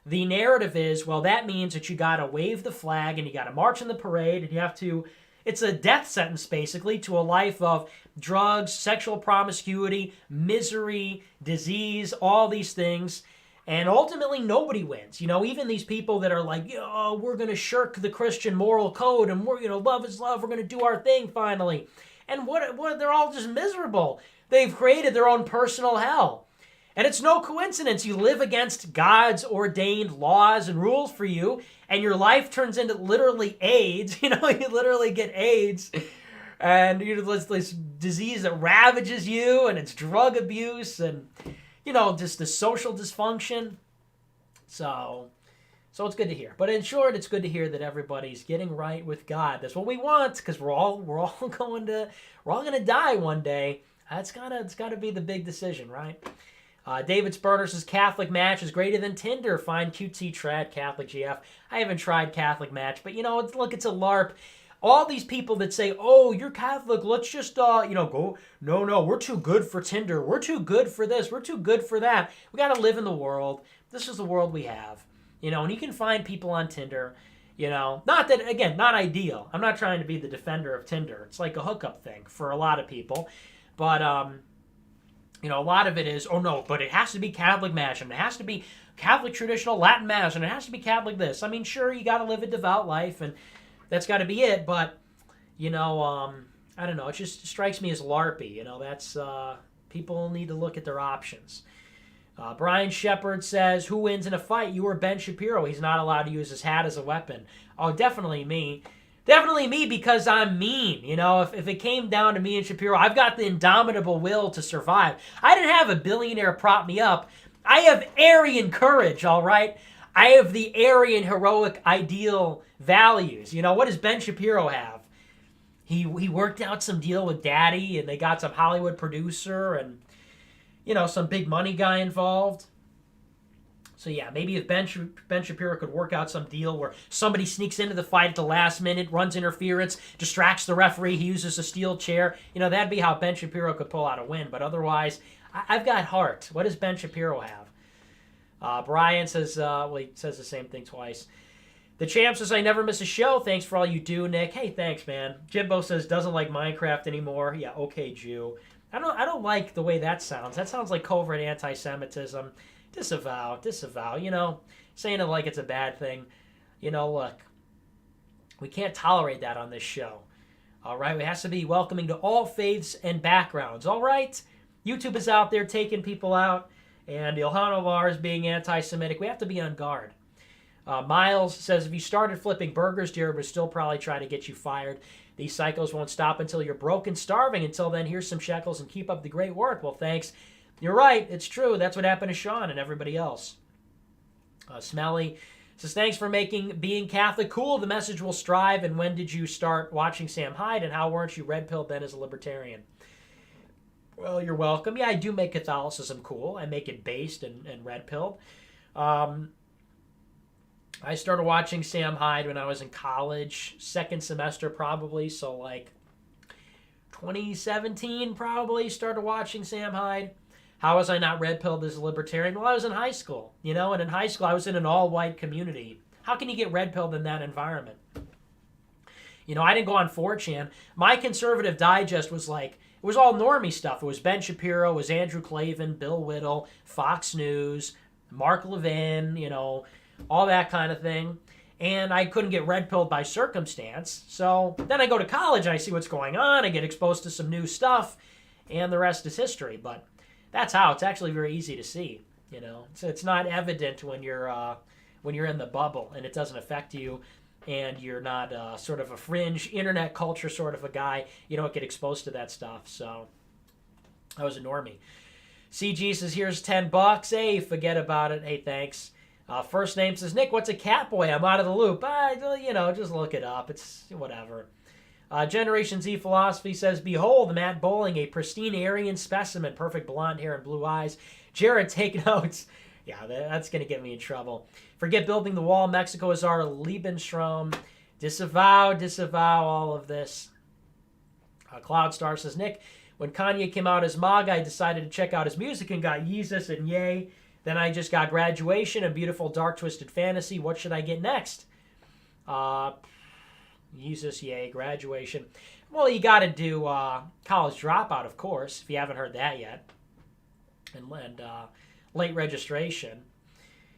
the narrative is, well, that means that you got to wave the flag and you got to march in the parade and it's a death sentence basically to a life of drugs, sexual promiscuity, misery, disease, all these things. And ultimately, nobody wins. Even these people that are like, we're going to shirk the Christian moral code and we're, love is love. We're going to do our thing finally. And what they're all just miserable. They've created their own personal hell. And it's no coincidence you live against God's ordained laws and rules for you, and your life turns into literally AIDS. You literally get AIDS. And this disease that ravages you, and it's drug abuse, and... just the social dysfunction. So it's good to hear. But in short, it's good to hear that everybody's getting right with God. That's what we want, because we're all going to die one day. It's gotta be the big decision, right? David Spurner says Catholic Match is greater than Tinder. Find cutesy trad Catholic GF. I haven't tried Catholic Match, but it's a LARP. All these people that say, oh, you're Catholic, let's just, go. No, we're too good for Tinder. We're too good for this. We're too good for that. We got to live in the world. This is the world we have. And you can find people on Tinder, not that, again, not ideal. I'm not trying to be the defender of Tinder. It's like a hookup thing for a lot of people. But, a lot of it is, oh, no, but it has to be Catholic Mass, and it has to be Catholic traditional Latin Mass, and it has to be Catholic this. I mean, sure, you got to live a devout life, and that's got to be it, but, I don't know. It just strikes me as LARPy. That's, people need to look at their options. Brian Shepard says, who wins in a fight, you or Ben Shapiro? He's not allowed to use his hat as a weapon. Oh, definitely me. Definitely me because I'm mean. If it came down to me and Shapiro, I've got the indomitable will to survive. I didn't have a billionaire prop me up. I have Aryan courage, all right? I have the Aryan heroic ideal values. What does Ben Shapiro have? He worked out some deal with Daddy, and they got some Hollywood producer and, some big money guy involved. So yeah, maybe if Ben Shapiro could work out some deal where somebody sneaks into the fight at the last minute, runs interference, distracts the referee, he uses a steel chair, that'd be how Ben Shapiro could pull out a win. But otherwise, I've got heart. What does Ben Shapiro have? Brian says, he says the same thing twice. The Champ says, I never miss a show. Thanks for all you do, Nick. Hey, thanks, man. Jimbo says, doesn't like Minecraft anymore. Yeah, okay, Jew. I don't like the way that sounds. That sounds like covert anti-Semitism. Disavow. Saying it like it's a bad thing. Look, we can't tolerate that on this show. All right, it has to be welcoming to all faiths and backgrounds. All right, YouTube is out there taking people out, and Ilhan Omar is being anti-Semitic. We have to be on guard. Miles says, if you started flipping burgers, Jared would still probably try to get you fired. These psychos won't stop until you're broke and starving. Until then, here's some shekels and keep up the great work. Well, thanks. You're right. It's true. That's what happened to Sean and everybody else. Smelly says, thanks for making being Catholic cool. The message will strive. And when did you start watching Sam Hyde? And how weren't you red-pilled then as a libertarian? Well, you're welcome. Yeah, I do make Catholicism cool. I make it based and red-pilled. I started watching Sam Hyde when I was in college, second semester probably, so like 2017 probably started watching Sam Hyde. How was I not red-pilled as a libertarian? Well, I was in high school, and in high school I was in an all-white community. How can you get red-pilled in that environment? I didn't go on 4chan. My conservative digest was like, it was all normie stuff. It was Ben Shapiro, it was Andrew Klavan, Bill Whittle, Fox News, Mark Levin, all that kind of thing. And I couldn't get red-pilled by circumstance. So then I go to college and I see what's going on. I get exposed to some new stuff, and the rest is history. But that's how. It's actually very easy to see, So it's not evident when you're in the bubble and it doesn't affect you, and you're not sort of a fringe internet culture sort of a guy. You don't get exposed to that stuff. So I was a normie. CG says, here's $10. Hey, forget about it. Hey, thanks. First name says, Nick, what's a cat boy? I'm out of the loop. Just look it up. It's whatever. Generation Z Philosophy says, behold, Matt Bowling, a pristine Aryan specimen, perfect blonde hair and blue eyes. Jared, take notes. Yeah, that's going to get me in trouble. Forget building the wall. Mexico is our Lebensraum. Disavow all of this. Cloudstar says, Nick, when Kanye came out as MAGA, I decided to check out his music and got Yeezus and Yay. Then I just got Graduation and Beautiful Dark Twisted Fantasy. What should I get next? Yeezus, Yay, Graduation. Well, you got to do College Dropout, of course, if you haven't heard that yet. And Late Registration.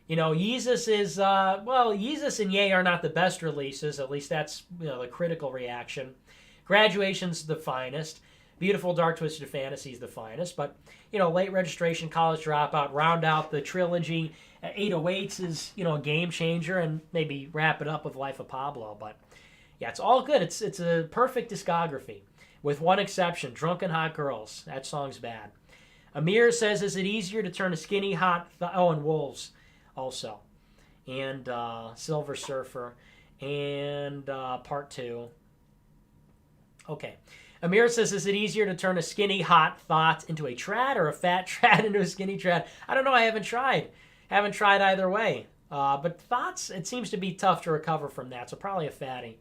Yeezus is, Yeezus and Yay are not the best releases. At least that's, the critical reaction. Graduation's the finest. Beautiful Dark Twisted Fantasy is the finest. But, Late Registration, College Dropout, round out the trilogy. 808s is, a game changer, and maybe wrap it up with Life of Pablo. But, yeah, it's all good. It's a perfect discography. With one exception, Drunken Hot Girls. That song's bad. Amir says, is it easier to turn a skinny hot... and Wolves also. And Silver Surfer. And Part 2. Okay. Amir says, is it easier to turn a skinny hot thought into a trad or a fat trad into a skinny trad? I don't know. I haven't tried. Haven't tried either way. But thoughts, it seems to be tough to recover from that. So probably a fatty.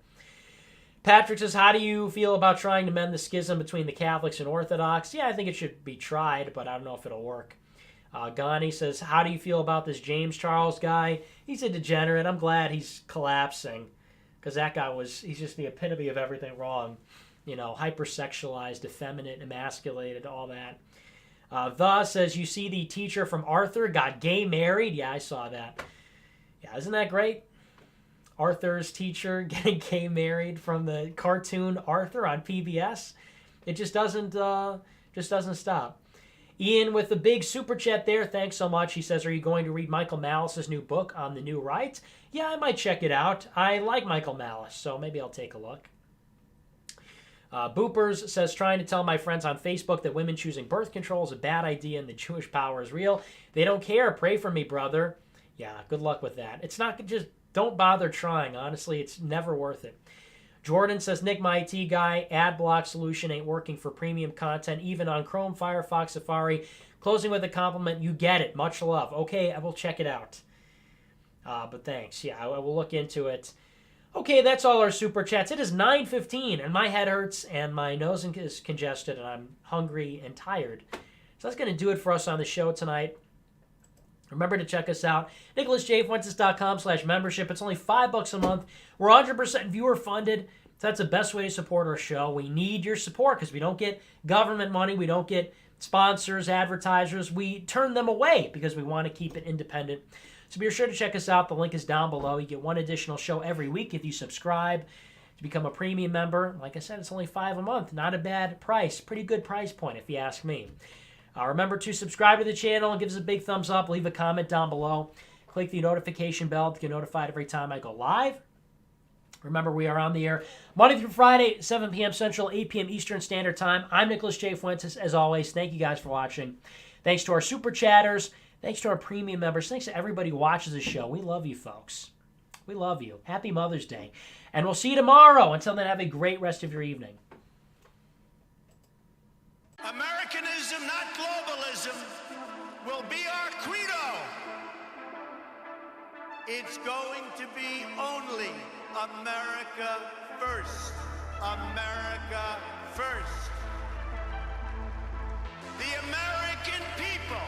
Patrick says, how do you feel about trying to mend the schism between the Catholics and Orthodox? Yeah, I think it should be tried, but I don't know if it'll work. Ghani says, how do you feel about this James Charles guy? He's a degenerate. I'm glad he's collapsing, because that guy he's just the epitome of everything wrong. Hypersexualized, effeminate, emasculated, all that. The says, you see the teacher from Arthur got gay married? Yeah, I saw that. Yeah, isn't that great? Arthur's teacher getting gay married from the cartoon Arthur on PBS. It just doesn't stop. Ian with the big super chat there. Thanks so much. He says, are you going to read Michael Malice's new book on the new right? Yeah, I might check it out. I like Michael Malice, so maybe I'll take a look. Boopers says, trying to tell my friends on Facebook that women choosing birth control is a bad idea and the Jewish power is real. They don't care. Pray for me, brother. Yeah, good luck with that. It's not just, don't bother trying. Honestly, it's never worth it. Jordan says, Nick, my IT guy, ad block solution ain't working for premium content, even on Chrome, Firefox, Safari. Closing with a compliment, you get it. Much love. Okay, I will check it out. But thanks. Yeah, I will look into it. Okay, that's all our super chats. It is 9:15, and my head hurts, and my nose is congested, and I'm hungry and tired. So that's going to do it for us on the show tonight. Remember to check us out, NickJFuentes.com/membership. It's only $5 a month. We're 100% viewer funded, so that's the best way to support our show. We need your support because we don't get government money. We don't get sponsors, advertisers. We turn them away because we want to keep it independent. So be sure to check us out. The link is down below. You get one additional show every week if you subscribe to become a premium member. Like I said, it's only $5 a month. Not a bad price. Pretty good price point if you ask me. Remember to subscribe to the channel. Give us a big thumbs up. Leave a comment down below. Click the notification bell to get notified every time I go live. Remember, we are on the air Monday through Friday, 7 p.m. Central, 8 p.m. Eastern Standard Time. I'm NickJFuentes. As always, thank you guys for watching. Thanks to our super chatters. Thanks to our premium members. Thanks to everybody who watches the show. We love you, folks. We love you. Happy Mother's Day. And we'll see you tomorrow. Until then, have a great rest of your evening. Americanism, not globalism, will be our credo. It's going to be only America first. America first. The American people